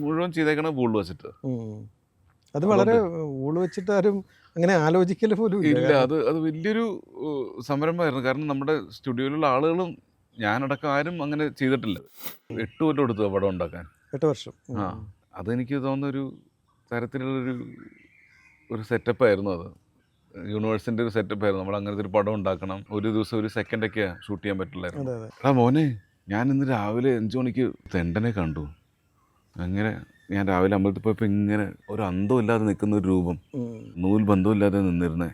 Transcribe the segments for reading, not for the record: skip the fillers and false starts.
മുഴുവൻ ചെയ്തേക്കണ വൂൾ വെച്ചിട്ട്. അത് വളരെ വൂൾ വെച്ചിട്ട് ആരും അങ്ങനെ ആലോചിക്കൽ പോലും ഇല്ല. അത് വലിയൊരു സംരംഭമായിരുന്നു. കാരണം നമ്മുടെ സ്റ്റുഡിയോയിലുള്ള ആളുകളും ഞാനടക്കം ആരും അങ്ങനെ ചെയ്തിട്ടില്ല. 8 കൊല്ലം എടുത്തു പടം ഉണ്ടാക്കാൻ. 8 വർഷം. ആ, അതെനിക്ക് തോന്നുന്നൊരു തരത്തിലുള്ളൊരു സെറ്റപ്പായിരുന്നു അത്. യൂണിവേഴ്സിൻ്റെ ഒരു സെറ്റപ്പായിരുന്നു. നമ്മൾ അങ്ങനത്തെ ഒരു പടം ഉണ്ടാക്കണം, ഒരു ദിവസം 1 സെക്കൻഡൊക്കെ ഷൂട്ട് ചെയ്യാൻ പറ്റില്ലായിരുന്നു. എടാ മോനെ, ഞാൻ ഇന്ന് രാവിലെ 5 മണിക്ക് തെണ്ടനെ കണ്ടു. അങ്ങനെ ഞാൻ രാവിലെ അമ്പലത്തിൽ പോയപ്പോൾ ഇങ്ങനെ ഒരു അന്തമില്ലാതെ നിൽക്കുന്ന ഒരു രൂപം, നൂൽ ബന്ധമില്ലാതെ നിന്നിരുന്നേ,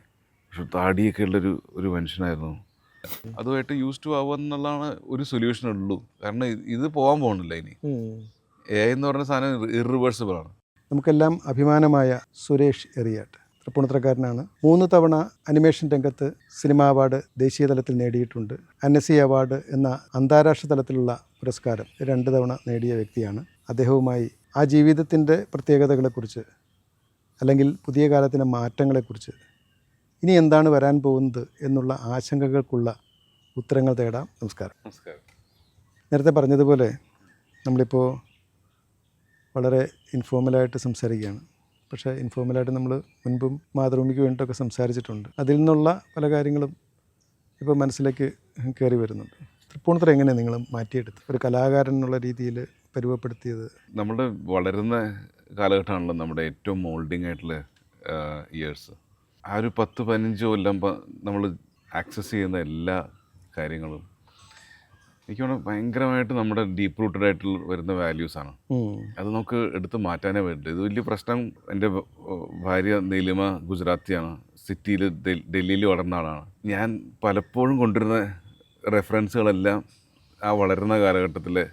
പക്ഷെ താടിയൊക്കെ ഉള്ളൊരു മനുഷ്യനായിരുന്നു. അതുമായിട്ട് യൂസ് ടു ആവുക എന്നുള്ളതാണ് ഒരു സൊല്യൂഷൻ ഉള്ളൂ. കാരണം ഇത് പോകാൻ പോകുന്നില്ല ഇനി. AI എന്ന് പറഞ്ഞ സാധനം ഇറിവേഴ്സിബിൾ ആണ്. നമുക്കെല്ലാം അഭിമാനമായ സുരേഷ് എറിയാട്ട് തൃപ്പൂണിത്തുറക്കാരനാണ്. 3 തവണ അനിമേഷൻ രംഗത്ത് സിനിമാ അവാർഡ് ദേശീയ തലത്തിൽ നേടിയിട്ടുണ്ട്. അന്നസി അവാർഡ് എന്ന അന്താരാഷ്ട്ര തലത്തിലുള്ള പുരസ്കാരം 2 തവണ നേടിയ വ്യക്തിയാണ്. അദ്ദേഹവുമായി ആ ജീവിതത്തിൻ്റെ പ്രത്യേകതകളെക്കുറിച്ച്, അല്ലെങ്കിൽ പുതിയ കാലത്തിൻ്റെ മാറ്റങ്ങളെക്കുറിച്ച്, ഇനി എന്താണ് വരാൻ പോകുന്നത് എന്നുള്ള ആശങ്കകൾക്കുള്ള ഉത്തരങ്ങൾ തേടാം. നമസ്കാരം. നേരത്തെ പറഞ്ഞതുപോലെ നമ്മളിപ്പോൾ വളരെ ഇൻഫോർമലായിട്ട് സംസാരിക്കുകയാണ്. പക്ഷേ ഇൻഫോർമലായിട്ട് നമ്മൾ മുൻപും മാതൃഭൂമിക്ക് വേണ്ടിയിട്ടൊക്കെ സംസാരിച്ചിട്ടുണ്ട്. അതിൽ നിന്നുള്ള പല കാര്യങ്ങളും ഇപ്പോൾ മനസ്സിലേക്ക് കയറി വരുന്നുണ്ട്. തൃപ്പൂണിത്തുറ എങ്ങനെ നിങ്ങൾ മാറ്റിയെടുത്ത് ഒരു കലാകാരൻ എന്നുള്ള രീതിയിൽ പരുവപ്പെടുത്തിയത്? നമ്മുടെ വളരുന്ന കാലഘട്ടമാണല്ലോ നമ്മുടെ ഏറ്റവും മോൾഡിങ് ആയിട്ടുള്ള ഇയേഴ്സ്. ആ ഒരു 10-15 കൊല്ലം നമ്മൾ ആക്സസ് ചെയ്യുന്ന എല്ലാ കാര്യങ്ങളും എനിക്ക് തോന്നുന്നു ഭയങ്കരമായിട്ട് നമ്മുടെ ഡീപ്പ് റൂട്ടഡ് ആയിട്ട് വരുന്ന വാല്യൂസാണ്. അത് നമുക്ക് എടുത്ത് മാറ്റാനേ വേണ്ടത്. ഇത് വലിയ പ്രശ്നം. എൻ്റെ ഭാര്യ നീലിമ ഗുജറാത്തിയാണ്, സിറ്റിയിൽ ഡൽഹിയിൽ വളർന്ന ആളാണ്. ഞാൻ പലപ്പോഴും കൊണ്ടുവരുന്ന റെഫറൻസുകളെല്ലാം ആ വളരുന്ന കാലഘട്ടത്തിലെ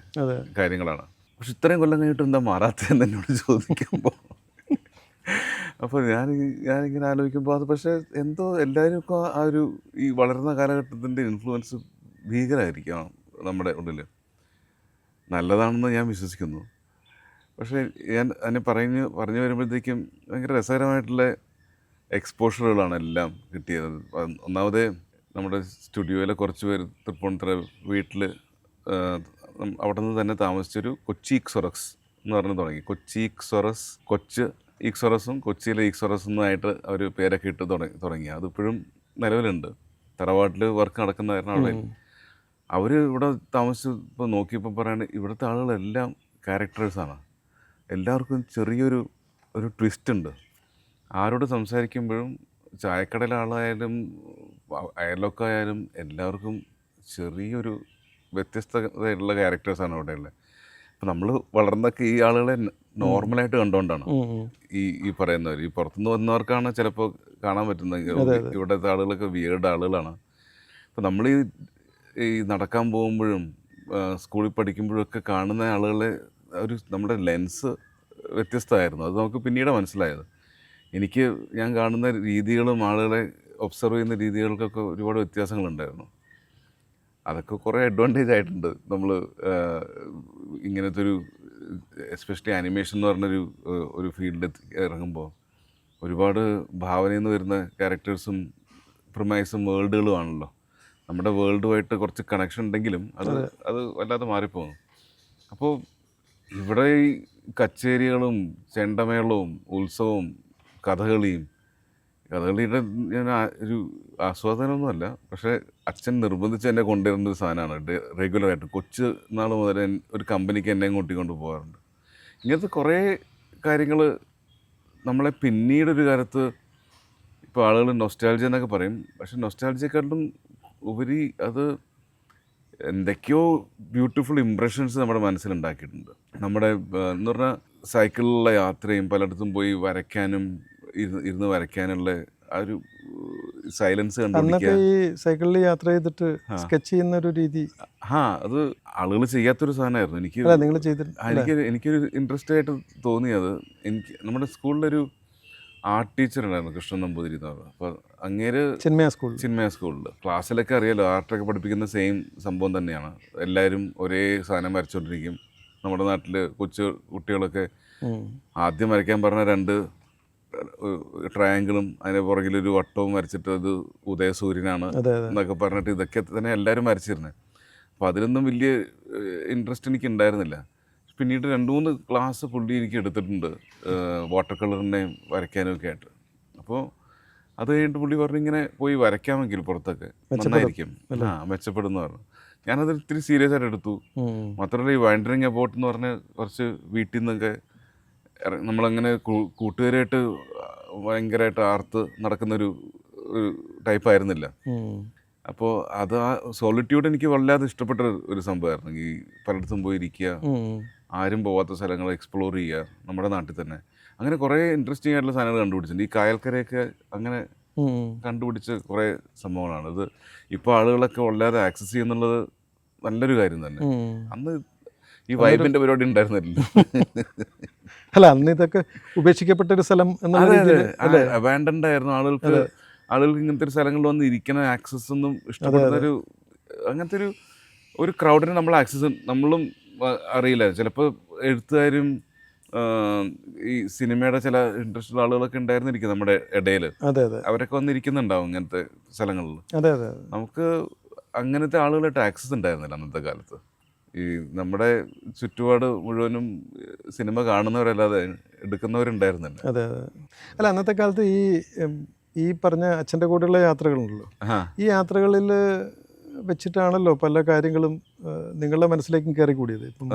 കാര്യങ്ങളാണ്. പക്ഷെ ഇത്രയും കൊല്ലം കഴിഞ്ഞിട്ട് എന്താ മാറാത്തതെന്ന് എന്നോട് ചോദിക്കുമ്പോൾ അപ്പോൾ ഞാനിങ്ങനെ ആലോചിക്കുമ്പോൾ അത് പക്ഷേ എന്തോ എല്ലാവർക്കും ആ ഒരു ഈ വളരുന്ന കാലഘട്ടത്തിൻ്റെ ഇൻഫ്ലുവൻസ് ഭീകരമായിരിക്കണം നമ്മുടെ ഉള്ളിൽ. നല്ലതാണെന്ന് ഞാൻ വിശ്വസിക്കുന്നു. പക്ഷേ ഞാൻ അതിനെ പറഞ്ഞു വരുമ്പോഴത്തേക്കും ഭയങ്കര രസകരമായിട്ടുള്ള എക്സ്പോഷറുകളാണ് എല്ലാം കിട്ടിയത്. ഒന്നാമതേ നമ്മുടെ സ്റ്റുഡിയോയിലെ കുറച്ച് പേര് തൃപ്പൂണിത്തുറ വീട്ടിൽ അവിടെ നിന്ന് തന്നെ താമസിച്ചൊരു കൊച്ചി ഇക്സൊറസ് എന്ന് പറഞ്ഞ് തുടങ്ങി. കൊച്ചി ഇക്സൊറസ്, കൊച്ച് ഇക്സൊറസും കൊച്ചിയിലെ ഇക്സൊറസ് എന്നായിട്ട് അവർ പേരൊക്കെ ഇട്ട് തുടങ്ങി. അതിപ്പോഴും നിലവിലുണ്ട്. തറവാട്ടിൽ വർക്ക് നടക്കുന്ന കാരണം അവിടെ അവർ ഇവിടെ താമസിച്ചപ്പോൾ നോക്കിയപ്പോൾ പറയുന്നത് ഇവിടുത്തെ ആളുകളെല്ലാം ക്യാരക്ടേഴ്സാണ്. എല്ലാവർക്കും ചെറിയൊരു ട്വിസ്റ്റ് ഉണ്ട്. ആരോട് സംസാരിക്കുമ്പോഴും ചായക്കടയിലെ ആളായാലും അയൽവക്കായാലും എല്ലാവർക്കും ചെറിയൊരു വ്യത്യസ്തതയുള്ള ക്യാരക്ടേഴ്സാണ് അവിടെ ഉള്ളത്. അപ്പം നമ്മൾ വളർന്നൊക്കെ ഈ ആളുകളെ നോർമലായിട്ട് കണ്ടുകൊണ്ടാണ് ഈ പറയുന്നവർ. ഈ പുറത്തുനിന്ന് വന്നവർക്കാണ് ചിലപ്പോൾ കാണാൻ പറ്റുന്നത്. ഇവിടുത്തെ ആളുകളൊക്കെ വിയേർഡ് ആളുകളാണ്. അപ്പം നമ്മൾ ഈ നടക്കാൻ പോകുമ്പോഴും സ്കൂളിൽ പഠിക്കുമ്പോഴൊക്കെ കാണുന്ന ആളുകളെ നമ്മുടെ ലെൻസ് വ്യത്യസ്തമായിരുന്നു. അത് നമുക്ക് പിന്നീട് മനസ്സിലായത്. ഞാൻ കാണുന്ന രീതികളും ആളുകളെ ഒബ്സർവ് ചെയ്യുന്ന രീതികൾക്കൊക്കെ ഒരുപാട് വ്യത്യാസങ്ങളുണ്ടായിരുന്നു. അതൊക്കെ കുറേ അഡ്വാൻറ്റേജ് ആയിട്ടുണ്ട്. നമ്മൾ ഇങ്ങനത്തെ എസ്പെഷ്യലി ആനിമേഷൻ എന്ന് പറഞ്ഞൊരു ഫീൽഡിൽ ഇറങ്ങുമ്പോൾ ഒരുപാട് ഭാവനയിൽ നിന്ന് വരുന്ന ക്യാരക്ടേഴ്സും പ്രിമൈസും വേൾഡുകളും ആണല്ലോ. നമ്മുടെ വേൾഡുമായിട്ട് കുറച്ച് കണക്ഷൻ ഉണ്ടെങ്കിലും അത് വല്ലാതെ മാറിപ്പോകുന്നു. അപ്പോൾ ഇവിടെ ഈ കച്ചേരികളും ചെണ്ടമേളവും ഉത്സവവും കഥകളിയുടെ ഞാൻ ഒരു ആസ്വാദനമൊന്നുമല്ല, പക്ഷേ അച്ഛൻ നിർബന്ധിച്ച് എന്നെ കൊണ്ടുവരുന്ന ഒരു സാധനമാണ് റെഗുലറായിട്ട്. കൊച്ചു നാൾ മുതൽ ഒരു കമ്പനിക്ക് എന്നെ കൂട്ടിക്കൊണ്ട് പോകാറുണ്ട്. ഇങ്ങനത്തെ കുറേ കാര്യങ്ങൾ നമ്മളെ പിന്നീടൊരു കാലത്ത് ഇപ്പോൾ ആളുകൾ നൊസ്റ്റാൾജിയ എന്നൊക്കെ പറയും. പക്ഷെ നൊസ്റ്റാൾജിയെക്കാട്ടിലും ഉപരി അത് എന്തൊക്കെയോ ബ്യൂട്ടിഫുൾ ഇംപ്രഷൻസ് നമ്മുടെ മനസ്സിലുണ്ടാക്കിയിട്ടുണ്ട്. നമ്മുടെ എന്ന് പറഞ്ഞാൽ സൈക്കിളിലുള്ള യാത്രയും പലയിടത്തും പോയി വരയ്ക്കാനും ഇരുന്ന് വരയ്ക്കാനുള്ള ആ ഒരു സൈലൻസ് കണ്ടുപിടിക്കുക. ഈ സൈക്കിളിൽ യാത്ര ചെയ്തിട്ട് സ്കെച്ച് ചെയ്യുന്ന ഒരു രീതി അത് ആളുകൾ ചെയ്യാത്തൊരു സാധനമായിരുന്നു. എനിക്കൊരു ഇൻട്രസ്റ്റ് ആയിട്ട് തോന്നിയത്, നമ്മുടെ സ്കൂളിലൊരു ആർട്ട് ടീച്ചർ ഉണ്ടായിരുന്നു, കൃഷ്ണൻ നമ്പൂതിരി എന്ന് പറഞ്ഞത്. അപ്പോൾ അങ്ങേര് ചിന്മയ സ്കൂളിൽ ക്ലാസ്സിലൊക്കെ അറിയാലോ, ആർട്ടൊക്കെ പഠിപ്പിക്കുന്ന സെയിം സംഭവം തന്നെയാണ്. എല്ലാവരും ഒരേ സാധനം വരച്ചുകൊണ്ടിരിക്കും. നമ്മുടെ നാട്ടിൽ കൊച്ചു കുട്ടികളൊക്കെ ആദ്യം വരയ്ക്കാൻ പറഞ്ഞ 2 ട്രയാങ്കിളും അതിൻ്റെ പുറകിലൊരു വട്ടവും വരച്ചിട്ട് അത് ഉദയസൂര്യനാണ് എന്നൊക്കെ പറഞ്ഞിട്ട് ഇതൊക്കെ തന്നെ എല്ലാവരും വരച്ചിരുന്നത്. അപ്പോൾ അതിലൊന്നും വലിയ ഇൻട്രസ്റ്റ് എനിക്ക് ഉണ്ടായിരുന്നില്ല. പിന്നീട് 2-3 ക്ലാസ് പുള്ളി എനിക്ക് എടുത്തിട്ടുണ്ട് വാട്ടർ കളറിനെയും വരയ്ക്കാനും ഒക്കെ ആയിട്ട്. അപ്പോൾ അത് കഴിഞ്ഞിട്ട് പുള്ളി പറഞ്ഞു ഇങ്ങനെ പോയി വരയ്ക്കാമെങ്കിൽ പുറത്തൊക്കെ നന്നായിരിക്കും, മെച്ചപ്പെടുന്നു പറഞ്ഞു. ഞാനത് ഇത്തിരി സീരിയസ് ആയിട്ട് എടുത്തു. മാത്രമല്ല ഈ വാൻഡറിങ് അബൌട്ട് എന്ന് പറഞ്ഞ കുറച്ച് വീട്ടിൽ നിന്നൊക്കെ നമ്മളങ്ങനെ കൂട്ടുകാരായിട്ട് ഭയങ്കരമായിട്ട് ആർത്ത് നടക്കുന്നൊരു ടൈപ്പായിരുന്നില്ല. അപ്പോൾ അത് ആ സോളിറ്റ്യൂഡ് എനിക്ക് വല്ലാതെ ഇഷ്ടപ്പെട്ട ഒരു സംഭവമായിരുന്നു. ഈ പലയിടത്തും പോയിരിക്കുക, ആരും പോവാത്ത സ്ഥലങ്ങൾ എക്സ്പ്ലോർ ചെയ്യുക, നമ്മുടെ നാട്ടിൽ തന്നെ. അങ്ങനെ കുറേ ഇൻട്രസ്റ്റിംഗ് ആയിട്ടുള്ള സാധനങ്ങൾ കണ്ടുപിടിച്ചിട്ടുണ്ട്. ഈ കായൽക്കരയൊക്കെ അങ്ങനെ കണ്ടുപിടിച്ച കുറേ സംഭവങ്ങളാണ്. ഇത് ഇപ്പോൾ ആളുകളൊക്കെ വല്ലാതെ ആക്സസ് ചെയ്യുന്നുള്ളത് നല്ലൊരു കാര്യം തന്നെ. അന്ന് ഈ വൈബിൻ്റെ പരിപാടി ഉണ്ടായിരുന്നില്ലല്ലോ. അല്ല, അന്ന് ഇതൊക്കെ ഉപേക്ഷിക്കപ്പെട്ട ഒരു സ്ഥലം അബാൻഡൻഡ് ആയിരുന്നു. ആളുകൾക്ക് ഇങ്ങനത്തെ ഒരു സ്ഥലങ്ങളിൽ വന്ന് ഇരിക്കുന്ന ആക്സസ് ഒന്നും ഇഷ്ടപ്പെടുന്നൊരു അങ്ങനത്തെ ഒരു ക്രൗഡിന് നമ്മൾ ആക്സസ് നമ്മളും അറിയില്ല. ചിലപ്പോൾ എഴുത്തുകാരും ഈ സിനിമയുടെ ചില ഇൻട്രസ്റ്റ് ഉള്ള ആളുകളൊക്കെ ഉണ്ടായിരുന്നിരിക്കും നമ്മുടെ ഇടയിൽ. അവരൊക്കെ വന്നിരിക്കുന്നുണ്ടാവും ഇങ്ങനത്തെ സ്ഥലങ്ങളിൽ. നമുക്ക് അങ്ങനത്തെ ആളുകളായിട്ട് ആക്സസ് ഉണ്ടായിരുന്നില്ല അന്നത്തെ കാലത്ത്. ഈ നമ്മുടെ ചുറ്റുപാട് മുഴുവനും സിനിമ കാണുന്നവരല്ലാതെ എടുക്കുന്നവരുണ്ടായിരുന്നില്ല. അതെ. അല്ല, അന്നത്തെ കാലത്ത് ഈ പറഞ്ഞ അച്ഛൻ്റെ കൂടെയുള്ള യാത്രകളുണ്ടല്ലോ, ഈ യാത്രകളിൽ വെച്ചിട്ടാണല്ലോ പല കാര്യങ്ങളും നിങ്ങളുടെ മനസ്സിലേക്കും കയറി കൂടിയത്. ഇപ്പം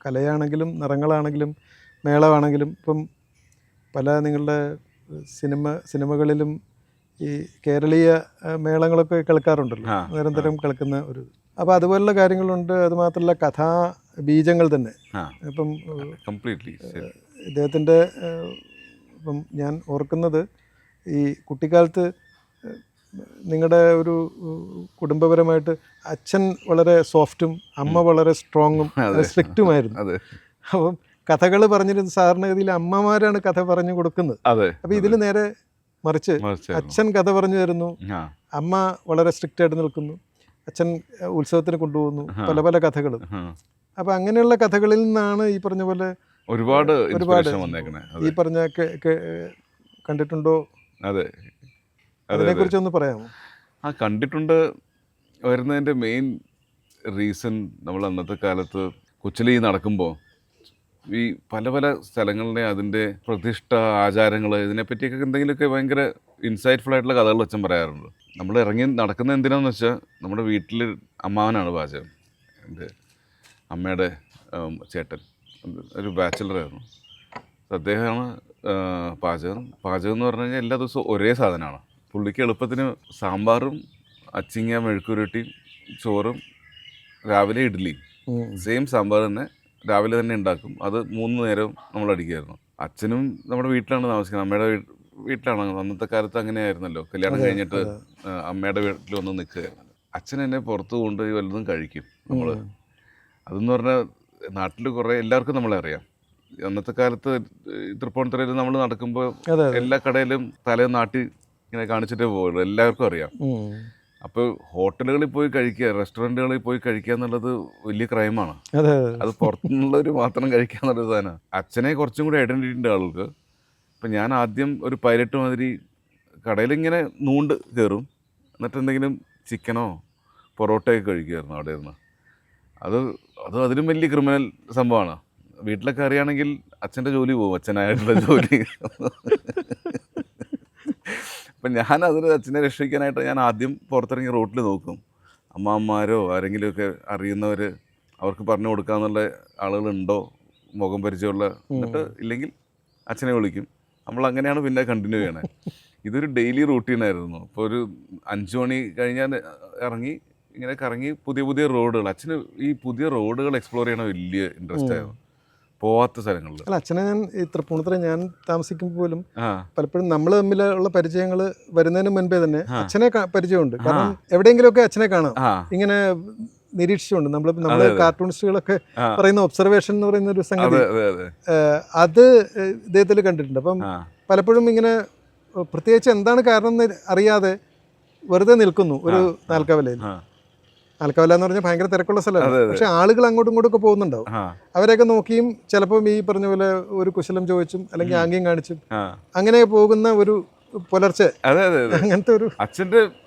കലയാണെങ്കിലും നിറങ്ങളാണെങ്കിലും മേളമാണെങ്കിലും ഇപ്പം പല നിങ്ങളുടെ സിനിമകളിലും ഈ കേരളീയ മേളങ്ങളൊക്കെ കേൾക്കാറുണ്ടല്ലോ, നിരന്തരം കേൾക്കുന്ന ഒരു. അപ്പോൾ അതുപോലുള്ള കാര്യങ്ങളുണ്ട്. അതുമാത്രമല്ല കഥാ ബീജങ്ങൾ തന്നെ. ഇപ്പം ഇദ്ദേഹത്തിൻ്റെ ഇപ്പം ഞാൻ ഓർക്കുന്നത് ഈ കുട്ടിക്കാലത്ത് നിങ്ങളുടെ ഒരു കുടുംബപരമായിട്ട് അച്ഛൻ വളരെ സോഫ്റ്റും അമ്മ വളരെ സ്ട്രോങ്ങും സ്ട്രിക്റ്റുമായിരുന്നു. അപ്പം കഥകൾ പറഞ്ഞിരുന്ന സാധാരണഗതിയിൽ അമ്മമാരാണ് കഥ പറഞ്ഞു കൊടുക്കുന്നത്. അപ്പം ഇതിൽ നേരെ മറിച്ച് അച്ഛൻ കഥ പറഞ്ഞു തരുന്നു, അമ്മ വളരെ സ്ട്രിക്റ്റ് ആയിട്ട് നിൽക്കുന്നു, അച്ഛൻ ഉത്സവത്തിന് കൊണ്ടുപോകുന്നു, പല പല കഥകളും. അപ്പം അങ്ങനെയുള്ള കഥകളിൽ നിന്നാണ് ഈ പറഞ്ഞ പോലെ ഒരുപാട് ഈ പറഞ്ഞ കണ്ടിട്ടുണ്ടോ? അതിനെക്കുറിച്ചൊന്ന് പറയാമോ? കണ്ടിട്ടുണ്ട്. വരുന്നതിൻ്റെ മെയിൻ റീസൺ നമ്മൾ അന്നത്തെ കാലത്ത് കൊച്ചിലി നടക്കുമ്പോൾ ഈ പല പല സ്ഥലങ്ങളിലെ അതിൻ്റെ പ്രതിഷ്ഠ, ആചാരങ്ങൾ, ഇതിനെപ്പറ്റിയൊക്കെ എന്തെങ്കിലുമൊക്കെ ഭയങ്കര ഇൻസൈറ്റ്ഫുൾ ആയിട്ടുള്ള കഥകൾ അച്ഛൻ പറയാറുണ്ട്. നമ്മൾ ഇറങ്ങി നടക്കുന്നത് എന്തിനാന്ന് വെച്ചാൽ നമ്മുടെ വീട്ടിൽ അമ്മാവനാണ് പാചകം. എൻ്റെ അമ്മയുടെ ചേട്ടൻ ഒരു ബാച്ചിലറായിരുന്നു. അദ്ദേഹമാണ് പാചകം എന്ന് പറഞ്ഞു കഴിഞ്ഞാൽ എല്ലാ ദിവസവും ഒരേ സാധനമാണ്. പുള്ളിക്ക് എളുപ്പത്തിന് സാമ്പാറും അച്ചിങ്ങ മെഴുക്കുരുട്ടിയും ചോറും, രാവിലെ ഇഡ്ഡലിയും, സെയിം സാമ്പാർ തന്നെ രാവിലെ തന്നെ ഉണ്ടാക്കും. അത് 3 നേരവും നമ്മൾ അടിക്കുമായിരുന്നു. അച്ഛനും നമ്മുടെ വീട്ടിലാണ് താമസിക്കുന്നത്, അമ്മയുടെ വീട്ടിലാണ്. അന്നത്തെ കാലത്ത് അങ്ങനെയായിരുന്നല്ലോ, കല്യാണം കഴിഞ്ഞിട്ട് അമ്മയുടെ വീട്ടിൽ വന്ന് നിൽക്കുകയായിരുന്നു. അച്ഛൻ എന്നെ പുറത്ത് കൊണ്ടുപോയി വല്ലതും കഴിക്കും. നമ്മൾ അതെന്ന് പറഞ്ഞാൽ നാട്ടിൽ കുറേ എല്ലാവർക്കും നമ്മളെ അറിയാം. അന്നത്തെ കാലത്ത് തൃപ്പൂണിത്തുറയിൽ നമ്മൾ നടക്കുമ്പോൾ എല്ലാ കടയിലും തലേന്ന് നാട്ടി ഇങ്ങനെ കാണിച്ചിട്ടേ പോകുള്ളൂ, എല്ലാവർക്കും അറിയാം. അപ്പോൾ ഹോട്ടലുകളിൽ പോയി കഴിക്കുക, റെസ്റ്റോറൻറ്റുകളിൽ പോയി കഴിക്കുക എന്നുള്ളത് വലിയ ക്രൈമാണ്. അത് പുറത്തുനിന്നുള്ളവർ മാത്രം കഴിക്കുക എന്നുള്ളൊരു സാധനമാണ്. അച്ഛനെ കുറച്ചും കൂടി ഐഡൻറ്റിറ്റി ഉണ്ട് ആൾക്ക്. അപ്പം ഞാൻ ആദ്യം ഒരു പൈലറ്റ് മാതിരി കടയിലിങ്ങനെ നൂണ്ട് കയറും, എന്നിട്ട് എന്തെങ്കിലും ചിക്കനോ പൊറോട്ടയൊക്കെ കഴിക്കുമായിരുന്നു അവിടെ ഇരുന്ന്. അത് അതിലും വലിയ ക്രിമിനൽ സംഭവമാണ്. വീട്ടിലൊക്കെ അറിയുകയാണെങ്കിൽ അച്ഛൻ്റെ ജോലി പോകും, അച്ഛനായിട്ടുള്ള ജോലി. അപ്പം ഞാനതിന് അച്ഛനെ രക്ഷിക്കാനായിട്ട് ഞാൻ ആദ്യം പുറത്തിറങ്ങി റോട്ടിൽ നോക്കും. അമ്മമാരോ ആരെങ്കിലുമൊക്കെ അറിയുന്നവർ, അവർക്ക് പറഞ്ഞു കൊടുക്കാന്നുള്ള ആളുകളുണ്ടോ, മുഖം പരിചയമുള്ള. എന്നിട്ട് ഇല്ലെങ്കിൽ അച്ഛനെ വിളിക്കും. നമ്മൾ അങ്ങനെയാണ് പിന്നെ കണ്ടിന്യൂ ചെയ്യണേ. ഇതൊരു ഡെയിലി റൂട്ടീനായിരുന്നു. ഇപ്പോൾ ഒരു 5 മണി കഴിഞ്ഞാൽ ഇറങ്ങി ഇങ്ങനെ കറങ്ങി പുതിയ റോഡുകൾ, അച്ഛന് ഈ പുതിയ റോഡുകൾ എക്സ്പ്ലോർ ചെയ്യണ വലിയ ഇൻട്രസ്റ്റ് ആയിരുന്നു, പോവാത്ത സ്ഥലങ്ങളിൽ. അല്ല, അച്ഛനെ ഞാൻ ഈ തൃപ്പൂണിത്തുറ ഞാൻ താമസിക്കുമ്പോൾ പോലും പലപ്പോഴും നമ്മൾ തമ്മിലുള്ള പരിചയങ്ങൾ വരുന്നതിന് മുൻപേ തന്നെ അച്ഛനെ പരിചയമുണ്ട്. കാരണം എവിടെയെങ്കിലുമൊക്കെ അച്ഛനെ കാണാം, ഇങ്ങനെ നിരീക്ഷിച്ചുകൊണ്ട്. നമ്മൾ കാർട്ടൂണിസ്റ്റുകളൊക്കെ പറയുന്ന ഒബ്സർവേഷൻ എന്ന് പറയുന്ന ഒരു സംഗതി, അത് ഇദ്ദേഹത്തിൽ കണ്ടിട്ടുണ്ട്. അപ്പം പലപ്പോഴും ഇങ്ങനെ പ്രത്യേകിച്ച് എന്താണ് കാരണം എന്ന് അറിയാതെ വെറുതെ നിൽക്കുന്നു ഒരു നാൽക്കവലയിൽ. നാൽക്കവല എന്ന് പറഞ്ഞാൽ ഭയങ്കര തിരക്കുള്ള സ്ഥലമാണ്. പക്ഷെ ആളുകൾ അങ്ങോട്ടും ഇങ്ങോട്ടും ഒക്കെ പോകുന്നുണ്ടാവും. അവരെയൊക്കെ നോക്കിയും ചിലപ്പം ഈ പറഞ്ഞ പോലെ ഒരു കുശലം ചോദിച്ചും അല്ലെങ്കിൽ ആംഗ്യം കാണിച്ചും അങ്ങനെ പോകുന്ന ഒരു പുലർച്ചെ. അങ്ങനത്തെ ഒരു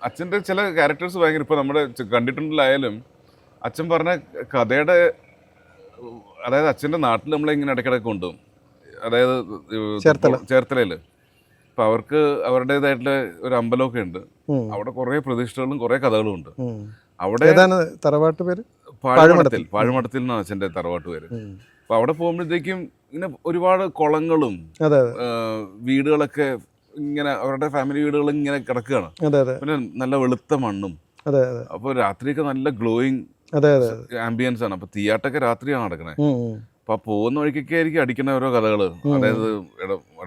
അച്ഛൻ്റെ ചില ക്യാരക്ടേഴ്സ് ഭയങ്കര, ഇപ്പോൾ നമ്മുടെ കണ്ടിട്ടുണ്ടായാലും അച്ഛൻ പറഞ്ഞ കഥയുടെ അതായത് അച്ഛൻ്റെ നാട്ടിൽ നമ്മളിങ്ങനെ ഇടയ്ക്കിടയ്ക്ക് കൊണ്ടുപോകും. അതായത് ചേർത്തല. ചേർത്തലയിൽ. അപ്പോൾ അവർക്ക് അവരുടേതായിട്ടുള്ള ഒരു അമ്പലമൊക്കെ ഉണ്ട്. ഉം. അവിടെ കുറേ പ്രതിഷ്ഠകളും കുറേ കഥകളും ഉണ്ട്. ഉം. അവിടെ ഏതാണ് തറവാട്ട് പേര്? പാഴുമടത്തിൽ എന്നാണ് അച്ഛൻ്റെ തറവാട്ട് പേര്. ഉം. അപ്പോൾ അവിടെ പോകുമ്പോഴത്തേക്കും ഇങ്ങനെ ഒരുപാട് കുളങ്ങളും അതെ അതെ വീടുകളൊക്കെ ഇങ്ങനെ അവരുടെ ഫാമിലി വീടുകൾ ഇങ്ങനെ കിടക്കുകയാണ്. അതെ അതെ പിന്നെ നല്ല വെളുത്ത മണ്ണും. അതെ അതെ അപ്പോൾ രാത്രിയൊക്കെ നല്ല ഗ്ലോയിങ് അതെ അതെ ആംബിയൻസ് ആണ്. അപ്പോൾ തിയേറ്ററൊക്കെ രാത്രിയാണ് നടക്കണേ. ഉം. ഉം. അപ്പോൾ ആ പോകുന്ന വഴിക്കൊക്കെ ആയിരിക്കും അടിക്കുന്ന ഓരോ കഥകൾ. അതായത്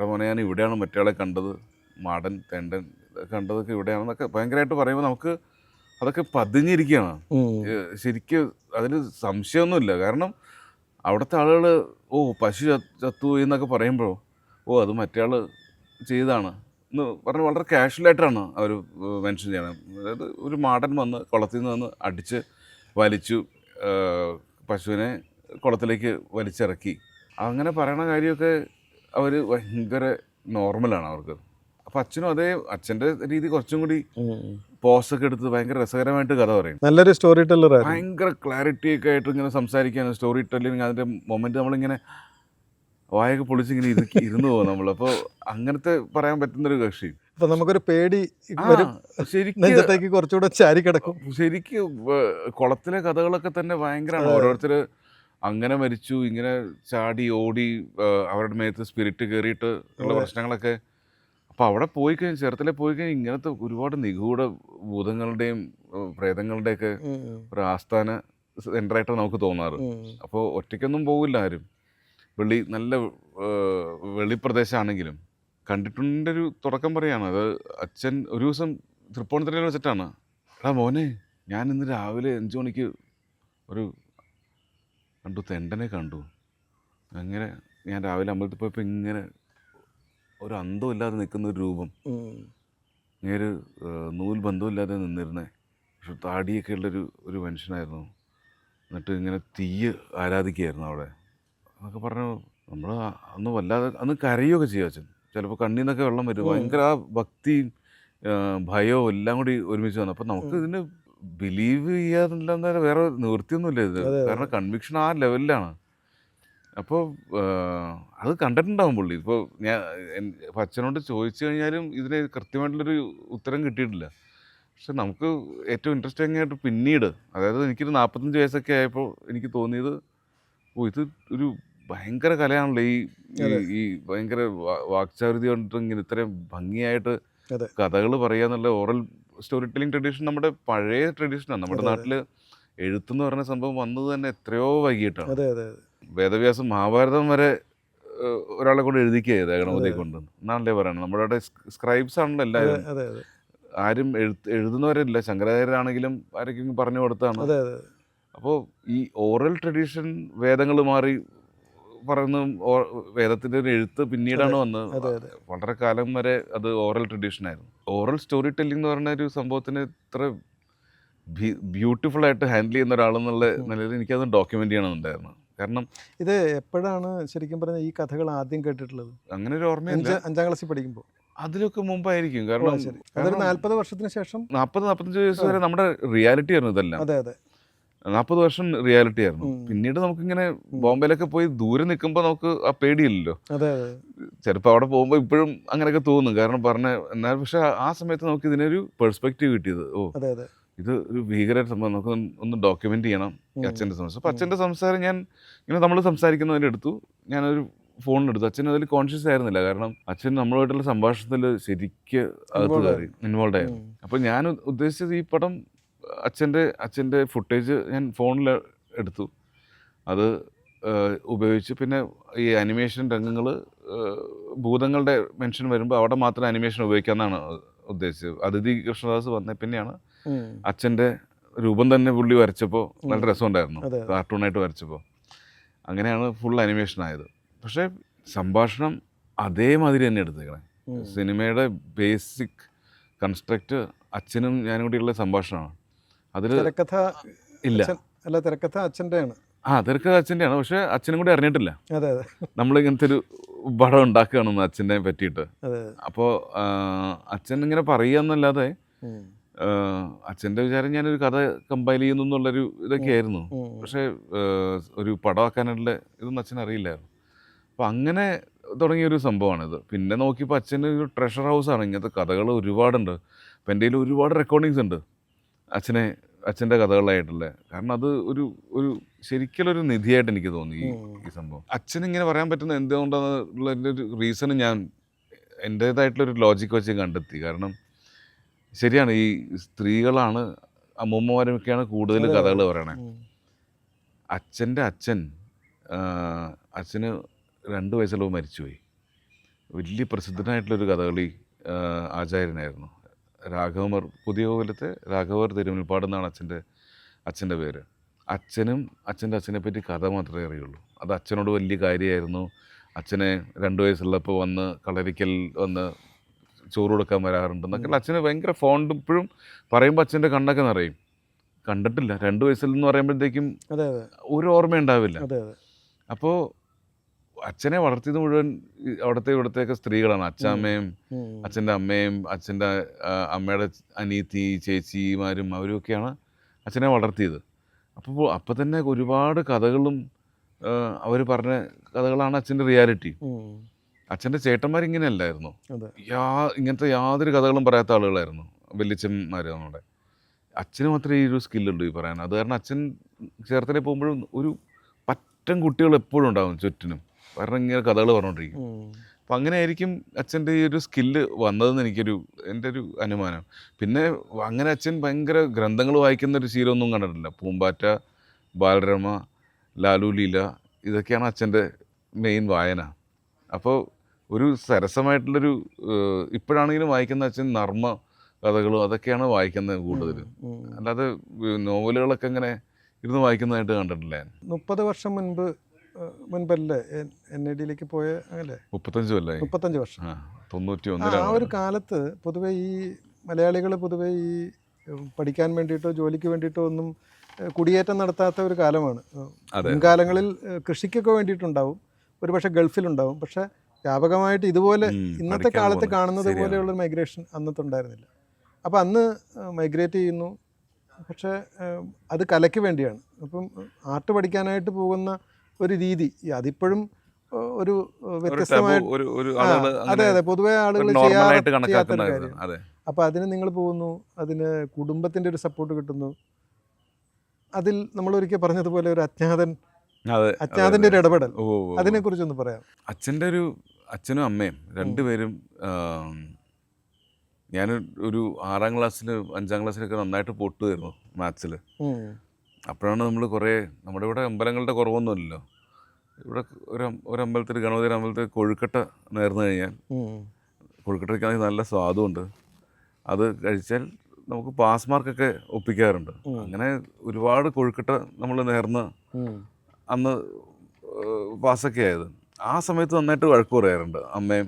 മോനെ ഞാൻ ഇവിടെയാണ് മറ്റേയാളെ കണ്ടത്, മാടൻ തെണ്ടൻ കണ്ടതൊക്കെ ഇവിടെയാണെന്നൊക്കെ ഭയങ്കരമായിട്ട് പറയുമ്പോൾ നമുക്ക് അതൊക്കെ പതിഞ്ഞിരിക്കുകയാണ്. ഉം. ശരിക്കും അതിൽ സംശയമൊന്നുമില്ല. കാരണം അവിടുത്തെ ആളുകൾ പശു ചത്തുപോയി എന്നൊക്കെ പറയുമ്പോൾ അത് മറ്റേയാൾ ചെയ്തതാണ് എന്ന് പറഞ്ഞ് വളരെ കാഷ്വലായിട്ടാണ് അവർ മെൻഷൻ ചെയ്യണം. അതായത് ഒരു മാടൻ വന്ന് കുളത്തിൽ നിന്ന് വന്ന് അടിച്ച് വലിച്ചു പശുവിനെ കുളത്തിലേക്ക് വലിച്ചിറക്കി അങ്ങനെ പറയണ കാര്യമൊക്കെ അവർ ഭയങ്കര നോർമലാണ് അവർക്ക്. അപ്പോൾ അച്ഛനും അതേ അച്ഛൻ്റെ രീതി കുറച്ചും കൂടി പോസൊക്കെ എടുത്ത് ഭയങ്കര രസകരമായിട്ട് കഥ പറയും. നല്ലൊരു സ്റ്റോറി ടെല്ലർ. ഭയങ്കര ക്ലാരിറ്റി ഒക്കെ ആയിട്ട് ഇങ്ങനെ സംസാരിക്കാൻ സ്റ്റോറി ടെല്ലിങ് അതിൻ്റെ മൊമെൻറ്റ് നമ്മളിങ്ങനെ വായൊക്കെ പൊളിച്ചിങ്ങനെ ഇരുന്ന് പോകും നമ്മൾ. അപ്പോൾ അങ്ങനത്തെ പറയാൻ പറ്റുന്നൊരു കക്ഷി. അപ്പൊ നമുക്കൊരു പേടി ശരിക്കും കുറച്ചുകൂടെ ചാരി കിടക്കും. ശരിക്കും കുളത്തിലെ കഥകളൊക്കെ തന്നെ ഭയങ്കരമാണ്. ഓരോരുത്തർ അങ്ങനെ മരിച്ചു, ഇങ്ങനെ ചാടി ഓടി, അവരുടെ മേത്ത് സ്പിരിറ്റ് കയറിയിട്ട് ഉള്ള പ്രശ്നങ്ങളൊക്കെ. അപ്പോൾ അവിടെ പോയി കഴിഞ്ഞാൽ ചേർത്തല പോയി കഴിഞ്ഞാൽ ഇങ്ങനത്തെ ഒരുപാട് നിഗൂഢ ഭൂതങ്ങളുടെയും പ്രേതങ്ങളുടെയൊക്കെ ഒരു ആസ്ഥാന സെൻ്ററായിട്ട് നമുക്ക് തോന്നാറ്. അപ്പോൾ ഒറ്റയ്ക്കൊന്നും പോകില്ല ആരും. നല്ല വെളിപ്രദേശമാണെങ്കിലും കണ്ടിട്ടുണ്ടൊരു ഒരു തുടക്കം പറയാണ്. അത് അച്ഛൻ ഒരു ദിവസം തൃപ്പൂണിത്തുറയിൽ വെച്ചിട്ടാണ്, മോനെ ഞാൻ ഇന്ന് രാവിലെ 5 മണിക്ക് ഒരു തെണ്ടനെ കണ്ടു. അങ്ങനെ ഞാൻ രാവിലെ അമ്പലത്തിൽ പോയപ്പോൾ ഇങ്ങനെ ഒരു അന്തമില്ലാതെ നിൽക്കുന്ന ഒരു രൂപം, ഇങ്ങനെ നൂൽ ബന്ധമില്ലാതെ നിന്നിരുന്നേ, പക്ഷെ താടിയൊക്കെ ഉള്ളൊരു മനുഷ്യനായിരുന്നു. എന്നിട്ട് ഇങ്ങനെ തീയ് ആരാധിക്കുകയായിരുന്നു അവിടെ എന്നൊക്കെ പറഞ്ഞു. നമ്മൾ അന്ന് വല്ലാതെ അന്ന് കരയുകയൊക്കെ ചെയ്യും അച്ഛൻ. ചിലപ്പോൾ കണ്ണിൽ നിന്നൊക്കെ വെള്ളം വരും. ഭയങ്കര ആ ഭക്തിയും ഭയവും എല്ലാം കൂടി ഒരുമിച്ച് വന്നു. അപ്പോൾ നമുക്ക് ഇതിന് ബിലീവ് ചെയ്യാന്നില്ല, വേറെ നിവൃത്തിയൊന്നുമില്ല ഇത്. കാരണം കൺവിക്ഷൻ ആ ലെവലിലാണ്. അപ്പോൾ അത് കണ്ടിട്ടുണ്ടാവും പുള്ളി. ഇപ്പോൾ ഇപ്പോൾ അച്ഛനോട് ചോദിച്ചു കഴിഞ്ഞാലും ഇതിന് കൃത്യമായിട്ടുള്ളൊരു ഉത്തരം കിട്ടിയിട്ടില്ല. പക്ഷെ നമുക്ക് ഏറ്റവും ഇൻട്രസ്റ്റിംഗ് ആയിട്ട് പിന്നീട്, അതായത് എനിക്കൊരു 45 വയസ്സൊക്കെ ആയപ്പോൾ എനിക്ക് തോന്നിയത്, ഇത് ഒരു ഭയങ്കര കലയാണല്ലോ ഈ ഭയങ്കര വാക്ചാരുതി കൊണ്ടിട്ട് ഇങ്ങനെ ഇത്രയും ഭംഗിയായിട്ട് കഥകൾ പറയാന്നുള്ള ഓറൽ സ്റ്റോറി ടെല്ലിംഗ് ട്രഡീഷൻ നമ്മുടെ പഴയ ട്രഡീഷനാണ്. നമ്മുടെ നാട്ടിൽ എഴുത്തെന്ന് പറയുന്ന സംഭവം വന്നത് തന്നെ എത്രയോ വൈകിട്ടാണ്. വേദവ്യാസം മഹാഭാരതം വരെ ഒരാളെ കൊണ്ട് എഴുതിക്കുക ഗണപതിയെ കൊണ്ട് എന്നാണല്ലേ പറയണത്. നമ്മുടെ അവിടെ സ്ക്രൈബ്സ് ആണല്ലോ എല്ലാവരും. ആരും എഴുതുന്നവരല്ല. ശങ്കരാചാര്യരാണെങ്കിലും ആരെങ്കിലും പറഞ്ഞു കൊടുത്താണ്. അപ്പോൾ ഈ ഓറൽ ട്രഡീഷൻ വേദങ്ങൾ മാറി പറയുന്ന വേദത്തിൻ്റെ ഒരു എഴുത്ത് പിന്നീടാണ് വന്നത്. വളരെ കാലം വരെ അത് ഓറൽ ട്രഡീഷനായിരുന്നു. ഓറൽ സ്റ്റോറി ടെല്ലിംഗ് എന്ന് പറയുന്ന ഒരു സംഭവത്തിന് ഇത്ര ബ്യൂട്ടിഫുള്ളായിട്ട് ഹാൻഡിൽ ചെയ്യുന്ന ഒരാളെന്നുള്ള നിലയിൽ എനിക്കത് ഡോക്യുമെൻ്റ് ചെയ്യണമെന്നുണ്ടായിരുന്നു. കാരണം ഇത് എപ്പോഴാണ് ശരിക്കും പറഞ്ഞാൽ ഈ കഥകൾ ആദ്യം കേട്ടിട്ടുള്ളത്? അങ്ങനെ ഒരു ഓർമ്മയില്ല. 5ാം ക്ലാസ്സിൽ പഠിക്കുമ്പോൾ. അതിലൊക്കെ മുമ്പായിരിക്കും. കാരണം 40 വർഷത്തിന് ശേഷം 40-45 വയസ്സ് വരെ നമ്മുടെ റിയാലിറ്റി ആയിരുന്നു ഇതെല്ലാം. 40 വർഷം റിയാലിറ്റി ആയിരുന്നു. പിന്നീട് നമുക്കിങ്ങനെ ബോംബെയിലൊക്കെ പോയി ദൂരെ നിൽക്കുമ്പോൾ നമുക്ക് ആ പേടിയില്ലല്ലോ. ചിലപ്പോൾ അവിടെ പോകുമ്പോൾ ഇപ്പോഴും അങ്ങനെയൊക്കെ തോന്നും. കാരണം എന്നാൽ പക്ഷെ ആ സമയത്ത് നമുക്ക് ഇതിനൊരു പെർസ്പെക്റ്റീവ് കിട്ടിയത്, ഇത് ഒരു ഭീകര സംഭവം, നമുക്ക് ഒന്ന് ഡോക്യുമെൻ്റ് ചെയ്യണം അച്ഛൻ്റെ സംസാരം. അപ്പോൾ അച്ഛൻ്റെ സംസാരം ഞാൻ ഇങ്ങനെ നമ്മൾ സംസാരിക്കുന്നതിൻ്റെ എടുത്തു, ഞാനൊരു ഫോണിലെടുത്തു. അച്ഛൻ അതിൽ കോൺഷ്യസ് ആയിരുന്നില്ല. കാരണം അച്ഛൻ നമ്മളുമായിട്ടുള്ള സംഭാഷണത്തിൽ ശരിക്ക് അകത്ത് കയറി ഇൻവോൾവ് ആയിരുന്നു. അപ്പോൾ ഞാൻ ഉദ്ദേശിച്ചത് ഈ പടം അച്ഛൻ്റെ ഫുട്ടേജ് ഞാൻ ഫോണിൽ എടുത്തു, അത് ഉപയോഗിച്ച് പിന്നെ ഈ അനിമേഷൻ രംഗങ്ങൾ ഭൂതങ്ങളുടെ മെൻഷൻ വരുമ്പോൾ അവിടെ മാത്രം അനിമേഷൻ ഉപയോഗിക്കാമെന്നാണ് ഉദ്ദേശിച്ചത്. അതിഥി കൃഷ്ണദാസ് വന്ന പിന്നെയാണ് അച്ഛൻ്റെ രൂപം തന്നെ പുള്ളി വരച്ചപ്പോൾ നല്ല രസമുണ്ടായിരുന്നു, കാർട്ടൂണായിട്ട് വരച്ചപ്പോൾ. അങ്ങനെയാണ് ഫുൾ അനിമേഷൻ ആയത്. പക്ഷേ സംഭാഷണം അതേമാതിരി തന്നെ എടുത്തേക്കണേ. സിനിമയുടെ ബേസിക് കൺസ്ട്രക്റ്റ് അച്ഛനും ഞാനും കൂടിയുള്ള സംഭാഷണമാണ്. അതിൽ തിരക്കഥ ഇല്ല. അല്ല, തിരക്കഥ അച്ഛൻ്റെയാണ്. തിരക്കഥ അച്ഛൻ്റെയാണ്. പക്ഷേ അച്ഛനും കൂടി അറിഞ്ഞിട്ടില്ല നമ്മളിങ്ങനത്തെ ഒരു പടം ഉണ്ടാക്കുകയാണെന്ന് അച്ഛനെ പറ്റിയിട്ട്. അപ്പോൾ അച്ഛൻ ഇങ്ങനെ പറയുക എന്നല്ലാതെ അച്ഛൻ്റെ വിചാരം ഞാനൊരു കഥ കമ്പൈൽ ചെയ്യുന്നു എന്നുള്ളൊരു ഇതൊക്കെയായിരുന്നു. പക്ഷേ ഒരു പടമാക്കാനുള്ള ഇതൊന്നും അച്ഛൻ അറിയില്ലായിരുന്നു. അപ്പോൾ അങ്ങനെ തുടങ്ങിയൊരു സംഭവമാണിത്. പിന്നെ നോക്കിയപ്പോൾ അച്ഛന് ഒരു ട്രഷർ ഹൗസാണ്. ഇങ്ങനത്തെ കഥകൾ ഒരുപാടുണ്ട്. അപ്പോൾ എൻ്റെ കയ്യിൽ ഒരുപാട് റെക്കോർഡിങ്സ് ഉണ്ട് അച്ഛൻ്റെ കഥകളായിട്ടുള്ള. കാരണം അത് ഒരു ഒരു ശരിക്കുള്ളൊരു നിധിയായിട്ട് എനിക്ക് തോന്നി ഈ സംഭവം. അച്ഛനിങ്ങനെ പറയാൻ പറ്റുന്ന എന്തുകൊണ്ടാണെന്നുള്ളതിൻ്റെ ഒരു റീസൺ ഞാൻ എൻ്റേതായിട്ടുള്ളൊരു ലോജിക്ക് വെച്ച് കണ്ടെത്തി. കാരണം ശരിയാണ്, ഈ സ്ത്രീകളാണ്, അമ്മൂമ്മമാരൊക്കെയാണ് കൂടുതൽ കഥകൾ പറയണേ. അച്ഛൻ്റെ അച്ഛന് 2 വയസ്സുള്ളപ്പോൾ മരിച്ചുപോയി. വലിയ പ്രസിദ്ധനായിട്ടുള്ളൊരു കഥകളി ആചാര്യനായിരുന്നു. രാഘവമർ, പുതിയ കോവിലത്തെ രാഘവർ തിരുമുൽപ്പാട് എന്നാണ് അച്ഛൻ്റെ പേര്. അച്ഛനും അച്ഛനെ പറ്റി കഥ മാത്രമേ അറിയുള്ളൂ. അത് അച്ഛനോട് വലിയ കാര്യമായിരുന്നു. അച്ഛനെ 2 വയസ്സുള്ളപ്പോൾ വന്ന് കളരിക്കൽ വന്ന് ചോറ് കൊടുക്കാൻ വരാറുണ്ടെന്നൊക്കെ അച്ഛന് ഭയങ്കര ഫോണ്ട്. ഇപ്പോഴും പറയുമ്പോൾ അച്ഛൻ്റെ കണ്ണൊക്കെ നിറയും. കണ്ടിട്ടില്ല 2 വയസ്സിൽ എന്ന് പറയുമ്പോഴത്തേക്കും ഒരു ഓർമ്മ ഉണ്ടാവില്ല. അപ്പോൾ അച്ഛനെ വളർത്തിയത് മുഴുവൻ ഇവിടത്തെയൊക്കെ സ്ത്രീകളാണ്. അച്ഛാമ്മയും അച്ഛൻ്റെ അമ്മയും അച്ഛൻ്റെ അമ്മയുടെ അനിയത്തി ചേച്ചിമാരും അവരുമൊക്കെയാണ് അച്ഛനെ വളർത്തിയത്. അപ്പോൾ തന്നെ ഒരുപാട് കഥകളും അവർ പറഞ്ഞ കഥകളാണ് അച്ഛൻ്റെ റിയാലിറ്റി. അച്ഛൻ്റെ ചേട്ടന്മാരിങ്ങനെയല്ലായിരുന്നു. ഇങ്ങനത്തെ യാതൊരു കഥകളും പറയാത്ത ആളുകളായിരുന്നു വല്യച്ഛന്മാർ നമ്മുടെ. അച്ഛന് മാത്രമേ ഈ ഒരു സ്കില്ലുള്ളൂ ഈ പറയാൻ. അത് കാരണം അച്ഛൻ ചേർത്തലയിൽ പോകുമ്പോഴും ഒരു പറ്റം കുട്ടികൾ എപ്പോഴും ഉണ്ടാകും ചുറ്റിനും. കാരണം ഇങ്ങനെ കഥകൾ പറഞ്ഞുകൊണ്ടിരിക്കും. അപ്പം അങ്ങനെ ആയിരിക്കും അച്ഛൻ്റെ ഈ ഒരു സ്കില്ല് വന്നതെന്ന് എൻ്റെ ഒരു അനുമാനം. പിന്നെ അങ്ങനെ അച്ഛൻ ഭയങ്കര ഗ്രന്ഥങ്ങൾ വായിക്കുന്നൊരു ശീലമൊന്നും കണ്ടിട്ടില്ല. പൂമ്പാറ്റ, ബാലരമ, ലാലു ലീല, ഇതൊക്കെയാണ് അച്ഛൻ്റെ മെയിൻ വായന. അപ്പോൾ ഒരു സരസമായിട്ടുള്ളൊരു ഇപ്പോഴാണെങ്കിലും വായിക്കുന്ന അച്ഛൻ നർമ്മ കഥകളും അതൊക്കെയാണ് വായിക്കുന്നത് കൂടുതൽ. അല്ലാതെ നോവലുകളൊക്കെ ഇങ്ങനെ ഇരുന്ന് വായിക്കുന്നതായിട്ട് കണ്ടിട്ടില്ല ഞാൻ. 30 വർഷം മുൻപല്ലേ NIDയിലേക്ക് പോയ? അങ്ങനെ 35 വർഷം. 91 ആ ഒരു കാലത്ത് പൊതുവെ ഈ മലയാളികൾ പൊതുവെ ഈ പഠിക്കാൻ വേണ്ടിയിട്ടോ ജോലിക്ക് വേണ്ടിയിട്ടോ ഒന്നും കുടിയേറ്റം നടത്താത്ത ഒരു കാലമാണ്. മുൻകാലങ്ങളിൽ കൃഷിക്കൊക്കെ വേണ്ടിയിട്ടുണ്ടാവും, ഒരുപക്ഷെ ഗൾഫിലുണ്ടാവും. പക്ഷെ വ്യാപകമായിട്ട് ഇതുപോലെ ഇന്നത്തെ കാലത്ത് കാണുന്നത് പോലെയുള്ള മൈഗ്രേഷൻ അന്നത്തെ ഉണ്ടായിരുന്നില്ല. അപ്പോൾ അന്ന് മൈഗ്രേറ്റ് ചെയ്യുന്നു, പക്ഷേ അത് കലയ്ക്ക് വേണ്ടിയാണ്. അപ്പം ആർട്ട് പഠിക്കാനായിട്ട് പോകുന്ന ഒരു രീതി അതിപ്പോഴും ഒരു വ്യത്യസ്തമായിട്ട്, അതെ പൊതുവെ ആളുകൾ ചെയ്യാത്തൊരു കാര്യമാണ്. അപ്പോൾ അതിന് നിങ്ങൾ പോകുന്നു, അതിന് കുടുംബത്തിൻ്റെ ഒരു സപ്പോർട്ട് കിട്ടുന്നു. അതിൽ നമ്മൾ ഒരിക്കൽ പറഞ്ഞതുപോലെ ഒരു അജ്ഞാതൻ്റെ ഒരു ഇടപെടൽ, അതിനെക്കുറിച്ചൊന്ന് പറയാം. അച്ഛനും അമ്മയും രണ്ടുപേരും ഞാൻ ഒരു 6ാം ക്ലാസ്സിൽ 5ാം ക്ലാസ്സിലൊക്കെ നന്നായിട്ട് പൊട്ടുമായിരുന്നു മാത്സിൽ. അപ്പോഴാണ് നമ്മൾ കുറേ, നമ്മുടെ ഇവിടെ അമ്പലങ്ങളുടെ കുറവൊന്നുമില്ലല്ലോ. ഇവിടെ ഒരു അമ്പലത്തിൽ, ഗണപതി അമ്പലത്തിൽ കൊഴുക്കട്ട നേർന്നു കഴിഞ്ഞാൽ, കൊഴുക്കട്ടയ്ക്കാണെങ്കിൽ നല്ല സ്വാദുമുണ്ട്, അത് കഴിച്ചാൽ നമുക്ക് പാസ് മാർക്കൊക്കെ ഒപ്പിക്കാറുണ്ട്. അങ്ങനെ ഒരുപാട് കൊഴുക്കട്ട നമ്മൾ നേർന്ന് അന്ന് പാസ്സൊക്കെ ആയത്. ആ സമയത്ത് നന്നായിട്ട് വഴക്ക് പറയാറുണ്ട് അമ്മയും.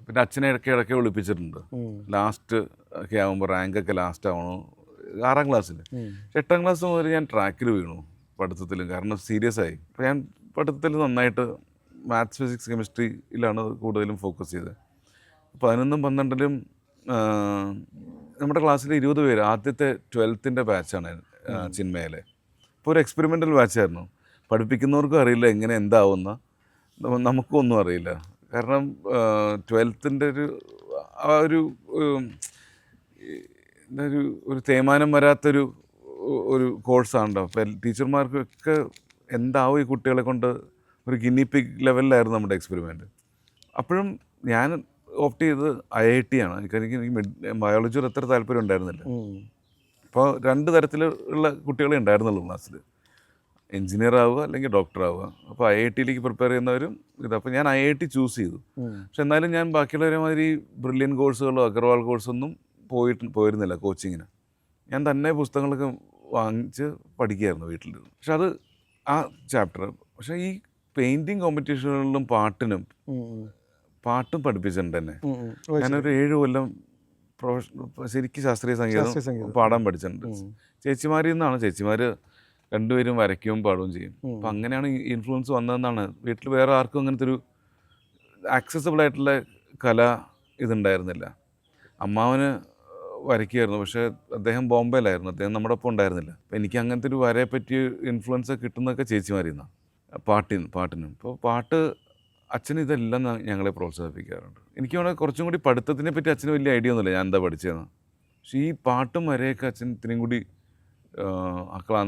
പിന്നെ അച്ഛനെ ഇടയ്ക്ക് വിളിപ്പിച്ചിട്ടുണ്ട്. ലാസ്റ്റ് ഒക്കെ ആകുമ്പോൾ റാങ്കൊക്കെ ലാസ്റ്റ് ആവണു 6ാം ക്ലാസ്സിൽ. 8ാം ക്ലാസ് മുതൽ ഞാൻ ട്രാക്കിൽ വീണു പഠിത്തത്തിലും. കാരണം സീരിയസ് ആയി. അപ്പോൾ ഞാൻ പഠിത്തത്തിൽ നന്നായിട്ട് മാത്സ്, ഫിസിക്സ്, കെമിസ്ട്രിയിലാണ് കൂടുതലും ഫോക്കസ് ചെയ്തത്. 11ഉം 12ഉം നമ്മുടെ ക്ലാസ്സിൽ 20 പേര്, ആദ്യത്തെ 12th ബാച്ചാണ് ചിന്മയിലെ. ഇപ്പോൾ ഒരു എക്സ്പെരിമെൻ്റൽ ബാച്ചായിരുന്നു. പഠിപ്പിക്കുന്നവർക്കും അറിയില്ല എങ്ങനെ എന്താവുന്ന, നമുക്കും ഒന്നും അറിയില്ല. കാരണം 12th ഒരു തേയ്മാനം വരാത്തൊരു കോഴ്സാണല്ലോ. അപ്പോൾ ടീച്ചർമാർക്കൊക്കെ എന്താവും ഈ കുട്ടികളെ കൊണ്ട്, ഒരു ഗിനിപ്പിക് ലെവലിലായിരുന്നു നമ്മുടെ എക്സ്പെരിമെൻറ്റ്. അപ്പോഴും ഞാൻ ഓപ്റ്റ് ചെയ്തത് IIT ആണ്. എനിക്ക് ബയോളജിയോട് അത്ര താല്പര്യം ഉണ്ടായിരുന്നില്ല. അപ്പോൾ 2 തരത്തിലുള്ള കുട്ടികളെ ഉണ്ടായിരുന്നുള്ളൂ ക്ലാസ്സിൽ. എഞ്ചിനീയർ ആവുക അല്ലെങ്കിൽ ഡോക്ടർ ആവുക. അപ്പോൾ IITയിലേക്ക് പ്രിപ്പയർ ചെയ്യുന്നവരും അപ്പോൾ ഞാൻ IIT ചൂസ് ചെയ്തു. പക്ഷെ എന്നാലും ഞാൻ ബാക്കിയുള്ളവരെ മാതിരി ബ്രില്യൻ കോഴ്സുകളോ അഗർവാൾ കോഴ്സൊന്നും പോയിരുന്നില്ല കോച്ചിങ്ങിന്. ഞാൻ തന്നെ പുസ്തകങ്ങളൊക്കെ വാങ്ങിച്ച് പഠിക്കുകയായിരുന്നു വീട്ടിൽ. പക്ഷെ അത് ആ ചാപ്റ്റർ. പക്ഷേ ഈ പെയിൻറ്റിങ് കോമ്പറ്റീഷനുകളിലും പാട്ടും പഠിപ്പിച്ചിട്ടുണ്ട് എന്നെ. ഞാനൊരു 7 കൊല്ലം ശരിക്കും ശാസ്ത്രീയ സംഗീതം പാടാൻ പഠിച്ചിട്ടുണ്ട്. ചേച്ചിമാരിൽ നിന്നാണ്. ചേച്ചിമാർ 2 പേരും വരയ്ക്കുകയും പാടുകയും ചെയ്യും. അപ്പം അങ്ങനെയാണ് ഈ ഇൻഫ്ലുവൻസ് വന്നതെന്നാണ്. വീട്ടിൽ വേറെ ആർക്കും അങ്ങനത്തെ ഒരു ആക്സസിബിൾ ആയിട്ടുള്ള കല ഇതുണ്ടായിരുന്നില്ല. അമ്മാവന് വരയ്ക്കുമായിരുന്നു. പക്ഷേ അദ്ദേഹം ബോംബെയിലായിരുന്നു, അദ്ദേഹം നമ്മുടെ ഒപ്പം ഉണ്ടായിരുന്നില്ല. അപ്പോൾ എനിക്ക് അങ്ങനത്തെ ഒരു വരയെ പറ്റിയ ഇൻഫ്ലുവൻസ് കിട്ടുന്നതൊക്കെ ചേച്ചിമാരിൽ നിന്നാണ്, പാട്ടിനും. അപ്പോൾ പാട്ട് അച്ഛൻ ഇതെല്ലാം ഞങ്ങളെ പ്രോത്സാഹിപ്പിക്കാറുണ്ട്. എനിക്ക് വേണമെങ്കിൽ കുറച്ചും കൂടി പഠിത്തത്തിനെ പറ്റി അച്ഛന് വലിയ ഐഡിയ ഒന്നുമില്ല, ഞാൻ എന്താ പഠിച്ചതെന്ന്. പക്ഷേ ഈ പാട്ടും വരയൊക്കെ അച്ഛൻ ഇത്രയും കൂടി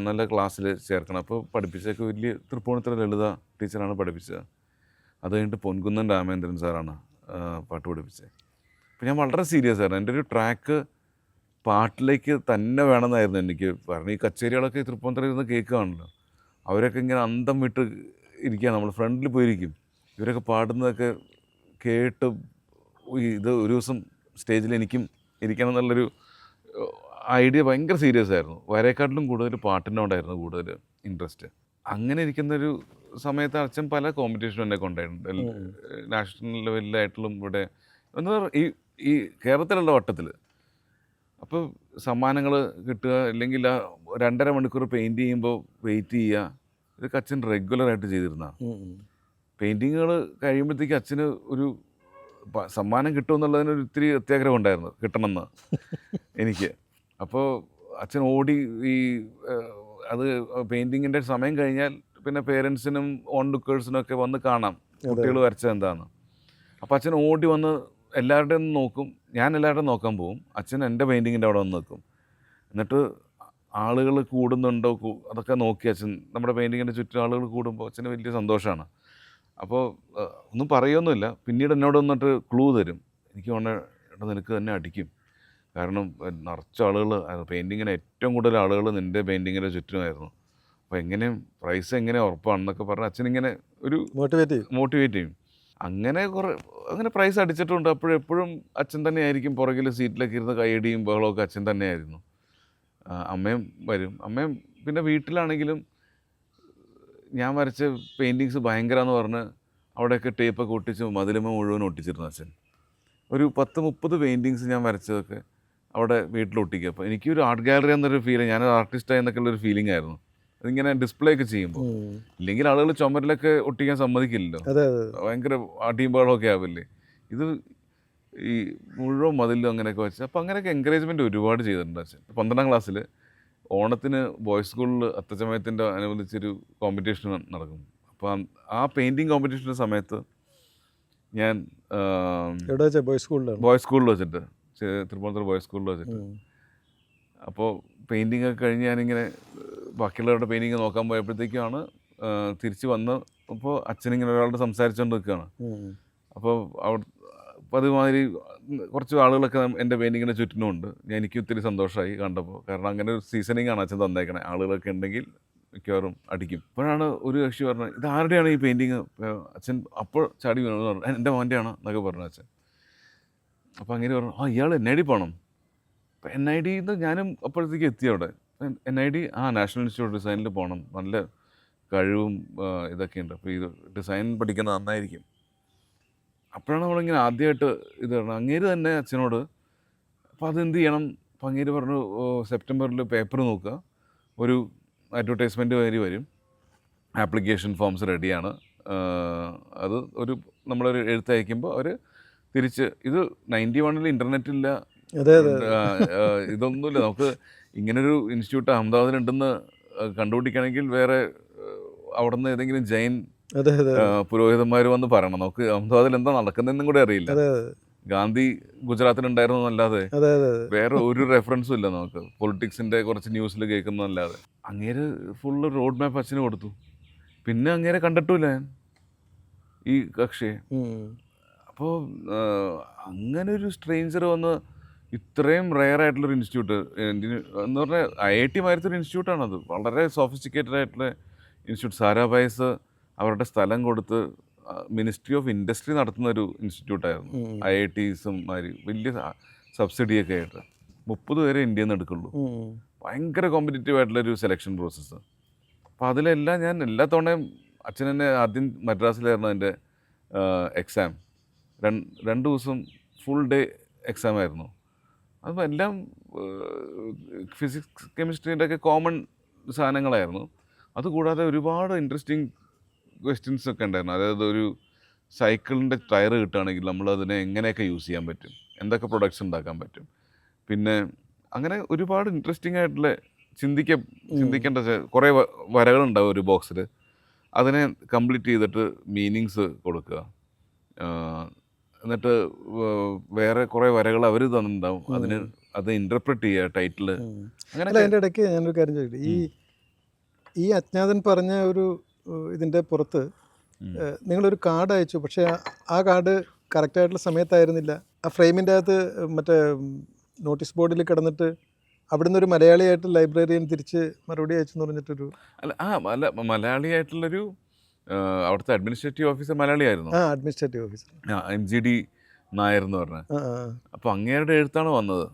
നല്ല ക്ലാസ്സിൽ ചേർക്കണം. അപ്പോൾ പഠിപ്പിച്ചതൊക്കെ വലിയ തൃപ്പൂണിത്തുറ ലളിത ടീച്ചറാണ് പഠിപ്പിച്ചത്. അത് കഴിഞ്ഞിട്ട് പൊൻകുന്നൻ രാമേന്ദ്രൻ സാറാണ് പാട്ട് പഠിപ്പിച്ചത്. അപ്പോൾ ഞാൻ വളരെ സീരിയസ് ആയിരുന്നു. എൻ്റെ ഒരു ട്രാക്ക് പാട്ടിലേക്ക് തന്നെ വേണമെന്നായിരുന്നു എനിക്ക്. കാരണം ഈ കച്ചേരികളൊക്കെ തൃപ്പൂണിത്തുറയിൽ നിന്ന് കേൾക്കുകയാണല്ലോ, അവരൊക്കെ ഇങ്ങനെ അന്തം വിട്ട് ഇരിക്കുക, നമ്മൾ ഫ്രണ്ടിൽ പോയിരിക്കും, ഇവരൊക്കെ പാടുന്നതൊക്കെ കേട്ട് ഇത് ഒരു ദിവസം സ്റ്റേജിൽ എനിക്കും ഇരിക്കണം എന്നുള്ളൊരു ഐഡിയ ഭയങ്കര സീരിയസ് ആയിരുന്നു. വരയെക്കാട്ടിലും കൂടുതൽ പാട്ടിനോടായിരുന്നു കൂടുതൽ ഇൻട്രസ്റ്റ്. അങ്ങനെ ഇരിക്കുന്നൊരു സമയത്ത് അച്ഛൻ പല കോമ്പറ്റീഷനും എന്നെ കൊണ്ടായിട്ടുണ്ട്, നാഷണൽ ലെവലിലായിട്ടും ഇവിടെ എന്താ ഈ കേരളത്തിലുള്ള വട്ടത്തിൽ. അപ്പോൾ സമ്മാനങ്ങൾ കിട്ടുക, അല്ലെങ്കിൽ ആ 2.5 മണിക്കൂർ പെയിൻറ്റ് ചെയ്യുമ്പോൾ വെയിറ്റ് ചെയ്യുക, ഇതൊക്കെ അച്ഛൻ റെഗുലറായിട്ട് ചെയ്തിരുന്ന. പെയിൻറ്റിങ്ങുകൾ കഴിയുമ്പോഴത്തേക്ക് അച്ഛന് ഒരു സമ്മാനം കിട്ടുമെന്നുള്ളതിനൊരു ഇത്തിരി അത്യാഗ്രഹം ഉണ്ടായിരുന്നു, കിട്ടണമെന്ന് എനിക്ക്. അപ്പോൾ അച്ഛൻ ഓടി ഈ അത് പെയിൻറ്റിങ്ങിൻ്റെ സമയം കഴിഞ്ഞാൽ പിന്നെ പേരൻസിനും ഓൺ ലുക്കേഴ്സിനും ഒക്കെ വന്ന് കാണാം കുട്ടികൾ വരച്ചത് എന്താണെന്ന്. അപ്പോൾ അച്ഛൻ ഓടി വന്ന് എല്ലാവരുടെയും നോക്കും, ഞാൻ എല്ലാവരുടെയും നോക്കാൻ പോകും, അച്ഛൻ എൻ്റെ പെയിൻറ്റിങ്ങിൻ്റെ അവിടെ വന്ന് നിൽക്കും. എന്നിട്ട് ആളുകൾ കൂടുന്നുണ്ടോ അതൊക്കെ നോക്കി അച്ഛൻ, നമ്മുടെ പെയിൻറ്റിങ്ങിൻ്റെ ചുറ്റും ആളുകൾ കൂടുമ്പോൾ അച്ഛന് വലിയ സന്തോഷമാണ്. അപ്പോൾ ഒന്നും പറയുമൊന്നുമില്ല, പിന്നീട് എന്നോട് വന്നിട്ട് ക്ലൂ തരും. എനിക്ക് വേണ്ട നിനക്ക് തന്നെ അടിക്കും, കാരണം നിറച്ച ആളുകൾ പെയിൻറ്റിങ്ങിന് ഏറ്റവും കൂടുതൽ ആളുകൾ നിൻ്റെ പെയിൻറ്റിങ്ങിൻ്റെ ചുറ്റുമായിരുന്നു. അപ്പോൾ എങ്ങനെയും പ്രൈസ് എങ്ങനെ ഉറപ്പാണെന്നൊക്കെ പറഞ്ഞ് അച്ഛനിങ്ങനെ ഒരു മോട്ടിവേറ്റ് ചെയ്യും. അങ്ങനെ പ്രൈസ് അടിച്ചിട്ടുണ്ട്. അപ്പോഴെപ്പോഴും അച്ഛൻ തന്നെയായിരിക്കും പുറകിൽ സീറ്റിലൊക്കെ ഇരുന്ന് കൈയടിയും ബഹളമൊക്കെ അച്ഛൻ തന്നെയായിരുന്നു. അമ്മയും വരും. അമ്മയും പിന്നെ വീട്ടിലാണെങ്കിലും ഞാൻ വരച്ച പെയിൻറ്റിങ്സ് ഭയങ്കരമെന്ന് പറഞ്ഞ് അവിടെയൊക്കെ ടേപ്പൊക്കെ ഒട്ടിച്ച് മതിലുമ മുഴുവൻ ഒട്ടിച്ചിരുന്നു അച്ഛൻ. ഒരു 10-30 പെയിൻറ്റിങ്സ് ഞാൻ വരച്ചതൊക്കെ അവിടെ വീട്ടിലൊട്ടിക്കുക. അപ്പോൾ എനിക്കൊരു ആർട്ട് ഗാലറി എന്നൊരു ഫീലിംഗ്, ഞാനൊരു ആർട്ടിസ്റ്റായി എന്നൊക്കെയുള്ളൊരു ഫീലിംഗ് ആയിരുന്നു. അതിങ്ങനെ ഡിസ്പ്ലേ ഒക്കെ ചെയ്യുമ്പോൾ. ഇല്ലെങ്കിൽ ആളുകൾ ചുമരിലൊക്കെ ഒട്ടിക്കാൻ സമ്മതിക്കില്ലല്ലോ, ഭയങ്കര അടിയും ബഹളമൊക്കെ ആവില്ലേ. ഇത് ഈ മുഴുവൻ മതിലും അങ്ങനെയൊക്കെ വെച്ച്, അപ്പോൾ അങ്ങനെയൊക്കെ എൻകറേജ്മെൻറ്റ് ഒരുപാട് ചെയ്തിട്ടുണ്ട് അച്ഛൻ. 12ാം ക്ലാസ്സിൽ ഓണത്തിന് ബോയ്സ് സ്കൂളിൽ അത്തച്ചമയത്തിൻ്റെ അനുബന്ധിച്ചൊരു കോമ്പറ്റീഷൻ നടക്കും. അപ്പോൾ ആ പെയിൻറ്റിങ് കോമ്പറ്റീഷൻ്റെ സമയത്ത് ഞാൻ ബോയ്സ് സ്കൂളിൽ വെച്ചിട്ട്, തൃപ്പൂണിത്തുറ ബോയ്സ് സ്കൂളിൽ വെച്ചിട്ട്, അപ്പോൾ പെയിൻറ്റിങ് ഒക്കെ കഴിഞ്ഞ് ഞാനിങ്ങനെ ബാക്കിയുള്ളവരുടെ പെയിൻറ്റിങ് നോക്കാൻ പോയപ്പോഴത്തേക്കാണ് തിരിച്ച് വന്ന്, അപ്പോൾ അച്ഛനിങ്ങനെ ഒരാളോട് സംസാരിച്ചുകൊണ്ട് നിൽക്കുകയാണ്. അപ്പോൾ അതുമാതിരി കുറച്ച് ആളുകളൊക്കെ എൻ്റെ പെയിൻറ്റിങ്ങിൻ്റെ ചുറ്റിനുമുണ്ട്. എനിക്ക് ഒത്തിരി സന്തോഷമായി കണ്ടപ്പോൾ, കാരണം അങ്ങനെ ഒരു സീസണിങ് ആണ് അച്ഛൻ തന്നേക്കണേ. ആളുകളൊക്കെ ഉണ്ടെങ്കിൽ മിക്കവാറും അടിക്കും. അപ്പോഴാണ് ഒരു കക്ഷി പറഞ്ഞത്, ഇത് ആരുടെയാണ് ഈ പെയിൻറ്റിങ്? അച്ഛൻ അപ്പോൾ ചാടി വീണെന്ന് പറഞ്ഞു, എൻ്റെ മോൻ്റെയാണ് എന്നൊക്കെ പറഞ്ഞു അച്ഛൻ. അപ്പോൾ അങ്ങനെ പറഞ്ഞു, ഇയാൾ NID പോകണം. അപ്പോൾ NID ഞാനും അപ്പോഴത്തേക്ക് എത്തി അവിടെ. NID നാഷണൽ ഇൻസ്റ്റിറ്റ്യൂട്ട് ഡിസൈനിൽ പോകണം, നല്ല കഴിവും ഇതൊക്കെ ഉണ്ട്, അപ്പോൾ ഇത് ഡിസൈൻ പഠിക്കുന്നത് നന്നായിരിക്കും. അപ്പോഴാണ് നമ്മളിങ്ങനെ ആദ്യമായിട്ട് ഇത് പറഞ്ഞു. അങ്ങേര് തന്നെ അച്ഛനോട്, അപ്പോൾ അതെന്ത് ചെയ്യണം? അപ്പോൾ അങ്ങേര് പറഞ്ഞു, സെപ്റ്റംബറിൽ പേപ്പർ നോക്കുക, ഒരു അഡ്വർടൈസ്മെൻറ്റ് വരും, ആപ്ലിക്കേഷൻ ഫോംസ് റെഡിയാണ്, അത് നമ്മളൊരു എഴുത്തയക്കുമ്പോൾ അവർ തിരിച്ച്, ഇത് 91 ഇൻ്റർനെറ്റില്ല, ഇതൊന്നുമില്ല, നമുക്ക് ഇങ്ങനൊരു ഇൻസ്റ്റിറ്റ്യൂട്ട് അഹമ്മദാബാദിലുണ്ടെന്ന് കണ്ടുപിടിക്കണമെങ്കിൽ വേറെ അവിടെ നിന്ന് ഏതെങ്കിലും ജൈൻ പുരോഹിതന്മാർ വന്ന് പറയണം, നമുക്ക് അഹമ്മദാബാദിൽ എന്താ നടക്കുന്നതെന്നും കൂടെ അറിയില്ല. ഗാന്ധി ഗുജറാത്തിലുണ്ടായിരുന്നു എന്നല്ലാതെ വേറെ ഒരു റെഫറൻസും ഇല്ല നമുക്ക്, പൊളിറ്റിക്സിൻ്റെ കുറച്ച് ന്യൂസിൽ കേൾക്കുന്നതല്ലാതെ. അങ്ങേര് ഫുള്ള് റോഡ് മാപ്പ് അച്ഛന് കൊടുത്തു. പിന്നെ അങ്ങേരെ കണ്ടിട്ടില്ല ഞാൻ ഈ കക്ഷിയെ. അപ്പോൾ അങ്ങനെ ഒരു സ്ട്രേഞ്ചർ വന്ന് ഇത്രയും റെയർ ആയിട്ടുള്ളൊരു ഇൻസ്റ്റിറ്റ്യൂട്ട് എന്ന് പറഞ്ഞാൽ IIT മാതിരത്തൊരു ഇൻസ്റ്റിറ്റ്യൂട്ടാണത്, വളരെ സോഫിസ്റ്റിക്കേറ്റഡ് ആയിട്ടുള്ള ഇൻസ്റ്റിറ്റ്യൂട്ട്. സാരാഭായ്സ് അവരുടെ സ്ഥലം കൊടുത്ത് മിനിസ്ട്രി ഓഫ് ഇൻഡസ്ട്രി നടത്തുന്ന ഒരു ഇൻസ്റ്റിറ്റ്യൂട്ടായിരുന്നു. IITസും മാതിരി വലിയ സബ്സിഡിയൊക്കെ ആയിട്ട് 30 പേരെ ഇന്ത്യയിൽ നിന്ന് എടുക്കുള്ളൂ. ഭയങ്കര കോമ്പറ്റീറ്റീവ് ആയിട്ടുള്ളൊരു സെലക്ഷൻ പ്രോസസ്സ്. അപ്പോൾ അതിലെല്ലാം ഞാൻ എല്ലാ തവണയും അച്ഛൻ എന്നെ ആദ്യം മദ്രാസിലായിരുന്നു എൻ്റെ എക്സാം. 2 ദിവസം ഫുൾ ഡേ എക്സാം ആയിരുന്നു. അപ്പോൾ എല്ലാം ഫിസിക്സ് കെമിസ്ട്രീൻ്റെ ഒക്കെ കോമൺ സാധനങ്ങളായിരുന്നു. അതുകൂടാതെ ഒരുപാട് ഇൻട്രസ്റ്റിംഗ് ക്വസ്റ്റ്യൻസ് ഒക്കെ ഉണ്ടായിരുന്നു. അതായത് ഒരു സൈക്കിളിൻ്റെ ടയർ കിട്ടുകയാണെങ്കിൽ നമ്മളതിനെ എങ്ങനെയൊക്കെ യൂസ് ചെയ്യാൻ പറ്റും, എന്തൊക്കെ പ്രൊഡക്ട്സ് ഉണ്ടാക്കാൻ പറ്റും, പിന്നെ അങ്ങനെ ഒരുപാട് ഇൻട്രസ്റ്റിംഗ് ആയിട്ടുള്ള ചിന്തിക്കേണ്ട കുറേ വരകളുണ്ടാവും ഒരു ബോക്സിൽ. അതിനെ കംപ്ലീറ്റ് ചെയ്തിട്ട് മീനിങ്സ് കൊടുക്കുക. എന്നിട്ട് വേറെ കുറേ വരകൾ അവർ തന്നിട്ടുണ്ടാവും, അത് ഇൻ്റർപ്രറ്റ് ചെയ്യുക ടൈറ്റിൽ. അല്ല, അതിൻ്റെ ഇടയ്ക്ക് ഞാനൊരു കാര്യം ചോദിക്കട്ടെ. ഈ അജ്ഞാതൻ പറഞ്ഞ ഒരു ഇതിൻ്റെ പുറത്ത് നിങ്ങളൊരു കാർഡ് അയച്ചു, പക്ഷേ ആ കാർഡ് കറക്റ്റായിട്ടുള്ള സമയത്തായിരുന്നില്ല. ആ ഫ്രെയിമിൻ്റെ അകത്ത് മറ്റേ നോട്ടീസ് ബോർഡിൽ കിടന്നിട്ട് അവിടുന്ന് ഒരു മലയാളിയായിട്ട് ലൈബ്രറിയൻ തിരിച്ച് മറുപടി അയച്ചെന്ന് പറഞ്ഞിട്ടൊരു മലയാളിയായിട്ടുള്ളൊരു അവിടുത്തെ അഡ്മിനിസ്ട്രേറ്റീവ് ഓഫീസർ മലയാളിയായിരുന്നു. അഡ്മിനിസ്ട്രേറ്റീവ് ഓഫീസർ MGD നായർ എന്ന് പറഞ്ഞ. അപ്പോൾ അങ്ങേരുടെ എഴുത്താണ് വന്നത്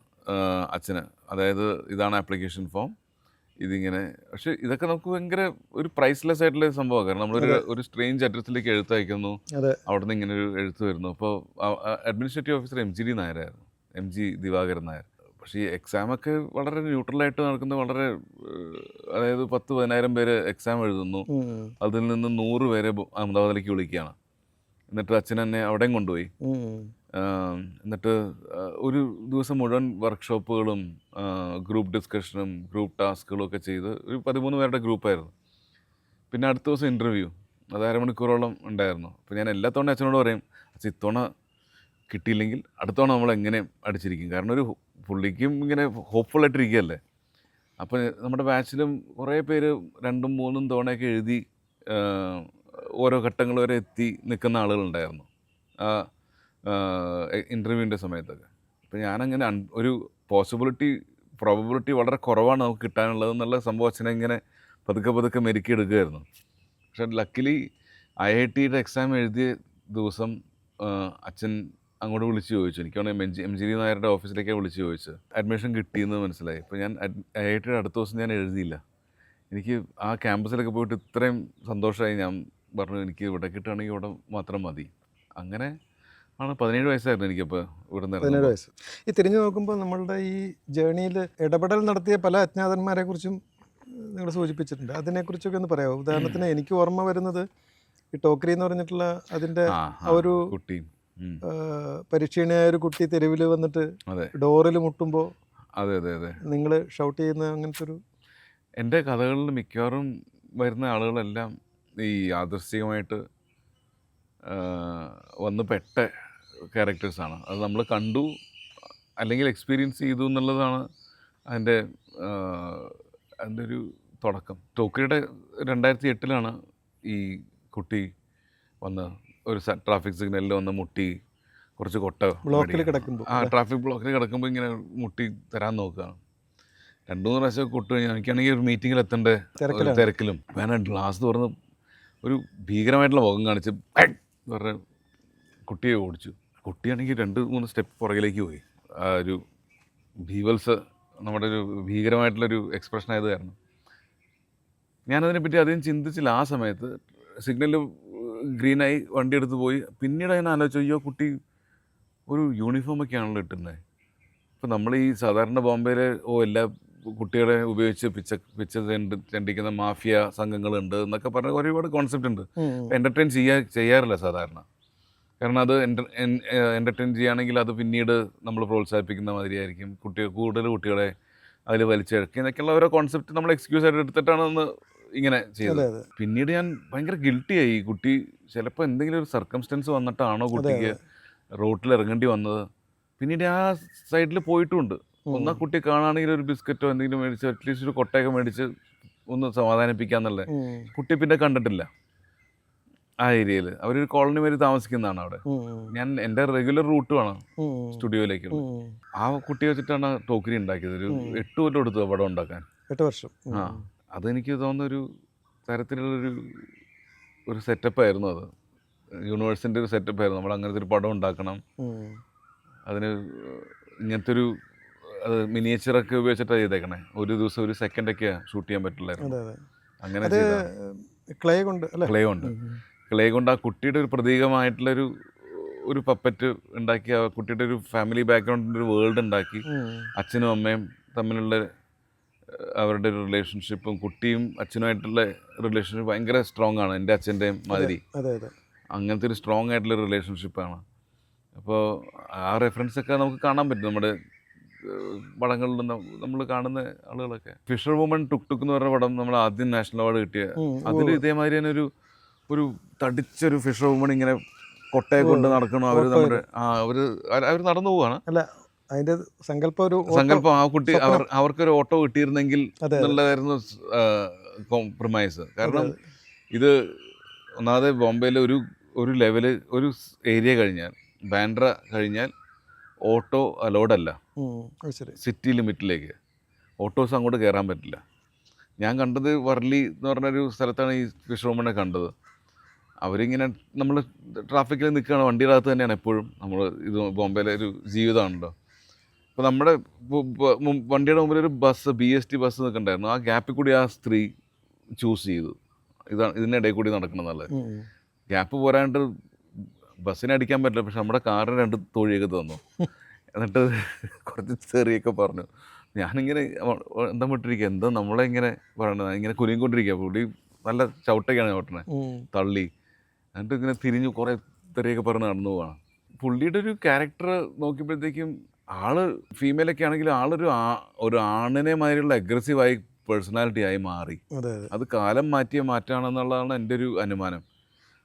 അച്ഛന്. അതായത് ഇതാണ് ആപ്ലിക്കേഷൻ ഫോം, ഇതിങ്ങനെ. പക്ഷെ ഇതൊക്കെ നമുക്ക് ഭയങ്കര ഒരു പ്രൈസ്ലെസ് ആയിട്ടുള്ള സംഭവമാണ്. കാരണം നമ്മളൊരു സ്ട്രേഞ്ച് അഡ്രസ്സിലേക്ക് എഴുത്തയക്കുന്നു, അവിടുന്ന് ഇങ്ങനെ ഒരു എഴുത്ത് വരുന്നു. അപ്പോൾ administrative officer MGD നായരായിരുന്നു, MG Divakaran Nair. പക്ഷേ ഈ എക്സാമൊക്കെ വളരെ ന്യൂട്രലായിട്ട് നടക്കുന്ന, വളരെ അതായത് 10,000-15,000 പേര് എക്സാം എഴുതുന്നു. അതിൽ നിന്ന് 100 പേരെ അഹമ്മദാബാദിലേക്ക് വിളിക്കുകയാണ്. എന്നിട്ട് അച്ഛൻ എന്നെ അവിടെയും കൊണ്ടുപോയി. എന്നിട്ട് ഒരു ദിവസം മുഴുവൻ വർക്ക്ഷോപ്പുകളും ഗ്രൂപ്പ് ഡിസ്കഷനും ഗ്രൂപ്പ് ടാസ്കുകളും ഒക്കെ ചെയ്ത് ഒരു 13 പേരുടെ ഗ്രൂപ്പായിരുന്നു. പിന്നെ അടുത്ത ദിവസം ഇൻ്റർവ്യൂ, അത് 1/2 മണിക്കൂറോളം ഉണ്ടായിരുന്നു. അപ്പോൾ ഞാൻ എല്ലാ തവണ അച്ഛനോട് പറയും, അച്ഛൻ ഇത്തവണ കിട്ടിയില്ലെങ്കിൽ അടുത്ത തവണ നമ്മൾ എങ്ങനെ അടിച്ചിരിക്കും. കാരണം ഒരു പുള്ളിക്കും ഇങ്ങനെ ഹോപ്പ്ഫുള്ളായിട്ടിരിക്കുകയല്ലേ. അപ്പോൾ നമ്മുടെ ബാച്ചിലും കുറേ പേര് 2ഉം 3ഉം തവണയൊക്കെ എഴുതി ഓരോ ഘട്ടങ്ങൾ വരെ എത്തി നിൽക്കുന്ന ആളുകളുണ്ടായിരുന്നു ആ ഇൻ്റർവ്യൂവിൻ്റെ സമയത്തൊക്കെ. അപ്പോൾ ഞാനങ്ങനെ ഒരു പ്രോബബിലിറ്റി വളരെ കുറവാണ് നമുക്ക് കിട്ടാനുള്ളത് എന്നുള്ള സംഭവം അച്ഛനെ ഇങ്ങനെ പതുക്കെ മെരുക്കിയെടുക്കുകയായിരുന്നു. പക്ഷേ ലക്കിലി IITയുടെ എക്സാം എഴുതിയ ദിവസം അച്ഛൻ അങ്ങോട്ട് വിളിച്ച് ചോദിച്ചു. എനിക്കാണ് MGD നായരുടെ ഓഫീസിലേക്കാണ് വിളിച്ച് ചോദിച്ചത്. അഡ്മിഷൻ കിട്ടിയെന്ന് മനസ്സിലായി. അപ്പോൾ ഞാൻ IITയുടെ അടുത്ത ദിവസം ഞാൻ എഴുതിയില്ല. എനിക്ക് ആ ക്യാമ്പസിലൊക്കെ പോയിട്ട് ഇത്രയും സന്തോഷമായി. ഞാൻ പറഞ്ഞു, എനിക്ക് ഇവിടെ കിട്ടുകയാണെങ്കിൽ ഇവിടെ മാത്രം മതി. അങ്ങനെ ആണ് 17 വയസ്സായിരുന്നു എനിക്കപ്പോൾ ഇവിടെ നിന്ന്. 17 വയസ്സ്. ഈ തിരിഞ്ഞു നോക്കുമ്പോൾ നമ്മളുടെ ഈ ജേണിയിൽ ഇടപെടൽ നടത്തിയ പല അജ്ഞാതന്മാരെ കുറിച്ചും നിങ്ങൾ സൂചിപ്പിച്ചിട്ടുണ്ട്. അതിനെക്കുറിച്ചൊക്കെ ഒന്ന് പറയാമോ? ഉദാഹരണത്തിന് എനിക്ക് ഓർമ്മ വരുന്നത് ഈ ടോക്കറി എന്ന് പറഞ്ഞിട്ടുള്ള അതിൻ്റെ ഒരു കുട്ടി, പരിക്ഷീണയായ ഒരു കുട്ടി തെരുവിൽ വന്നിട്ട് ഡോറിൽ മുട്ടുമ്പോൾ നിങ്ങൾ ഷൗട്ട് ചെയ്യുന്ന അങ്ങനത്തെ ഒരു. എൻ്റെ കഥകളിൽ മിക്കവാറും വരുന്ന ആളുകളെല്ലാം ഈ യാദൃശ്ചികമായിട്ട് വന്ന് പെട്ട ക്യാരക്ടേഴ്സാണ്. അത് നമ്മൾ കണ്ടു അല്ലെങ്കിൽ എക്സ്പീരിയൻസ് ചെയ്തു എന്നുള്ളതാണ് അതിൻ്റെ ഒരു തുടക്കം. ടോക്കറിയുടെ 2008 ഈ കുട്ടി വന്ന് ഒരു ട്രാഫിക് സിഗ്നലിൽ വന്ന് മുട്ടി, കുറച്ച് ബ്ലോക്കിൽ കിടക്കുമ്പോൾ ട്രാഫിക് ബ്ലോക്കിൽ കിടക്കുമ്പോൾ ഇങ്ങനെ മുട്ടി തരാൻ നോക്കുകയാണ്. 2-3 പ്രാവശ്യം കൊട്ടു കഴിഞ്ഞാൽ എനിക്കാണെങ്കിൽ ഒരു മീറ്റിങ്ങിൽ എത്തേണ്ട തിരക്കിലും ഞാൻ ഗ്ലാസ് തുറന്ന് ഒരു ഭീകരമായിട്ടുള്ള മുഖം കാണിച്ച് പറഞ്ഞ കുട്ടിയെ ഓടിച്ചു. കുട്ടിയാണെങ്കിൽ 2-3 സ്റ്റെപ്പ് പുറകിലേക്ക് പോയി. ആ ഒരു ഭീവൽസ് നമ്മുടെ ഒരു ഭീകരമായിട്ടുള്ളൊരു എക്സ്പ്രഷൻ ആയത് കാരണം ഞാനതിനെപ്പറ്റി അധികം ചിന്തിച്ചില്ല. ആ സമയത്ത് സിഗ്നലിൽ ഗ്രീനായി വണ്ടി എടുത്ത് പോയി. പിന്നീട് ഞാൻ ആലോചിച്ചു, അയ്യോ കുട്ടി ഒരു യൂണിഫോമൊക്കെയാണല്ലോ ഇട്ടുന്നത്. ഇപ്പം നമ്മൾ ഈ സാധാരണ ബോംബെയിൽ എല്ലാ കുട്ടികളെ ഉപയോഗിച്ച് പിച്ച ചെണ്ടിക്കുന്ന മാഫിയ സംഘങ്ങളുണ്ട് എന്നൊക്കെ പറഞ്ഞ ഒരുപാട് കോൺസെപ്റ്റ് ഉണ്ട്. എൻ്റർടൈൻ ചെയ്യാറില്ല സാധാരണ. കാരണം അത് എൻ്റർടൈൻ ചെയ്യുകയാണെങ്കിൽ അത് പിന്നീട് നമ്മൾ പ്രോത്സാഹിപ്പിക്കുന്ന മാതിരിയായിരിക്കും. കൂടുതൽ കുട്ടികളെ അതിൽ വലിച്ചിഴക്കി എന്നൊക്കെയുള്ള ഓരോ കോൺസെപ്റ്റ് നമ്മൾ എക്സ്ക്യൂസ് ആയിട്ട് എടുത്തിട്ടാണ് ഒന്ന് ഇങ്ങനെ ചെയ്തത്. പിന്നീട് ഞാൻ ഭയങ്കര ഗിൽട്ടിയായി. ഈ കുട്ടി ചിലപ്പോൾ എന്തെങ്കിലും ഒരു സർക്കംസ്റ്റൻസ് വന്നിട്ടാണോ കുട്ടിക്ക് റോട്ടിൽ ഇറങ്ങേണ്ടി വന്നത്. പിന്നീട് ആ സൈഡിൽ പോയിട്ടുമുണ്ട്. ഒന്നാ കുട്ടി കാണുകയാണെങ്കിൽ ഒരു ബിസ്ക്കറ്റോ എന്തെങ്കിലും മേടിച്ച് അറ്റ്ലീസ്റ്റ് ഒരു കൊട്ടയൊക്കെ മേടിച്ച് ഒന്ന് സമാധാനിപ്പിക്കാന്നല്ലേ. കുട്ടി പിന്നെ കണ്ടിട്ടില്ല ആ ഏരിയയിൽ. അവരൊരു കോളനി വരെ താമസിക്കുന്നതാണ് അവിടെ. ഞാൻ എൻ്റെ റെഗുലർ റൂട്ടുമാണ് സ്റ്റുഡിയോയിലേക്ക്. ആ കുട്ടിയെ വെച്ചിട്ടാണ് ടോക്കറി ഉണ്ടാക്കിയത്. ഒരു 8 കൊല്ലം എടുത്തു പടം ഉണ്ടാക്കാൻ. 8 വർഷം. അതെനിക്ക് തോന്നുന്നൊരു തരത്തിലുള്ളൊരു സെറ്റപ്പായിരുന്നു. അത് യൂണിവേഴ്സിൻ്റെ ഒരു സെറ്റപ്പായിരുന്നു. നമ്മൾ അങ്ങനത്തെ ഒരു പടം ഉണ്ടാക്കണം, അതിന് ഇങ്ങനത്തെ ഒരു മിനിയേച്ചറൊക്കെ ഉപയോഗിച്ചിട്ടാണ് ചെയ്തേക്കണേ. ഒരു ദിവസം 1 സെക്കൻഡൊക്കെ ഷൂട്ട് ചെയ്യാൻ പറ്റില്ലായിരുന്നു. അങ്ങനെ ക്ലേ കൊണ്ട് ആ കുട്ടിയുടെ ഒരു പ്രതീകമായിട്ടുള്ളൊരു പപ്പറ്റ് ഉണ്ടാക്കി, ആ കുട്ടിയുടെ ഒരു ഫാമിലി ബാക്ക്ഗ്രൗണ്ടിൻ്റെ ഒരു വേൾഡ് ഉണ്ടാക്കി. അച്ഛനും അമ്മയും തമ്മിലുള്ള അവരുടെ ഒരു റിലേഷൻഷിപ്പും കുട്ടിയും അച്ഛനുമായിട്ടുള്ള റിലേഷൻഷിപ്പ് ഭയങ്കര സ്ട്രോങ് ആണ്. എൻ്റെ അച്ഛൻ്റെയും മാതിരി അങ്ങനത്തെ ഒരു സ്ട്രോങ് ആയിട്ടുള്ള റിലേഷൻഷിപ്പാണ്. അപ്പോൾ ആ റെഫറൻസൊക്കെ നമുക്ക് കാണാൻ പറ്റും നമ്മുടെ പടങ്ങളിൽ നമ്മൾ കാണുന്ന ആളുകളൊക്കെ. ഫിഷർ വുമൺ ടുക് ടുക് എന്ന് പറഞ്ഞ പടം നമ്മൾ ആദ്യം നാഷണൽ അവാർഡ് കിട്ടിയ, അതിൽ ഇതേമാതിരി തന്നെ ഒരു തടിച്ചൊരു ഫിഷർ വുമൺ ഇങ്ങനെ കൊട്ടയെ കൊണ്ട് നടക്കണം. അവർ നമ്മുടെ അവർ നടന്നു പോവാണ്. അല്ല, അതിന്റെ സങ്കല്പം ആ കുട്ടി അവർക്കൊരു ഓട്ടോ കിട്ടിയിരുന്നെങ്കിൽ എന്നുള്ളതായിരുന്നു കോംപ്രമൈസ്. കാരണം ഇത് ഒന്നാമതെ ബോംബെയിലെ ഒരു ലെവല്, ഒരു ഏരിയ കഴിഞ്ഞാൽ, ബാൻഡ്ര കഴിഞ്ഞാൽ ഓട്ടോ അലോഡല്ല സിറ്റി ലിമിറ്റിലേക്ക്. ഓട്ടോസ് അങ്ങോട്ട് കയറാൻ പറ്റില്ല. ഞാൻ കണ്ടത് വർലി എന്ന് പറഞ്ഞൊരു സ്ഥലത്താണ് ഈ ഫിഷർ വുമനെ കണ്ടത്. അവരിങ്ങനെ നമ്മൾ ട്രാഫിക്കിൽ നിൽക്കുകയാണ്, വണ്ടിയുടെ അകത്ത് തന്നെയാണ് എപ്പോഴും. നമ്മൾ ഇത് ബോംബെയിലെ ഒരു ജീവിതമാണല്ലോ. അപ്പോൾ നമ്മുടെ വണ്ടിയുടെ മുമ്പിൽ ഒരു ബസ്, BST ബസ് നിൽക്കണ്ടായിരുന്നു. ആ ഗ്യാപ്പിൽ കൂടി ആ സ്ത്രീ ചൂസ് ചെയ്തു ഇതിനിടയിൽ കൂടി നടക്കണം എന്നുള്ളത്. ഗ്യാപ്പ് പോരാണ്ട് ബസ്സിനെ അടിക്കാൻ പറ്റില്ല, പക്ഷെ നമ്മുടെ കാറിന് 2 തോഴിയൊക്കെ തന്നു. എന്നിട്ട് കുറച്ച് ചെറിയൊക്കെ പറഞ്ഞു. ഞാനിങ്ങനെ എന്താ വിട്ടിരിക്കുക, എന്താ നമ്മളെ ഇങ്ങനെ പറയണത്, ഇങ്ങനെ കുലുങ്ങിക്കൊണ്ടിരിക്കുക. പുള്ളി നല്ല ചവിട്ടൊക്കെയാണ് ചവിട്ടണേ, തള്ളി. എന്നിട്ട് ഇങ്ങനെ തിരിഞ്ഞു കുറേ തെറിയൊക്കെ പറഞ്ഞ് നടന്നു പോവാണ്. പുള്ളിയുടെ ഒരു ക്യാരക്ടർ നോക്കിയപ്പോഴത്തേക്കും ആള് ഫീമെയിലൊക്കെ ആണെങ്കിൽ ഒരു ആണിനെ മാതിരിയുള്ള അഗ്രസീവായി പേഴ്സണാലിറ്റി ആയി മാറി. അത് കാലം മാറ്റിയ മാറ്റാണെന്നുള്ളതാണ് എൻ്റെ ഒരു അനുമാനം.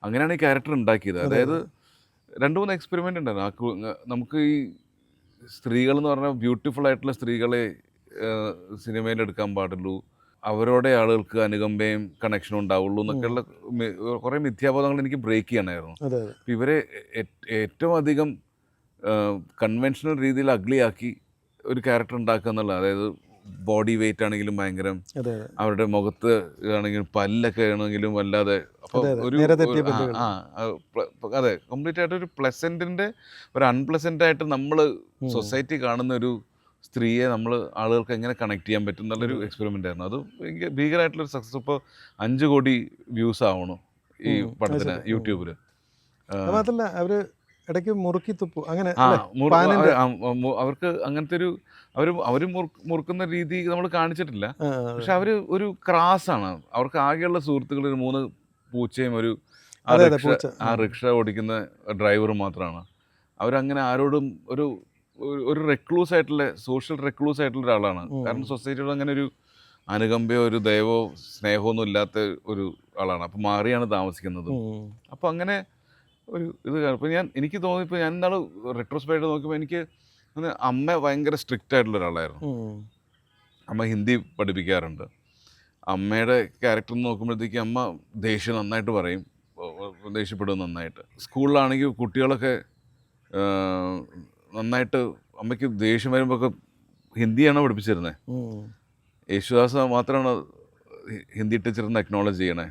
അങ്ങനെയാണ് ഈ ക്യാരക്ടർ ഉണ്ടാക്കിയത്. അതായത് 2-3 എക്സ്പെരിമെൻ്റ് ഉണ്ടായിരുന്നു. നമുക്ക് ഈ സ്ത്രീകൾ എന്ന് പറഞ്ഞാൽ ബ്യൂട്ടിഫുൾ ആയിട്ടുള്ള സ്ത്രീകളെ സിനിമയിൽ എടുക്കാൻ പാടുള്ളൂ, അവരോടെ ആളുകൾക്ക് അനുകമ്പയും കണക്ഷനും ഉണ്ടാവുള്ളൂ എന്നൊക്കെയുള്ള കുറേ മിഥ്യാബോധങ്ങൾ എനിക്ക് ബ്രേക്ക് ചെയ്യണമായിരുന്നു. അപ്പം ഇവരെ ഏറ്റവും അധികം കൺവെൻഷണൽ രീതിയിൽ അഗ്ലിയാക്കി ഒരു ക്യാരക്ടർ ഉണ്ടാക്കുക എന്നുള്ളത്. അതായത് ബോഡി വെയിറ്റ് ആണെങ്കിലും ഭയങ്കരം, അവരുടെ മുഖത്ത് ആണെങ്കിലും പല്ലൊക്കെ ആണെങ്കിലും അല്ലാതെ, അപ്പോൾ അതെ കംപ്ലീറ്റ് ആയിട്ട് ഒരു പ്ലസൻറ്റിൻ്റെ ഒരു അൺപ്ലസൻ്റ് ആയിട്ട് നമ്മൾ സൊസൈറ്റി കാണുന്ന ഒരു സ്ത്രീയെ നമ്മൾ ആളുകൾക്ക് എങ്ങനെ കണക്ട് ചെയ്യാൻ പറ്റും എന്നുള്ളൊരു എക്സ്പെരിമെൻ്റ് ആയിരുന്നു. അത് ഭീകരമായിട്ടുള്ളൊരു സക്സസ്. ഇപ്പോൾ 5 കോടി വ്യൂസ് ആവണു ഈ പടത്തിന് യൂട്യൂബിൽ. മാത്രമല്ല അവർ ഇടയ്ക്ക് മുറുക്കി തുപ്പു, അങ്ങനെ അവർക്ക് അങ്ങനത്തെ അവർ മുറുക്കുന്ന രീതി നമ്മൾ കാണിച്ചിട്ടില്ല. പക്ഷെ അവർ ഒരു ക്രാസാണ്. അവർക്ക് ആകെയുള്ള സുഹൃത്തുക്കൾ 3 പൂച്ചയും ആ റിക്ഷ ഓടിക്കുന്ന ഡ്രൈവറും മാത്രമാണ്. അവരങ്ങനെ ആരോടും ഒരു റെക്ലൂസ് ആയിട്ടുള്ള, സോഷ്യൽ റെക്ലൂസ് ആയിട്ടുള്ള ഒരാളാണ്. കാരണം സൊസൈറ്റിയോട് അങ്ങനെ ഒരു അനുകമ്പയോ ഒരു ദയവോ സ്നേഹമോ ഒന്നും ഇല്ലാത്ത ഒരു ആളാണ്. അപ്പം മാറിയാണ് താമസിക്കുന്നത്. അപ്പം അങ്ങനെ ഒരു ഇത്. ഇപ്പോൾ എനിക്ക് തോന്നി, ഇപ്പോൾ ഞാൻ ഇന്നാൾ റെട്രോസ്പെക്ട് നോക്കിയപ്പോൾ എനിക്ക് അമ്മ ഭയങ്കര സ്ട്രിക്റ്റ് ആയിട്ടുള്ള ഒരാളായിരുന്നു. അമ്മ ഹിന്ദി പഠിപ്പിക്കാറുണ്ട്. അമ്മയുടെ ക്യാരക്ടർ നോക്കുമ്പോഴത്തേക്ക് അമ്മ ദേഷ്യം നന്നായിട്ട് പറയും, ദേഷ്യപ്പെടും നന്നായിട്ട്. സ്കൂളിലാണെങ്കിൽ കുട്ടികളൊക്കെ നന്നായിട്ട് അമ്മയ്ക്ക് ദേഷ്യം വരുമ്പോൾ ഒക്കെ ഹിന്ദിയാണ് പഠിപ്പിച്ചിരുന്നത്. യേശുദാസ് മാത്രമാണ് ഹിന്ദി ടീച്ചറിന് അക്നോളജ് ചെയ്യണേ.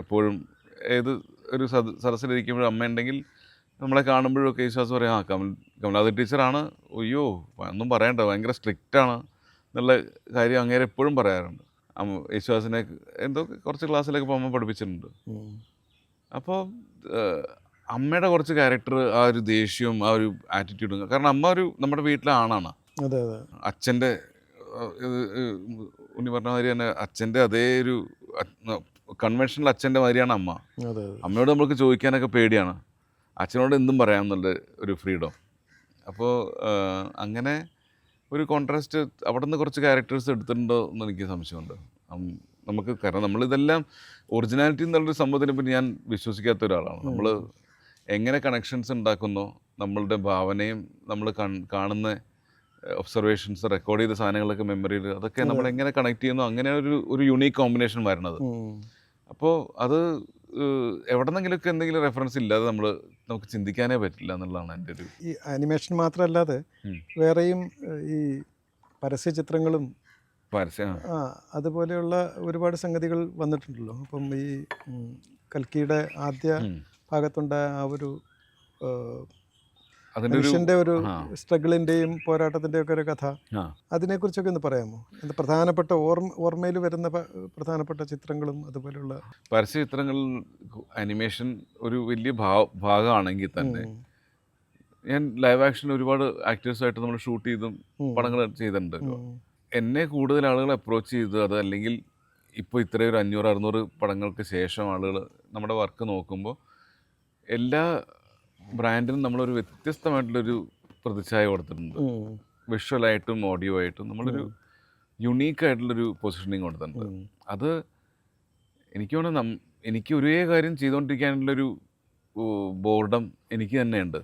എപ്പോഴും ഏത് ഒരു സദസ്സിലിരിക്കുമ്പോഴും അമ്മ ഉണ്ടെങ്കിൽ നമ്മളെ കാണുമ്പോഴൊക്കെ യേശുദാസ് പറയും, കമലാദി ടീച്ചറാണ്, അയ്യോ ഒന്നും പറയണ്ട, ഭയങ്കര സ്ട്രിക്റ്റാണ് എന്നുള്ള കാര്യം അങ്ങേരെ എപ്പോഴും പറയാറുണ്ട്. യേശുദാസിനെ എന്തോ കുറച്ച് ക്ലാസ്സിലൊക്കെ ഇപ്പോൾ അമ്മ പഠിപ്പിച്ചിട്ടുണ്ട്. അപ്പോൾ അമ്മയുടെ കുറച്ച് ക്യാരക്ടർ, ആ ഒരു ദേഷ്യവും ആ ഒരു ആറ്റിറ്റ്യൂഡും, കാരണം അമ്മ നമ്മുടെ വീട്ടിലെ ആണാണ്. അച്ഛൻ്റെ ഉണ്ണി പറഞ്ഞ മാതിരി തന്നെ അച്ഛൻ്റെ അതേ ഒരു കൺവെൻഷണൽ അച്ഛൻ്റെ മാതിരിയാണ് അമ്മ. അമ്മയോട് നമ്മൾക്ക് ചോദിക്കാനൊക്കെ പേടിയാണ്, അച്ഛനോട് എന്തും പറയാമെന്നുള്ള ഒരു ഫ്രീഡം. അപ്പോൾ അങ്ങനെ ഒരു കോൺട്രാസ്റ്റ് അവിടെ നിന്ന് കുറച്ച് ക്യാരക്ടേഴ്സ് എടുത്തിട്ടുണ്ടോ എന്ന് എനിക്ക് സംശയമുണ്ട് നമുക്ക്. കാരണം നമ്മളിതെല്ലാം ഒറിജിനാലിറ്റി എന്നുള്ളൊരു സംഭവത്തിനെ പറ്റി ഞാൻ വിശ്വസിക്കാത്ത ഒരാളാണ്. നമ്മൾ എങ്ങനെ കണക്ഷൻസ് ഉണ്ടാക്കുന്നോ, നമ്മളുടെ ഭാവനയും നമ്മൾ കാണുന്ന ഒബ്സർവേഷൻസ്, റെക്കോർഡ് ചെയ്ത സാധനങ്ങളൊക്കെ മെമ്മറിയിൽ, അതൊക്കെ നമ്മൾ എങ്ങനെ കണക്ട് ചെയ്യുന്നു, അങ്ങനെ ഒരു യുണീക്ക് കോമ്പിനേഷൻ വരണത്. അപ്പോൾ അത് എവിടെ നിന്നെങ്കിലുമൊക്കെ എന്തെങ്കിലും റെഫറൻസ് ഇല്ലാതെ നമുക്ക് ചിന്തിക്കാനേ പറ്റില്ല എന്നുള്ളതാണ് എൻ്റെ ഒരു. ഈ ആനിമേഷൻ മാത്രമല്ലാതെ വേറെയും ഈ പരസ്യ ചിത്രങ്ങളും അതുപോലെയുള്ള ഒരുപാട് സംഗതികൾ വന്നിട്ടുണ്ടല്ലോ. അപ്പം ഈ കൽക്കിയുടെ ആദ്യ ഭാഗത്തുണ്ടായ ആ ഒരു മനുഷ്യൻ്റെ ഒരു സ്ട്രഗിളിൻ്റെയും പോരാട്ടത്തിൻ്റെയും ഒക്കെ ഒരു കഥ, അതിനെക്കുറിച്ചൊക്കെ ഒന്ന് പറയാമോ? പ്രധാനപ്പെട്ട ഓർമ്മയിൽ വരുന്ന പ്രധാനപ്പെട്ട ചിത്രങ്ങളും അതുപോലെയുള്ള പരസ്യ ചിത്രങ്ങൾ ആനിമേഷൻ ഒരു വലിയ ഭാഗമാണെങ്കിൽ തന്നെ ഞാൻ ലൈവ് ആക്ഷൻ ഒരുപാട് ആക്ടേഴ്സായിട്ട് നമ്മൾ ഷൂട്ട് ചെയ്തും പടങ്ങൾ ചെയ്തിട്ടുണ്ട്. എന്നെ കൂടുതൽ ആളുകൾ അപ്രോച്ച് ചെയ്ത് അത്, അല്ലെങ്കിൽ ഇപ്പോൾ ഇത്രയും ഒരു 500-600 പടങ്ങൾക്ക് ശേഷം ആളുകൾ നമ്മുടെ വർക്ക് നോക്കുമ്പോൾ എല്ലാ ബ്രാൻഡിനും നമ്മളൊരു വ്യത്യസ്തമായിട്ടുള്ളൊരു പ്രതിച്ഛായ കൊടുത്തിട്ടുണ്ട്. വിഷ്വലായിട്ടും ഓഡിയോ ആയിട്ടും നമ്മളൊരു യുണീക്കായിട്ടുള്ളൊരു പൊസിഷനിങ് കൊടുത്തിട്ടുണ്ട്. അത് എനിക്ക് തോന്നുന്നു എനിക്ക് ഒരേ കാര്യം ചെയ്തുകൊണ്ടിരിക്കാനുള്ളൊരു ബോർഡം എനിക്ക് തന്നെയുണ്ട്.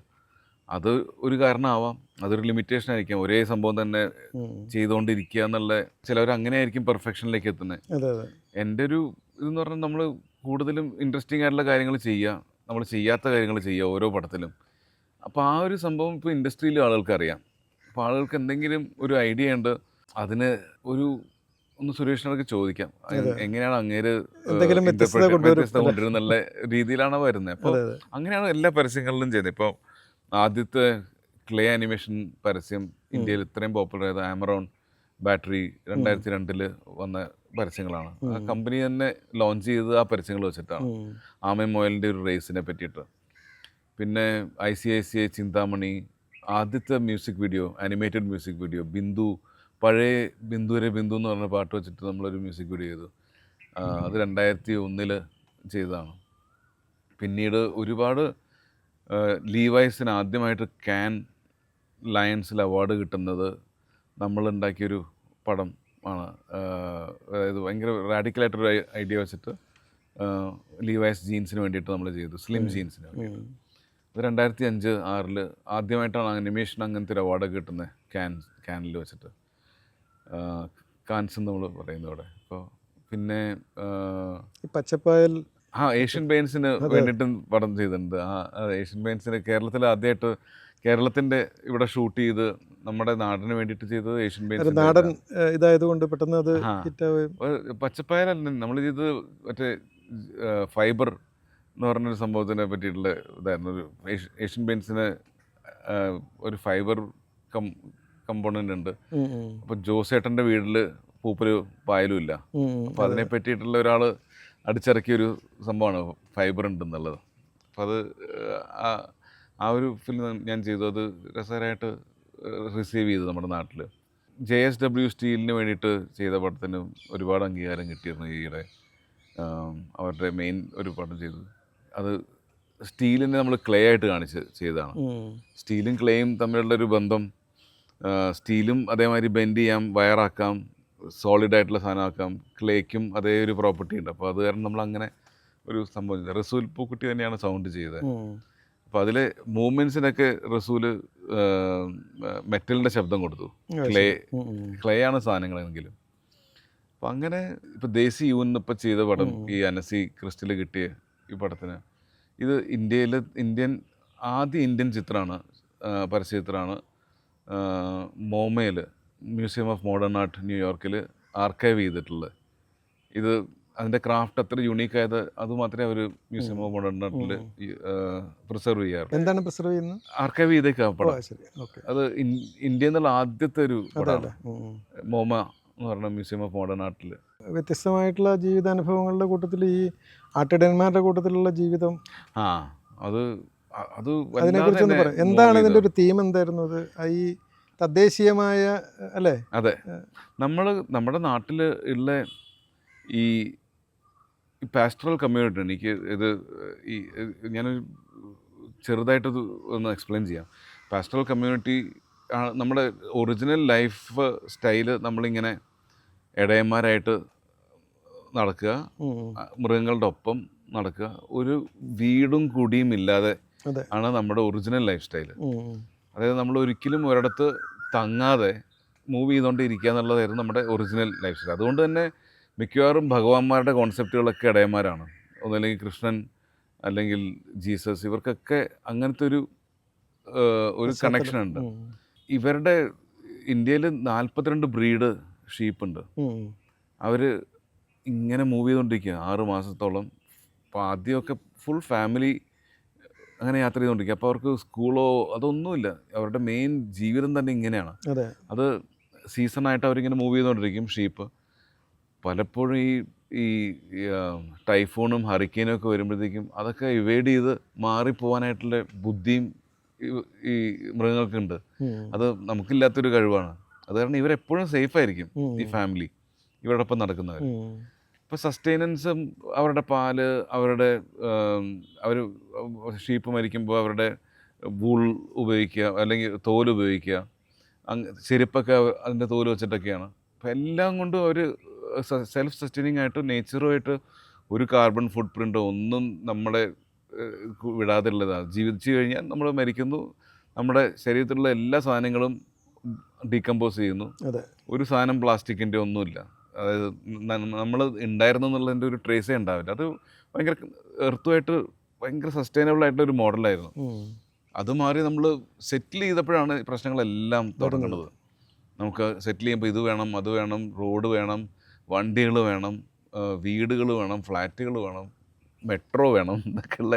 അത് ഒരു കാരണമാവാം, അതൊരു ലിമിറ്റേഷൻ ആയിരിക്കാം. ഒരേ സംഭവം തന്നെ ചെയ്തുകൊണ്ടിരിക്കുക എന്നുള്ള, ചിലവർ അങ്ങനെ ആയിരിക്കും പെർഫെക്ഷനിലേക്ക് എത്തുന്നത്. അതെ അതെ. എൻ്റെ ഒരു ഇതെന്ന് പറഞ്ഞാൽ നമ്മൾ കൂടുതലും ഇൻട്രസ്റ്റിംഗ് ആയിട്ടുള്ള കാര്യങ്ങൾ ചെയ്യുക, നമ്മൾ ചെയ്യാത്ത കാര്യങ്ങൾ ചെയ്യുക ഓരോ പടത്തിലും. അപ്പോൾ ആ ഒരു സംഭവം ഇപ്പോൾ ഇൻഡസ്ട്രിയിൽ ആളുകൾക്ക് അറിയാം. അപ്പോൾ ആളുകൾക്ക് എന്തെങ്കിലും ഒരു ഐഡിയ ഉണ്ട്, അതിന് ഒരു ഒന്ന് സുരേഷിനൊക്കെ ചോദിക്കാം, എങ്ങനെയാണ് അങ്ങേര് എന്തെങ്കിലും വ്യത്യസ്തത വ്യത്യസ്തത കൊണ്ടുവരുന്നുള്ള രീതിയിലാണ് വരുന്നത്. അപ്പോൾ അങ്ങനെയാണ് എല്ലാ പരസ്യങ്ങളിലും ചെയ്യുന്നത്. ഇപ്പോൾ ആദ്യത്തെ ക്ലേ ആനിമേഷൻ പരസ്യം ഇന്ത്യയിൽ ഇത്രയും പോപ്പുലർ ആയത് ആമറോൺ ബാറ്ററി 2002 വന്ന പരസ്യങ്ങളാണ്. ആ കമ്പനി തന്നെ ലോഞ്ച് ചെയ്തത് ആ പരസ്യങ്ങൾ വെച്ചിട്ടാണ്, ആമയും മോയലിൻ്റെ ഒരു റേസിനെ പറ്റിയിട്ട്. പിന്നെ ICICI ചിന്താമണി ആദ്യത്തെ music video, animated music video, Bindu, പഴയ ബിന്ദുരെ ബിന്ദു എന്ന് പറഞ്ഞ പാട്ട് വെച്ചിട്ട് നമ്മളൊരു മ്യൂസിക് വീഡിയോ ചെയ്തു. അത് 2001 ചെയ്തതാണ്. പിന്നീട് ഒരുപാട് ലീവൈസിന് ആദ്യമായിട്ട് കാൻ ലയൺസിൽ അവാർഡ് കിട്ടുന്നത് നമ്മളുണ്ടാക്കിയൊരു പടം ആണ്. അതായത് ഭയങ്കര റാഡിക്കലായിട്ടൊരു ഐഡിയ വെച്ചിട്ട് ലീവൈസ് ജീൻസിന് വേണ്ടിയിട്ട് നമ്മൾ ചെയ്തു, സ്ലിം ജീൻസിന് വേണ്ടിയിട്ട്. അത് 2005-2006 ആദ്യമായിട്ടാണ് അനിമേഷൻ അങ്ങനത്തെ ഒരു അവാർഡൊക്കെ കിട്ടുന്നത് കാനിൽ വെച്ചിട്ട്. കാൻസ് നമ്മൾ പറയുന്നത് ഇവിടെ. അപ്പോൾ പിന്നെ പച്ചപ്പായൽ ഏഷ്യൻ പെയിൻസിന് വേണ്ടിയിട്ടും പടം ചെയ്തിട്ടുണ്ട്. ഏഷ്യൻ പെയിൻസിന് കേരളത്തിൽ ആദ്യമായിട്ട് കേരളത്തിൻ്റെ ഇവിടെ ഷൂട്ട് ചെയ്ത് നമ്മുടെ നാടിന് വേണ്ടിയിട്ട് ചെയ്തത് ഏഷ്യൻ പെയിൻസ്. നാടൻ ഇതായതുകൊണ്ട് പെട്ടെന്ന് അത് പച്ചപ്പായലല്ല നമ്മൾ ചെയ്തത്, മറ്റേ ഫൈബർ എന്ന് പറഞ്ഞൊരു സംഭവത്തിനെ പറ്റിയിട്ടുള്ള ഇതായിരുന്നു. ഒരു ഏഷ്യൻ പെയിൻസിന് ഒരു ഫൈബർ കമ്പോണൻ്റ് ഉണ്ട്. അപ്പോൾ ജോസേട്ടൻ്റെ വീട്ടിൽ പൂപ്പല് പായലും ഇല്ല. അപ്പോൾ അതിനെ പറ്റിയിട്ടുള്ള ഒരാൾ അടിച്ചിറക്കിയൊരു സംഭവമാണ് ഫൈബർ ഉണ്ടെന്നുള്ളത്. അപ്പോൾ അത് ആ ഒരു ഫിലിം ഞാൻ ചെയ്തു. അത് രസകരമായിട്ട് റിസീവ് ചെയ്തു നമ്മുടെ നാട്ടിൽ. JSW സ്റ്റീലിന് വേണ്ടിയിട്ട് ചെയ്ത പടത്തിന് ഒരുപാട് അംഗീകാരം കിട്ടിയിരുന്നു ഈയിടെ. അവരുടെ മെയിൻ ഒരു പടം ചെയ്തു. അത് സ്റ്റീലിനെ നമ്മൾ ക്ലേ ആയിട്ട് കാണിച്ച് ചെയ്തതാണ്. സ്റ്റീലും ക്ലേയും തമ്മിലുള്ള ഒരു ബന്ധം, സ്റ്റീലും അതേമാതിരി ബെൻഡ് ചെയ്യാം, വയറാക്കാം, സോളിഡായിട്ടുള്ള സാധനമാക്കാം. ക്ലേക്കും അതേ ഒരു പ്രോപ്പർട്ടി ഉണ്ട്. അപ്പോൾ അത് കാരണം നമ്മൾ അങ്ങനെ ഒരു സംഭവം. റസൂൽ പൂക്കുട്ടി തന്നെയാണ് സൗണ്ട് ചെയ്തത്. അപ്പോൾ അതിലെ മൂവ്മെൻറ്റ്സിനൊക്കെ റസൂൽ മെറ്റലിൻ്റെ ശബ്ദം കൊടുത്തു. ക്ലേ ആണ് സാധനങ്ങളെങ്കിലും. അപ്പം അങ്ങനെ ഇപ്പോൾ ദേശി യൂന്ന് ഇപ്പോൾ ചെയ്ത പടം, ഈ അനസി ക്രിസ്റ്റിൽ കിട്ടിയ ഈ പടത്തിന്, ഇത് ആദ്യ ഇന്ത്യൻ ചിത്രമാണ്, പരസ്യചിത്രമാണ്. മോമയിൽ മ്യൂസിയം ഓഫ് മോഡേൺ ആർട്ട് ന്യൂയോർക്കിൽ ആർക്കൈവ് ചെയ്തിട്ടുള്ളത്. ഇത് അതിൻ്റെ ക്രാഫ്റ്റ് അത്ര യുണീക്കായത് അതുമാത്രമേ അവർ മ്യൂസിയം ഓഫ് മോഡേൺ ആർട്ടിൽ പ്രിസർവ് ചെയ്യാറുള്ളൂ. എന്താണ് പ്രിസർവ് ചെയ്യുന്നത്? ആർക്കൈവ് ചെയ്തേക്കാം പടം. അത് ഇന്ത്യയിൽ നിന്നുള്ള ആദ്യത്തെ ഒരു പടമാണ് മോമ എന്ന് പറഞ്ഞ മ്യൂസിയം ഓഫ് മോഡേൺ ആർട്ടിൽ. വ്യത്യസ്തമായിട്ടുള്ള ജീവിതാനുഭവങ്ങളുടെ കൂട്ടത്തിൽ ഈ ആട്ടിടയന്മാരുടെ കൂട്ടത്തിലുള്ള ജീവിതം, അത് അതിനെക്കുറിച്ചൊന്ന് പറയാം. എന്താണ് ഇതിൻ്റെ ഒരു തീം? എന്തായിരുന്നു അത്? ഈ തദ്ദേശീയമായ അല്ലേ? അതെ, നമ്മുടെ നാട്ടിൽ ഉള്ള ഈ പാസ്റ്ററൽ കമ്മ്യൂണിറ്റി, എനിക്ക് ഇത് ഞാനൊരു ചെറുതായിട്ടത് ഒന്ന് എക്സ്പ്ലെയിൻ ചെയ്യാം. പാസ്റ്ററൽ കമ്മ്യൂണിറ്റി നമ്മുടെ ഒറിജിനൽ ലൈഫ് സ്റ്റൈല് നമ്മളിങ്ങനെ ഇടയന്മാരായിട്ട് നടക്കുക, മൃഗങ്ങളുടെ ഒപ്പം നടക്കുക, ഒരു വീടും കുടിയും ഇല്ലാതെ ആണ് നമ്മുടെ ഒറിജിനൽ ലൈഫ് സ്റ്റൈല്. അതായത് നമ്മൾ ഒരിക്കലും ഒരിടത്ത് തങ്ങാതെ മൂവ് ചെയ്തുകൊണ്ടിരിക്കുക എന്നുള്ളതായിരുന്നു നമ്മുടെ ഒറിജിനൽ ലൈഫ് സ്റ്റൈൽ. അതുകൊണ്ട് തന്നെ മിക്കവാറും ഭഗവാന്മാരുടെ കോൺസെപ്റ്റുകളൊക്കെ ഇടയന്മാരാണ്. ഒന്നല്ലെങ്കിൽ കൃഷ്ണൻ അല്ലെങ്കിൽ ജീസസ്, ഇവർക്കൊക്കെ അങ്ങനത്തെ ഒരു കണക്ഷൻ ഉണ്ട്. ഇവരുടെ ഇന്ത്യയിൽ 42 ബ്രീഡ് ഷീപ്പുണ്ട്. അവർ ഇങ്ങനെ മൂവ് ചെയ്തുകൊണ്ടിരിക്കുക 6 മാസത്തോളം. അപ്പോൾ ആദ്യമൊക്കെ ഫുൾ ഫാമിലി അങ്ങനെ യാത്ര ചെയ്തുകൊണ്ടിരിക്കുക. അപ്പോൾ അവർക്ക് സ്കൂളോ അതൊന്നുമില്ല. അവരുടെ മെയിൻ ജീവിതം തന്നെ ഇങ്ങനെയാണ്. അത് സീസണായിട്ട് അവരിങ്ങനെ മൂവ് ചെയ്തുകൊണ്ടിരിക്കും ഷീപ്പ്. പലപ്പോഴും ഈ ടൈഫോണും ഹറിക്കെയിനും ഒക്കെ വരുമ്പോഴത്തേക്കും അതൊക്കെ ഇവേഡ് ചെയ്ത് മാറിപ്പോവാനായിട്ടുള്ള ബുദ്ധിയും ഈ മൃഗങ്ങൾക്കുണ്ട്. അത് നമുക്കില്ലാത്തൊരു കഴിവാണ്. അത് കാരണം ഇവരെപ്പോഴും സേഫായിരിക്കും, ഈ ഫാമിലി ഇവരോടൊപ്പം നടക്കുന്നവർ. ഇപ്പോൾ സസ്റ്റൈനൻസും അവരുടെ പാല്, അവർ ഷീപ്പ് മരിക്കുമ്പോൾ അവരുടെ വൂൾ ഉപയോഗിക്കുക അല്ലെങ്കിൽ തോല് ഉപയോഗിക്കുക, ചെരുപ്പൊക്കെ അതിൻ്റെ തോല് വെച്ചിട്ടൊക്കെയാണ്. അപ്പം എല്ലാം കൊണ്ടും അവർ സെൽഫ് സസ്റ്റൈനിങ് ആയിട്ട് നേച്ചറുമായിട്ട് ഒരു കാർബൺ ഫുട് പ്രിൻ്റോ ഒന്നും നമ്മളെ വിടാതെ ഉള്ളതാണ്. ജീവിച്ചു കഴിഞ്ഞാൽ നമ്മൾ മരിക്കുന്നു, നമ്മുടെ ശരീരത്തിലുള്ള എല്ലാ സാധനങ്ങളും ഡീകമ്പോസ് ചെയ്യുന്നു. ഒരു സാധനം പ്ലാസ്റ്റിക്കിൻ്റെ ഒന്നുമില്ല. അതായത് നമ്മൾ ഉണ്ടായിരുന്നു എന്നുള്ളതിൻ്റെ ഒരു ട്രേസേ ഉണ്ടാവില്ല. അത് ഭയങ്കര എർത്തുമായിട്ട് ഭയങ്കര സസ്റ്റൈനബിൾ ആയിട്ടുള്ള ഒരു മോഡലായിരുന്നു. അത് മാറി നമ്മൾ സെറ്റിൽ ചെയ്തപ്പോഴാണ് പ്രശ്നങ്ങളെല്ലാം തുടങ്ങുന്നത്. നമുക്ക് സെറ്റിൽ ചെയ്യുമ്പോൾ ഇത് വേണം, അത് വേണം, റോഡ് വേണം, വണ്ടികൾ വേണം, വീടുകൾ വേണം, ഫ്ലാറ്റുകൾ വേണം, മെട്രോ വേണം എന്നൊക്കെയുള്ള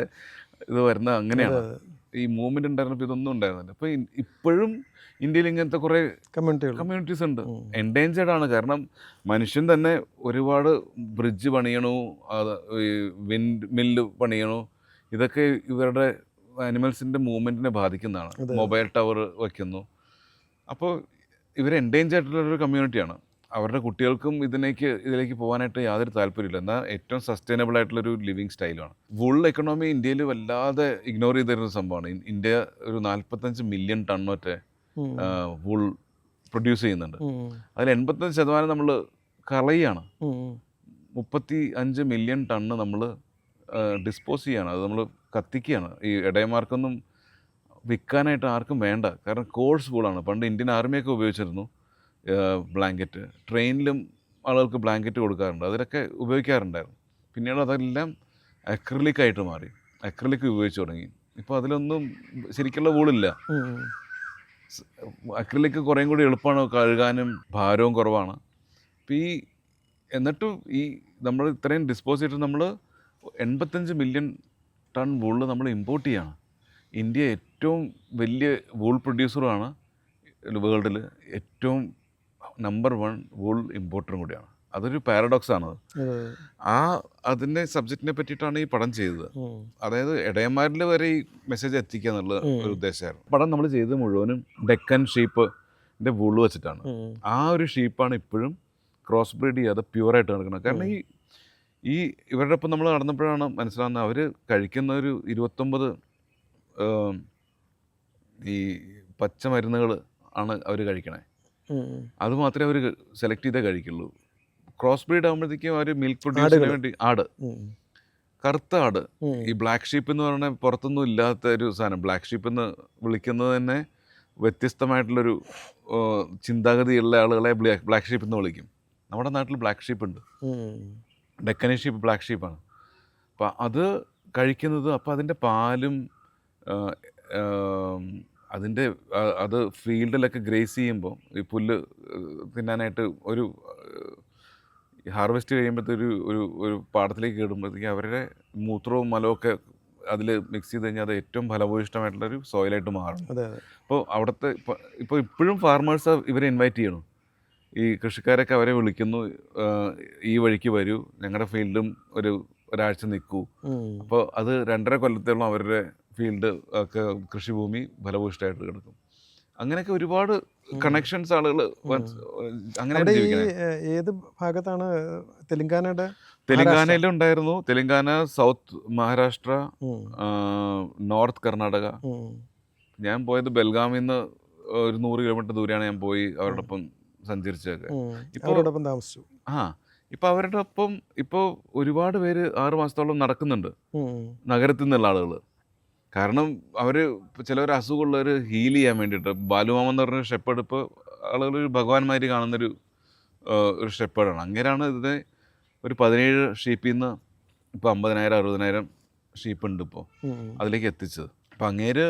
ഇത് വരുന്ന അങ്ങനെയാണ്. ഈ മൂവ്മെൻറ്റ് ഉണ്ടായിരുന്നപ്പോൾ ഇതൊന്നും ഉണ്ടായിരുന്നില്ല. അപ്പോൾ ഇപ്പോഴും ഇന്ത്യയിൽ ഇങ്ങനത്തെ കുറേ കമ്മ്യൂണിറ്റീസ് ഉണ്ട്. എൻഡേഞ്ചേർഡ് ആണ്. കാരണം മനുഷ്യൻ തന്നെ ഒരുപാട് ബ്രിഡ്ജ് പണിയണു, വിൻഡ് മില്ല് പണിയണു. ഇതൊക്കെ ഇവരുടെ അനിമൽസിൻ്റെ മൂവ്മെൻറ്റിനെ ബാധിക്കുന്നതാണ്. മൊബൈൽ ടവർ വയ്ക്കുന്നു. അപ്പോൾ ഇവർ എൻഡേഞ്ചേർഡ് ആയിട്ടുള്ളൊരു കമ്മ്യൂണിറ്റിയാണ്. അവരുടെ കുട്ടികൾക്കും ഇതിലേക്ക് പോകാനായിട്ട് യാതൊരു താല്പര്യമില്ല. എന്നാൽ ഏറ്റവും സസ്റ്റൈനബിൾ ആയിട്ടുള്ളൊരു ലിവിങ് സ്റ്റൈലാണ്. വുൾ എക്കണോമി ഇന്ത്യയിൽ വല്ലാതെ ഇഗ്നോർ ചെയ്തിരുന്ന സംഭവമാണ്. ഇന്ത്യ ഒരു 45 മില്യൺ ടണ്ണൊക്കെ വുൾ പ്രൊഡ്യൂസ് ചെയ്യുന്നുണ്ട്. അതിൽ 85% നമ്മൾ കളയാണ്. 35 മില്യൺ ടണ്ണ് നമ്മൾ ഡിസ്പോസ് ചെയ്യാണ്. അത് നമ്മൾ കത്തിക്കുകയാണ്. ഈ ഇടയന്മാർക്കൊന്നും വിൽക്കാനായിട്ട് ആർക്കും വേണ്ട. കാരണം കോഴ്സ് വൂളാണ്. പണ്ട് ഇന്ത്യൻ ആർമിയൊക്കെ ഉപയോഗിച്ചിരുന്നു ബ്ലാങ്കറ്റ്. ട്രെയിനിലും ആളുകൾക്ക് ബ്ലാങ്കറ്റ് കൊടുക്കാറുണ്ട്. അതിലൊക്കെ ഉപയോഗിക്കാറുണ്ടായിരുന്നു. പിന്നീട് അതെല്ലാം അക്രിലിക്കായിട്ട് മാറി. അക്രിലിക് ഉപയോഗിച്ച് തുടങ്ങി. ഇപ്പോൾ അതിലൊന്നും ശരിക്കുള്ള വൂളില്ല. അക്രിലിക് കുറേയും കൂടി എളുപ്പമാണ് കഴുകാനും, ഭാരവും കുറവാണ്. അപ്പോൾ എന്നിട്ടും നമ്മൾ ഇത്രയും ഡിസ്പോസ് ചെയ്തിട്ട് നമ്മൾ 85 മില്യൺ ടൺ വൂള് നമ്മൾ ഇമ്പോർട്ട് ചെയ്യാണ്. ഇന്ത്യ ഏറ്റവും വലിയ വൂൾ പ്രൊഡ്യൂസറുമാണ് വേൾഡിൽ. ഏറ്റവും നമ്പർ 1 വൂൾ ഇമ്പോർട്ടറും കൂടിയാണ്. അതൊരു പാരഡോക്സ് ആണത്. അതിൻ്റെ സബ്ജക്റ്റിനെ പറ്റിയിട്ടാണ് ഈ പടം ചെയ്തത്. അതായത് ഇടയന്മാരിൽ വരെ ഈ മെസ്സേജ് എത്തിക്കുക എന്നുള്ള ഒരു ഉദ്ദേശമായിരുന്നു. പടം നമ്മൾ ചെയ്തത് മുഴുവനും ഡെക്കൻ ഷീപ്പിൻ്റെ വൂള് വെച്ചിട്ടാണ്. ആ ഒരു ഷീപ്പാണ് ഇപ്പോഴും ക്രോസ് ബ്രീഡ് ചെയ്യാതെ പ്യുവറായിട്ട് നടക്കുന്നത്. കാരണം ഇവരുടെ ഒപ്പം നമ്മൾ നടന്നപ്പോഴാണ് മനസ്സിലാവുന്നത് അവർ കഴിക്കുന്ന ഒരു 29 ഈ പച്ചമരുന്നുകൾ ആണ് അവർ കഴിക്കണേ. അത് മാത്രമേ അവർ സെലക്ട് ചെയ്തേ കഴിക്കുള്ളൂ. ക്രോസ് ബ്രീഡ് ആകുമ്പോഴത്തേക്കും അവർ മിൽക്ക് പ്രൊഡ്യൂസിന് വേണ്ടി കറുത്ത ആട്, ഈ ബ്ലാക്ക് ഷീപ്പ് എന്ന് പറഞ്ഞാൽ പുറത്തൊന്നും ഇല്ലാത്ത ഒരു സാധനം. ബ്ലാക്ക് ഷീപ്പ് എന്ന് വിളിക്കുന്നത് തന്നെ വ്യത്യസ്തമായിട്ടുള്ളൊരു ചിന്താഗതിയുള്ള ആളുകളെ ബ്ലാക്ക് ഷീപ്പ് എന്ന് വിളിക്കും. നമ്മുടെ നാട്ടിൽ ബ്ലാക്ക് ഷീപ്പ് ഉണ്ട്, ഡെക്കനി ഷീപ്പ് ബ്ലാക്ക് ഷീപ്പാണ്. അപ്പം അത് കഴിക്കുന്നത്, അപ്പോൾ അതിൻ്റെ പാലും അത് ഫീൽഡിലൊക്കെ ഗ്രേസ് ചെയ്യുമ്പോൾ ഈ പുല്ല് തിന്നാനായിട്ട് ഒരു ഹാർവെസ്റ്റ് കഴിയുമ്പോഴത്തെ ഒരു പാടത്തിലേക്ക് ഇടുമ്പോഴത്തേക്ക് അവരുടെ മൂത്രവും മലമൊക്കെ അതിൽ മിക്സ് ചെയ്ത് കഴിഞ്ഞാൽ അത് ഏറ്റവും ഫലഭൂയിഷ്ടമായിട്ടുള്ളൊരു സോയിലായിട്ട് മാറും. അപ്പോൾ അവിടുത്തെ ഇപ്പോൾ ഇപ്പോഴും ഫാർമേഴ്സ് ഇവരെ ഇൻവൈറ്റ് ചെയ്യണം. ഈ കൃഷിക്കാരൊക്കെ അവരെ വിളിക്കുന്നു, ഈ വഴിക്ക് വരൂ, ഞങ്ങളുടെ ഫീൽഡും ഒരാഴ്ച നിൽക്കൂ. അപ്പോൾ അത് 2.5 കൊല്ലത്തോളം അവരുടെ ഫീൽഡ് ഒക്കെ കൃഷിഭൂമി ഫലഭൂയിഷ്ടമായിട്ട് കിടക്കും. അങ്ങനെയൊക്കെ ഒരുപാട് കണക്ഷൻസ് ആളുകൾ അങ്ങനെ. ഏത് ഭാഗത്താണ്? തെലങ്കാനയിലും ഉണ്ടായിരുന്നു. Telangana, south Maharashtra, north Karnataka. ഞാൻ പോയത് ബെൽഗാമിൽ നിന്ന് ഒരു 100 കിലോമീറ്റർ ദൂരെയാണ് ഞാൻ പോയി അവരോടൊപ്പം സഞ്ചരിച്ചതൊക്കെ. താമസിച്ചു. ഇപ്പോൾ അവരുടെ ഒപ്പം ഇപ്പോൾ ഒരുപാട് പേര് 6 മാസത്തോളം നടക്കുന്നുണ്ട് നഗരത്തിൽ നിന്നുള്ള ആളുകൾ. കാരണം അവർ ചിലവർ അസുഖമുള്ളവർ ഹീൽ ചെയ്യാൻ വേണ്ടിയിട്ട്. ബാലുമാമ എന്ന് പറഞ്ഞൊരു ഷെപ്പേഡ് ഇപ്പോൾ ആളുകൾ ഒരു ഭഗവാന്മാർ കാണുന്നൊരു ഷെപ്പേഡാണ്. അങ്ങനെയാണ് ഇതിനെ ഒരു 17 ഷീപ്പിൽ നിന്ന് ഇപ്പോൾ 50,000 60,000 ഷീപ്പുണ്ട് ഇപ്പോൾ അതിലേക്ക് എത്തിച്ചത്. അപ്പം അങ്ങേര്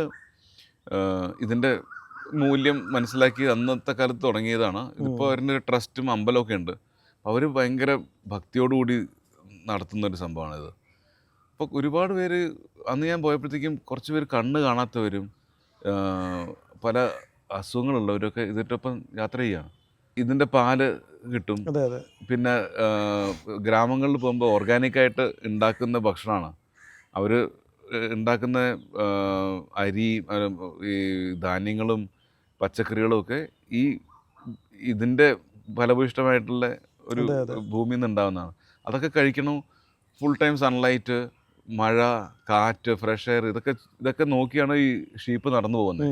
ഇതിൻ്റെ മൂല്യം മനസ്സിലാക്കി അന്നത്തെ കാലത്ത് തുടങ്ങിയതാണ്. ഇതിപ്പോൾ അവരുടെ ട്രസ്റ്റും അമ്പലമൊക്കെ ഉണ്ട്. അവർ ഭയങ്കര ഭക്തിയോടുകൂടി നടത്തുന്നൊരു സംഭവമാണിത്. അപ്പോൾ ഒരുപാട് പേര് അന്ന് ഞാൻ പോയപ്പോഴത്തേക്കും കുറച്ച് പേര് കണ്ണ് കാണാത്തവരും പല അസുഖങ്ങളുള്ളവരൊക്കെ ഇതിനൊപ്പം യാത്ര ചെയ്യുകയാണ്. ഇതിൻ്റെ പാല് കിട്ടും. പിന്നെ ഗ്രാമങ്ങളിൽ പോകുമ്പോൾ ഓർഗാനിക്കായിട്ട് ഉണ്ടാക്കുന്ന ഭക്ഷണമാണ് അവർ ഉണ്ടാക്കുന്ന. അരി, ഈ ധാന്യങ്ങളും പച്ചക്കറികളും ഒക്കെ ഇതിൻ്റെ ഫലഭൂയിഷ്ടമായിട്ടുള്ള ഒരു ഭൂമിയിൽ നിന്ന് ഉണ്ടാകുന്നതാണ്. അതൊക്കെ കഴിക്കണം. ഫുൾ ടൈം സൺലൈറ്റ്, മഴ, കാറ്റ്, ഫ്രഷ് എയർ, ഇതൊക്കെ നോക്കിയാണ് ഈ ഷീപ്പ് നടന്നു പോകുന്നത്.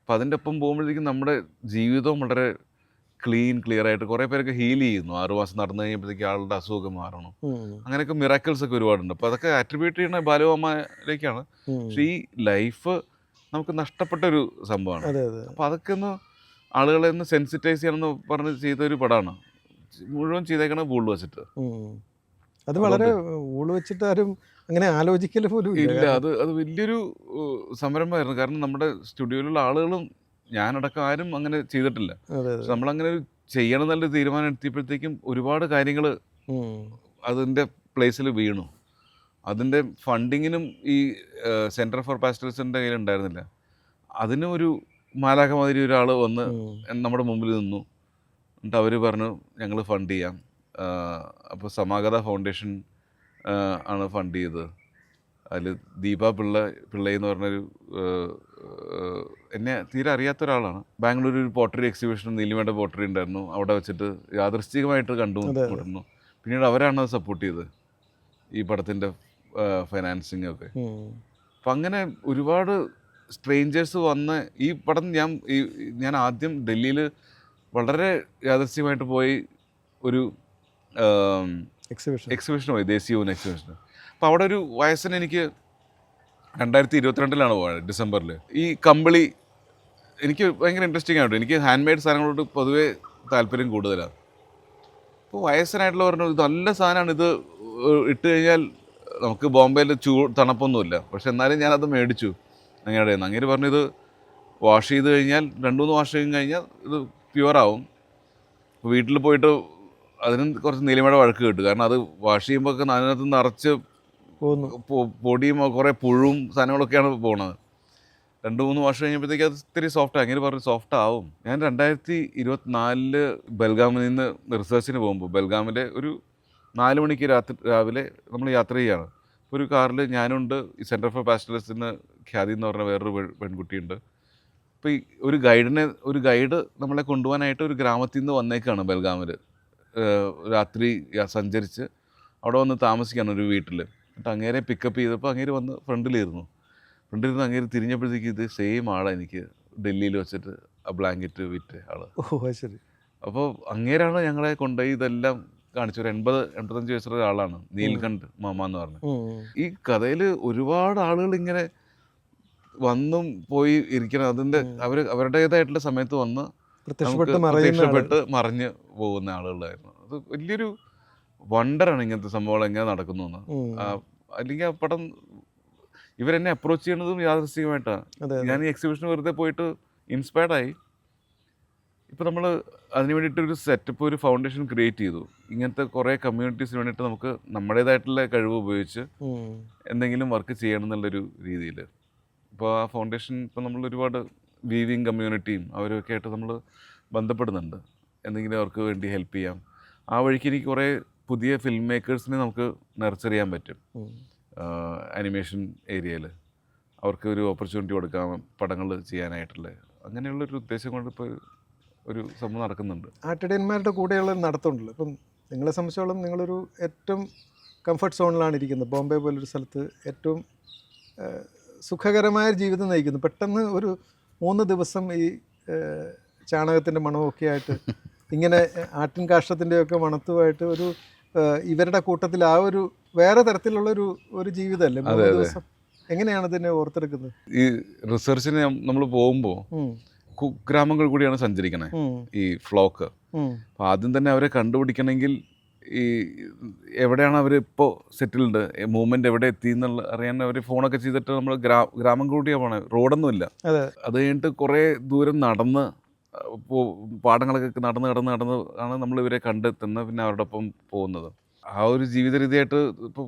അപ്പം അതിൻ്റെ ഒപ്പം പോകുമ്പോഴത്തേക്കും നമ്മുടെ ജീവിതവും വളരെ ക്ലിയർ ആയിട്ട് കുറേ പേരൊക്കെ ഹീൽ ചെയ്യുന്നു. 6 മാസം നടന്നു കഴിയുമ്പോഴത്തേക്ക് ആളുടെ അസുഖമൊക്കെ മാറണം. അങ്ങനെയൊക്കെ മിറാക്കിൾസ് ഒക്കെ ഒരുപാടുണ്ട്. അപ്പോൾ അതൊക്കെ അട്രിബ്യൂട്ട് ചെയ്യുന്ന ബാലുമാമയിലേക്കാണ്. പക്ഷേ ഈ ലൈഫ് നമുക്ക് നഷ്ടപ്പെട്ടൊരു സംഭവമാണ്. അപ്പോൾ അതൊക്കെ ഒന്ന് ആളുകളെ ഒന്ന് സെൻസിറ്റൈസ് ചെയ്യണമെന്ന് പറഞ്ഞ് ചെയ്തൊരു പടമാണ്. മുഴുവൻ ചെയ്തേക്കണ ബോൾഡ് വെച്ചിട്ട്. അത് വളരെ ഊള് വെച്ചിട്ട് ആരും അങ്ങനെ ആലോചിക്കൽ പോലും ഇല്ല. അത് വലിയൊരു സംരംഭമായിരുന്നു. കാരണം നമ്മുടെ സ്റ്റുഡിയോയിലുള്ള ആളുകളും ഞാനടക്കം ആരും അങ്ങനെ ചെയ്തിട്ടില്ല. പക്ഷെ നമ്മളങ്ങനെ ഒരു ചെയ്യണം എന്നൊരു തീരുമാനം എടുത്തപ്പോഴത്തേക്കും ഒരുപാട് കാര്യങ്ങൾ അതിൻ്റെ പ്ലേസിൽ വീണു. അതിൻ്റെ ഫണ്ടിങ്ങിനും ഈ സെൻറ്റർ ഫോർ പാസ്റ്റൽസിൻ്റെ കയ്യിൽ ഉണ്ടായിരുന്നില്ല. അതിനും ഒരു മാലാഖ മാതിരി ഒരാൾ വന്ന് നമ്മുടെ മുമ്പിൽ നിന്നു. എന്നിട്ട് അവർ പറഞ്ഞു ഞങ്ങൾ ഫണ്ട് ചെയ്യാം. അപ്പോൾ സമാഗത ഫൗണ്ടേഷൻ ആണ് ഫണ്ട് ചെയ്തത്. അതിൽ ദീപ പിള്ളൈ എന്ന് പറഞ്ഞൊരു എന്നെ തീരെ അറിയാത്ത ഒരാളാണ്. ബാംഗ്ലൂർ ഒരു പോട്ടറി എക്സിബിഷൻ നീലിമയുടെ പോട്ടറി ഉണ്ടായിരുന്നു. അവിടെ വെച്ചിട്ട് യാദൃശ്ചികമായിട്ട് കണ്ടുമുട്ടുന്നു. പിന്നീട് അവരാണ് അത് സപ്പോർട്ട് ചെയ്തത്, ഈ പടത്തിൻ്റെ ഫൈനാൻസിങ് ഒക്കെ. അപ്പം അങ്ങനെ ഒരുപാട് സ്ട്രേഞ്ചേഴ്സ് വന്ന് ഈ പടം ഞാൻ ആദ്യം ഡൽഹിയിൽ വളരെ യാദൃശ്ചികമായിട്ട് പോയി ഒരു എക്സിബിഷൻ പോയി, ദേശീയ ഊന എക്സിബിഷൻ. അപ്പോൾ അവിടെ ഒരു വയസ്സിന് എനിക്ക് 2022 പോയത്, ഡിസംബറിൽ. ഈ കമ്പിളി എനിക്ക് ഭയങ്കര ഇൻട്രസ്റ്റിംഗ് ആയിട്ട്, എനിക്ക് ഹാൻഡ് മെയ്ഡ് സാധനങ്ങളോട് പൊതുവേ താല്പര്യം കൂടുതലാണ്. അപ്പോൾ വയസ്സനായിട്ടുള്ള പറഞ്ഞു ഇത് നല്ല സാധനമാണ്, ഇത് ഇട്ട് കഴിഞ്ഞാൽ നമുക്ക് ബോംബെയിൽ തണുപ്പൊന്നുമില്ല, പക്ഷെ എന്നാലും ഞാനത് മേടിച്ചു അങ്ങയുടെ. അങ്ങനെ പറഞ്ഞു ഇത് വാഷ് ചെയ്ത് കഴിഞ്ഞാൽ 2-3 വാഷ് കഴിഞ്ഞാൽ ഇത് പ്യുവറാവും. വീട്ടിൽ പോയിട്ട് അതിനും കുറച്ച് നീലിമയുടെ വഴക്ക് കിട്ടും. കാരണം അത് വാഷ് ചെയ്യുമ്പോൾ ഒക്കെ അതിനകത്ത് നിറച്ച് പൊടിയും കുറേ പുഴുവും സാധനങ്ങളൊക്കെയാണ് പോണത്. 2-3 വർഷം കഴിഞ്ഞപ്പോഴത്തേക്ക് അത് ഇത്തിരി സോഫ്റ്റ്. അങ്ങനെ പറഞ്ഞു സോഫ്റ്റ് ആവും. ഞാൻ 2024 ബൽഗാമിൽ നിന്ന് റിസർച്ചിന് പോകുമ്പോൾ ബൽഗാമിലെ ഒരു 4 മണിക്ക് രാവിലെ നമ്മൾ യാത്ര ചെയ്യുകയാണ്. ഒരു കാറിൽ ഞാനുണ്ട്, ഈ സെൻറ്റർ ഫോർ പാസ്റ്റലിസ്റ്റിന് ഖ്യാതി എന്ന് പറഞ്ഞ വേറൊരു പെൺകുട്ടിയുണ്ട്. അപ്പോൾ ഈ ഒരു ഗൈഡ് നമ്മളെ കൊണ്ടുപോകാനായിട്ട് ഒരു ഗ്രാമത്തിൽ നിന്ന് വന്നേക്കാണ് ബൽഗാമിൽ. രാത്രി സഞ്ചരിച്ച് അവിടെ വന്ന് താമസിക്കുകയാണ് ഒരു വീട്ടിൽ. എന്നിട്ട് അങ്ങേരെ പിക്കപ്പ് ചെയ്തപ്പോൾ അങ്ങേര് വന്ന് ഫ്രണ്ടിലിരുന്ന് അങ്ങേര് തിരിഞ്ഞപ്പോഴത്തേക്ക് ഇത് സെയിം ആളാണ് എനിക്ക് ഡൽഹിയിൽ വെച്ചിട്ട് ആ ബ്ലാങ്കറ്റ് വിറ്റ് ആൾ. ശരി. അപ്പോൾ അങ്ങേരാണ് ഞങ്ങളെ കൊണ്ടുപോയി ഇതെല്ലാം കാണിച്ചു. ഒരു 80-85 വയസ്സുള്ള ഒരാളാണ്, നീൽകണ്ഠ് മാമ എന്ന് പറഞ്ഞു. ഈ കഥയിൽ ഒരുപാട് ആളുകൾ ഇങ്ങനെ വന്നും പോയി ഇരിക്കണം. അതിൻ്റെ അവരുടേതായിട്ടുള്ള സമയത്ത് വന്ന് പ്രത്യക്ഷപ്പെട്ട് മറിഞ്ഞ് പോകുന്ന ആളുകളായിരുന്നു. അത് വലിയൊരു വണ്ടറാണ് ഇങ്ങനത്തെ സംഭവങ്ങൾ എങ്ങനെ നടക്കുന്നു എന്ന്. അല്ലെങ്കിൽ ആ പടം ഇവരെന്നെ അപ്രോച്ച് ചെയ്യണതും യാദൃശ്ചികമായിട്ടാണ്. ഞാൻ ഈ എക്സിബിഷന് വെറുതെ പോയിട്ട് ഇൻസ്പയർഡായി. ഇപ്പോൾ നമ്മൾ അതിന് വേണ്ടിയിട്ടൊരു സെറ്റപ്പ്, ഒരു ഫൗണ്ടേഷൻ ക്രിയേറ്റ് ചെയ്തു. ഇങ്ങനത്തെ കുറേ കമ്മ്യൂണിറ്റീസിന് വേണ്ടിയിട്ട് നമുക്ക് നമ്മുടേതായിട്ടുള്ള കഴിവ് ഉപയോഗിച്ച് എന്തെങ്കിലും വർക്ക് ചെയ്യണം എന്നുള്ളൊരു രീതിയിൽ. ഇപ്പോൾ ആ ഫൗണ്ടേഷൻ ഇപ്പോൾ നമ്മൾ ഒരുപാട് വീവിങ് കമ്മ്യൂണിറ്റിയും അവരൊക്കെ ആയിട്ട് നമ്മൾ ബന്ധപ്പെടുന്നുണ്ട്. എന്തെങ്കിലും അവർക്ക് വേണ്ടി ഹെൽപ്പ് ചെയ്യാം. ആ വഴിക്ക് എനിക്ക് കുറേ പുതിയ ഫിലിം മേക്കേഴ്സിനെ നമുക്ക് നർച്ചർ ചെയ്യാൻ പറ്റും. അനിമേഷൻ ഏരിയയിൽ അവർക്ക് ഒരു ഓപ്പർച്യൂണിറ്റി കൊടുക്കാം പടങ്ങൾ ചെയ്യാനായിട്ടുള്ള. അങ്ങനെയുള്ളൊരു ഉദ്ദേശം കൊണ്ട് ഇപ്പോൾ ഒരു സംഭവം നടക്കുന്നുണ്ട്. ആട്ടിടയന്മാരുടെ കൂടെയുള്ള നടത്തുണ്ടല്ലോ. ഇപ്പം നിങ്ങളെ സംബന്ധിച്ചോളം നിങ്ങളൊരു ഏറ്റവും കംഫർട്ട് സോണിലാണ് ഇരിക്കുന്നത്. ബോംബെ പോലൊരു സ്ഥലത്ത് ഏറ്റവും സുഖകരമായ ജീവിതം നയിക്കുന്നു. പെട്ടെന്ന് ഒരു 3 ദിവസം ഈ ചാണകത്തിൻ്റെ മണമൊക്കെ ആയിട്ട് ഇങ്ങനെ ആട്ടിൻ കാഷ്ടത്തിൻ്റെയൊക്കെ മണത്തുമായിട്ട് ഒരു ഇവരുടെ കൂട്ടത്തിൽ ആ ഒരു വേറെ തരത്തിലുള്ള ഒരു ജീവിതമല്ലേ 3 ദിവസം. എങ്ങനെയാണ് ഇതിനെ ഓർത്തെടുക്കുന്നത്? ഈ റിസർച്ചിന് നമ്മൾ പോകുമ്പോൾ കുഗ്രാമങ്ങൾ കൂടിയാണ് സഞ്ചരിക്കണേ ഈ ഫ്ലോക്ക്. അപ്പോൾ ആദ്യം തന്നെ അവരെ കണ്ടുപിടിക്കണമെങ്കിൽ ഈ എവിടെയാണ് അവർ ഇപ്പോൾ സെറ്റിൽഡ്, മൂവ്മെൻറ്റ് എവിടെ എത്തി എന്നുള്ള അറിയാൻ അവർ ഫോണൊക്കെ ചെയ്തിട്ട് നമ്മൾ ഗ്രാമം കൂടിയാണ് പോണേ, റോഡൊന്നുമില്ല. അത് കഴിഞ്ഞിട്ട് കുറേ ദൂരം നടന്ന് പാടങ്ങളൊക്കെ നടന്ന് ആണ് നമ്മൾ ഇവരെ കണ്ടെത്തുന്നത്, പിന്നെ അവരുടെ ഒപ്പം പോകുന്നത്. ആ ഒരു ജീവിത രീതിയായിട്ട് ഇപ്പോൾ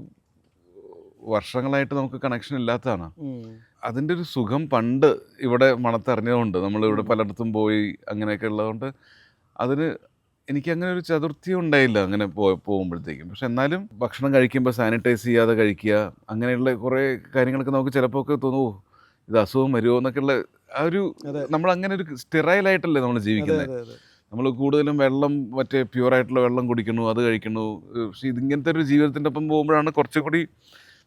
വർഷങ്ങളായിട്ട് നമുക്ക് കണക്ഷൻ ഇല്ലാത്തതാണ്. അതിൻ്റെ ഒരു സുഖം പണ്ട് ഇവിടെ മണത്തറിഞ്ഞതുകൊണ്ട് നമ്മളിവിടെ പലയിടത്തും പോയി അങ്ങനെയൊക്കെ ഉള്ളതുകൊണ്ട് അതിന് എനിക്കങ്ങനെ ഒരു ചതുർത്ഥിയും ഉണ്ടായില്ല അങ്ങനെ പോകുമ്പോഴത്തേക്കും. പക്ഷെ എന്നാലും ഭക്ഷണം കഴിക്കുമ്പോൾ സാനിറ്റൈസ് ചെയ്യാതെ കഴിക്കുക, അങ്ങനെയുള്ള കുറേ കാര്യങ്ങളൊക്കെ നമുക്ക് ചിലപ്പോൾ ഒക്കെ തോന്നുമോ ഇത് അസുഖം വരുമോ എന്നൊക്കെയുള്ള ആ ഒരു നമ്മളങ്ങനെ ഒരു സ്റ്റെറൈലായിട്ടല്ലേ നമ്മൾ ജീവിക്കുന്നത്. നമ്മൾ കൂടുതലും വെള്ളം മറ്റേ പ്യുവറായിട്ടുള്ള വെള്ളം കുടിക്കണു, അത് കഴിക്കണു. പക്ഷെ ഇതിങ്ങനത്തെ ഒരു ജീവിതത്തിൻ്റെ ഒപ്പം പോകുമ്പോഴാണ് കുറച്ചും കൂടി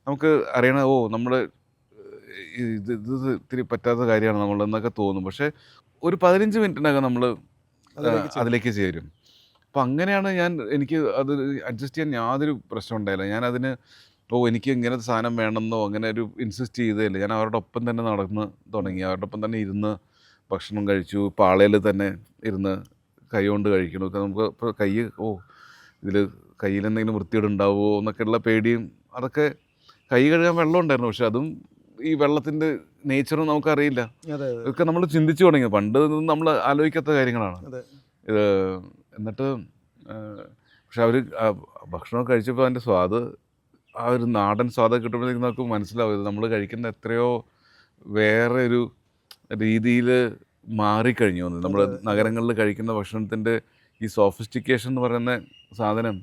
നമുക്ക് അറിയണത്, ഓ നമ്മൾ ഇത് ഇത്തിരി പറ്റാത്ത കാര്യമാണ് നമ്മളെന്നൊക്കെ തോന്നും. പക്ഷേ ഒരു 15 മിനിറ്റിനകം നമ്മൾ അതിലേക്ക് ചേരും. അപ്പം അങ്ങനെയാണ് എനിക്ക് അത് അഡ്ജസ്റ്റ് ചെയ്യാൻ യാതൊരു പ്രശ്നം ഉണ്ടായില്ല. ഞാനതിന് എനിക്ക് ഇങ്ങനത്തെ സാധനം വേണമെന്നോ അങ്ങനെ ഒരു ഇൻസിസ്റ്റ് ചെയ്തേയില്ല. ഞാൻ അവരുടെ ഒപ്പം തന്നെ നടന്ന് തുടങ്ങി. അവരുടെ ഒപ്പം തന്നെ ഇരുന്ന് ഭക്ഷണം കഴിച്ചു. പാളയിൽ തന്നെ ഇരുന്ന് കൈ കൊണ്ട് കഴിക്കണം. നമുക്ക് ഇപ്പോൾ ഇതിൽ കയ്യിൽ എന്തെങ്കിലും വൃത്തികേടുണ്ടാവുമോ എന്നൊക്കെയുള്ള പേടിയും അതൊക്കെ. കൈ കഴുകാൻ വെള്ളം ഉണ്ടായിരുന്നു, പക്ഷെ അതും ഈ വെള്ളത്തിൻ്റെ നേച്ചറും നമുക്കറിയില്ല. ഇതൊക്കെ നമ്മൾ ചിന്തിച്ചു തുടങ്ങി. പണ്ട് നമ്മൾ ആലോചിക്കാത്ത കാര്യങ്ങളാണ് ഇത്. എന്നിട്ട് പക്ഷെ അവർ ഭക്ഷണമൊക്കെ കഴിച്ചപ്പോൾ അതിൻ്റെ സ്വാദ്, ആ ഒരു നാടൻ സ്വാദൊക്കെ കിട്ടുമ്പോഴത്തേക്കും നമുക്ക് മനസ്സിലാവും ഇത് നമ്മൾ കഴിക്കുന്ന എത്രയോ വേറെ ഒരു രീതിയിൽ മാറിക്കഴിഞ്ഞു വന്നത്. നമ്മൾ നഗരങ്ങളിൽ കഴിക്കുന്ന ഭക്ഷണത്തിൻ്റെ ഈ സോഫിസ്റ്റിക്കേഷൻ എന്ന് പറയുന്ന സാധനം,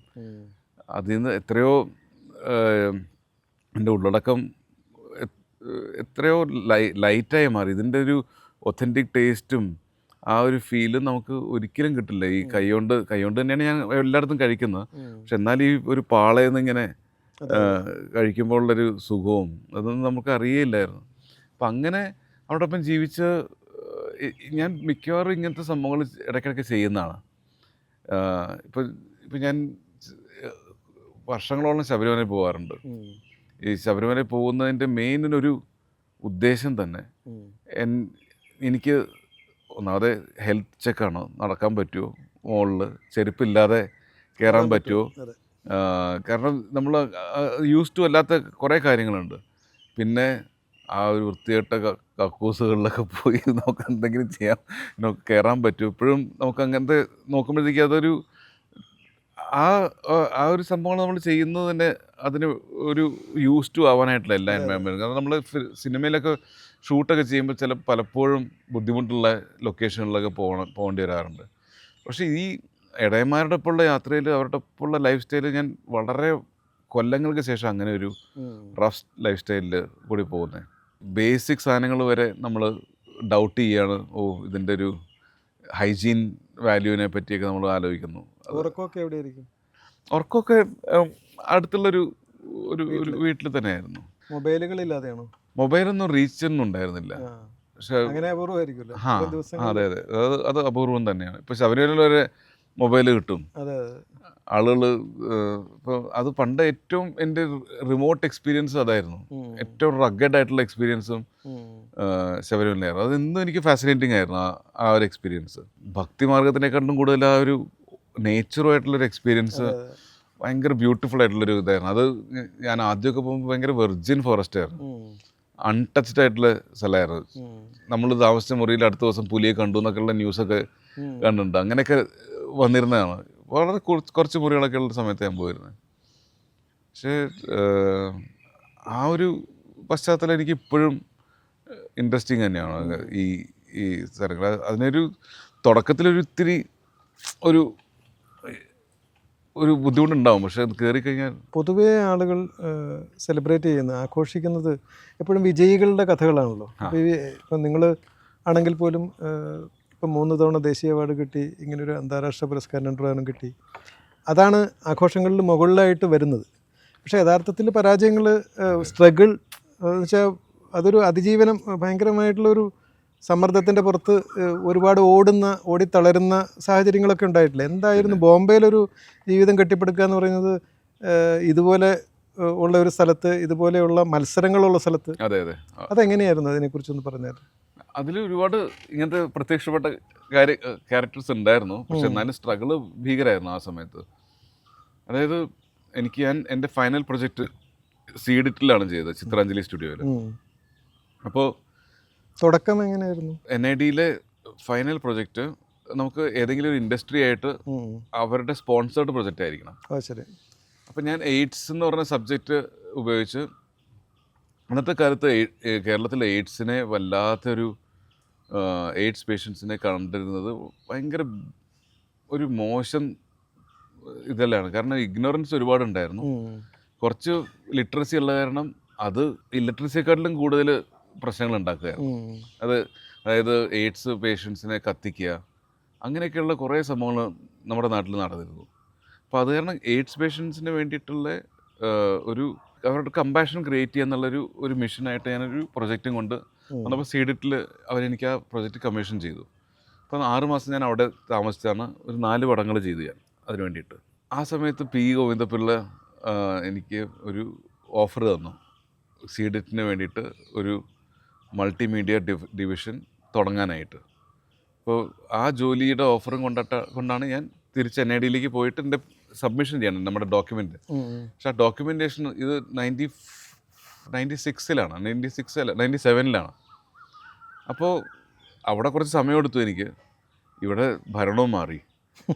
അതിൽ നിന്ന് എത്രയോ എൻ്റെ ഉള്ളടക്കം എത്രയോ ലൈറ്റായി മാറി. ഇതിൻ്റെ ഒരു ഒത്തൻറ്റിക് ടേസ്റ്റും ആ ഒരു ഫീലും നമുക്ക് ഒരിക്കലും കിട്ടില്ല. ഈ കൈകൊണ്ട് തന്നെയാണ് ഞാൻ എല്ലായിടത്തും കഴിക്കുന്നത്. പക്ഷെ എന്നാൽ ഈ ഒരു പാളയിൽ നിന്ന് ഇങ്ങനെ കഴിക്കുമ്പോഴുള്ളൊരു സുഖവും അതൊന്നും നമുക്ക് അറിയില്ലായിരുന്നു. അപ്പം അങ്ങനെ അവരോടൊപ്പം ജീവിച്ച് ഞാൻ മിക്കവാറും ഇങ്ങനത്തെ സംഭവങ്ങൾ ഇടയ്ക്കിടയ്ക്ക് ചെയ്യുന്നതാണ്. ഇപ്പം ഞാൻ വർഷങ്ങളോളം ശബരിമലയിൽ പോകാറുണ്ട്. ഈ ശബരിമലയിൽ പോകുന്നതിൻ്റെ മെയിനൊരു ഉദ്ദേശം തന്നെ എനിക്ക് ഒന്നാമതെ ഹെൽത്ത് ചെക്കാണ്. നടക്കാൻ പറ്റുമോ, മുകളിൽ ചെരുപ്പില്ലാതെ കയറാൻ പറ്റുമോ, കാരണം നമ്മൾ യൂസ് ടു അല്ലാത്ത കുറേ കാര്യങ്ങളുണ്ട്. പിന്നെ ആ ഒരു വൃത്തികെട്ട കക്കൂസുകളിലൊക്കെ പോയി നമുക്ക് എന്തെങ്കിലും ചെയ്യാൻ കയറാൻ പറ്റും. ഇപ്പോഴും നമുക്ക് അങ്ങനത്തെ നോക്കുമ്പോഴത്തേക്കും അതൊരു ആ ഒരു സംഭവങ്ങൾ നമ്മൾ ചെയ്യുന്നത് തന്നെ അതിന് ഒരു യൂസ് ടു ആവാനായിട്ടുള്ള എല്ലാ എൻവയൺമെൻറ്റും. കാരണം നമ്മൾ സിനിമയിലൊക്കെ ഷൂട്ടൊക്കെ ചെയ്യുമ്പോൾ പലപ്പോഴും ബുദ്ധിമുട്ടുള്ള ലൊക്കേഷനുകളിലൊക്കെ പോകേണ്ടി വരാറുണ്ട്. പക്ഷേ ഈ ഇടയന്മാരുടെ ഒപ്പമുള്ള യാത്രയിൽ അവരുടെ ഒപ്പമുള്ള ലൈഫ് സ്റ്റൈൽ ഞാൻ വളരെ കൊല്ലങ്ങൾക്ക് ശേഷം അങ്ങനെ ഒരു റഫ് ലൈഫ് സ്റ്റൈലിൽ കൂടി പോകുന്നത്. ബേസിക് സാധനങ്ങൾ വരെ നമ്മൾ ഡൗട്ട് ചെയ്യുകയാണ്. ഇതിൻ്റെ ഒരു ഹൈജീൻ വാല്യൂവിനെ പറ്റിയൊക്കെ നമ്മൾ ആലോചിക്കുന്നു. ഉറക്കമൊക്കെ അടുത്തുള്ളൊരു വീട്ടിൽ തന്നെയായിരുന്നു. മൊബൈലുകളില്ലാതെയാണോ? മൊബൈലൊന്നും റീച്ചൊന്നും ഉണ്ടായിരുന്നില്ല. പക്ഷേ അതെ അത് അപൂർവം തന്നെയാണ്. ഇപ്പോൾ ശബരിമലയിൽ വരെ മൊബൈൽ കിട്ടും. ആളുകൾ ഇപ്പോൾ അത് പണ്ട് ഏറ്റവും എൻ്റെ റിമോട്ട് എക്സ്പീരിയൻസ് അതായിരുന്നു. ഏറ്റവും റഗ്ഗഡ് ആയിട്ടുള്ള എക്സ്പീരിയൻസും ശബരിമലയായിരുന്നു. അത് ഇന്നും എനിക്ക് ഫാസിനേറ്റിംഗ് ആയിരുന്നു ആ ഒരു എക്സ്പീരിയൻസ്. ഭക്തിമാർഗത്തിനെക്കാട്ടും കൂടുതൽ ആ ഒരു നേച്ചറുമായിട്ടുള്ളൊരു എക്സ്പീരിയൻസ് ഭയങ്കര ബ്യൂട്ടിഫുൾ ആയിട്ടുള്ളൊരു ഇതായിരുന്നു. അത് ഞാൻ ആദ്യമൊക്കെ പോകുമ്പോൾ ഭയങ്കര വെർജിൻ ഫോറസ്റ്റ് ആയിരുന്നു. അൺടച്ച്ഡ് ആയിട്ടുള്ള സ്ഥലമായിരുന്നു. നമ്മൾ താമസിച്ച മുറിയിൽ അടുത്ത ദിവസം പുലിയെ കണ്ടു എന്നൊക്കെയുള്ള ന്യൂസൊക്കെ കണ്ടിട്ടുണ്ട്. അങ്ങനെയൊക്കെ വന്നിരുന്നതാണ്. വളരെ കുറച്ച് മുറികളൊക്കെ ഉള്ള സമയത്ത് ഞാൻ പോയിരുന്നത്. പക്ഷേ ആ ഒരു പശ്ചാത്തലം എനിക്ക് ഇപ്പോഴും ഇൻട്രസ്റ്റിംഗ് തന്നെയാണ്. ഈ സ്ഥലങ്ങൾ അതിനൊരു തുടക്കത്തിലൊരു ഇത്തിരി ഒരു ബുദ്ധിമുട്ടുണ്ടാവും. പക്ഷെ അത് കയറിക്കഴിഞ്ഞാൽ പൊതുവേ ആളുകൾ സെലിബ്രേറ്റ് ചെയ്യുന്നത്, ആഘോഷിക്കുന്നത് എപ്പോഴും വിജയികളുടെ കഥകളാണല്ലോ. ഇപ്പം നിങ്ങൾ ആണെങ്കിൽ പോലും ഇപ്പം 3 തവണ ദേശീയ അവാർഡ് കിട്ടി, ഇങ്ങനൊരു അന്താരാഷ്ട്ര പുരസ്കാരം 2 പ്രാവശ്യം കിട്ടി. അതാണ് ആഘോഷങ്ങളിൽ മുകളിലായിട്ട് വരുന്നത്. പക്ഷേ യഥാർത്ഥത്തിൽ പരാജയങ്ങൾ, സ്ട്രഗിൾ എന്ന് വെച്ചാൽ അതൊരു അതിജീവനം, ഭയങ്കരമായിട്ടുള്ളൊരു സമ്മർദ്ദത്തിൻ്റെ പുറത്ത് ഒരുപാട് ഓടിത്തളരുന്ന സാഹചര്യങ്ങളൊക്കെ ഉണ്ടായിട്ടില്ല. എന്തായിരുന്നു ബോംബെയിലൊരു ജീവിതം കെട്ടിപ്പടുക്കുക എന്ന് പറയുന്നത്? ഇതുപോലെ ഉള്ള ഒരു സ്ഥലത്ത്, ഇതുപോലെയുള്ള മത്സരങ്ങളുള്ള സ്ഥലത്ത്. അതെങ്ങനെയായിരുന്നു? അതിനെക്കുറിച്ചൊന്ന് പറഞ്ഞാൽ. അതിൽ ഒരുപാട് ഇങ്ങനത്തെ പ്രത്യക്ഷപ്പെട്ട ക്യാരക്ടേഴ്സ് ഉണ്ടായിരുന്നു. പക്ഷെ എന്നാലും സ്ട്രഗിള് ഭീകരമായിരുന്നു ആ സമയത്ത്. അതായത് ഞാൻ എൻ്റെ ഫൈനൽ പ്രൊജക്റ്റ് സീഡിറ്റിലാണ് ചെയ്തത്, ചിത്രാഞ്ജലി സ്റ്റുഡിയോയിൽ. അപ്പോൾ തുടക്കം എങ്ങനെയായിരുന്നു? NIDയിലെ ഫൈനൽ പ്രൊജക്റ്റ് നമുക്ക് ഏതെങ്കിലും ഒരു ഇൻഡസ്ട്രി ആയിട്ട് അവരുടെ സ്പോൺസേർഡ് പ്രൊജക്റ്റ് ആയിരിക്കണം. ശരി. അപ്പം ഞാൻ എയ്ഡ്സ് എന്ന് പറഞ്ഞ സബ്ജക്റ്റ് ഉപയോഗിച്ച്, അന്നത്തെ കാലത്ത് കേരളത്തിലെ എയ്ഡ്സിനെ വല്ലാത്തൊരു എയ്ഡ്സ് പേഷ്യൻസിനെ കണ്ടിരുന്നത് ഭയങ്കര ഒരു മോശം ഇതെല്ലാം. കാരണം ഇഗ്നോറൻസ് ഒരുപാടുണ്ടായിരുന്നു. കുറച്ച് ലിറ്ററസി ഉള്ള കാരണം അത് ഇല്ലറ്ററസിയെക്കാട്ടിലും കൂടുതൽ പ്രശ്നങ്ങൾ ഉണ്ടാക്കുകയായിരുന്നു. അതായത് എയ്ഡ്സ് പേഷ്യൻസിനെ കത്തിക്കുക, അങ്ങനെയൊക്കെയുള്ള കുറേ സംഭവങ്ങൾ നമ്മുടെ നാട്ടിൽ നടന്നിരുന്നു. അപ്പോൾ അത് കാരണം എയ്ഡ്സ് പേഷ്യൻസിന് വേണ്ടിയിട്ടുള്ള ഒരു അവരുടെ കമ്പാഷൻ ക്രിയേറ്റ് ചെയ്യുക എന്നുള്ളൊരു മിഷനായിട്ട് ഞാനൊരു പ്രൊജക്റ്റും കൊണ്ട് വന്നപ്പോൾ സീഡിറ്റിൽ അവരെനിക്ക് ആ പ്രൊജക്റ്റ് കമ്മീഷൻ ചെയ്തു. അപ്പം 6 മാസം ഞാൻ അവിടെ താമസിച്ചാണ് ഒരു 4 പടങ്ങൾ ചെയ്തു ഞാൻ അതിന് വേണ്ടിയിട്ട്. ആ സമയത്ത് പി ഗോവിന്ദപിള്ള എനിക്ക് ഒരു ഓഫർ തന്നു സീഡിറ്റിന് വേണ്ടിയിട്ട് ഒരു മൾട്ടിമീഡിയ ഡിവിഷൻ തുടങ്ങാനായിട്ട്. അപ്പോൾ ആ ജോലിയുടെ ഓഫറും കൊണ്ടാണ് ഞാൻ തിരിച്ച് NIDയിലേക്ക് പോയിട്ട് എൻ്റെ സബ്മിഷൻ ചെയ്യണം നമ്മുടെ ഡോക്യുമെൻ്റ്. പക്ഷെ ആ ഡോക്യുമെൻറ്റേഷൻ ഇത് 97-ലാണ്. അപ്പോൾ അവിടെ കുറച്ച് സമയമെടുത്തു എനിക്ക്. ഇവിടെ ഭരണവും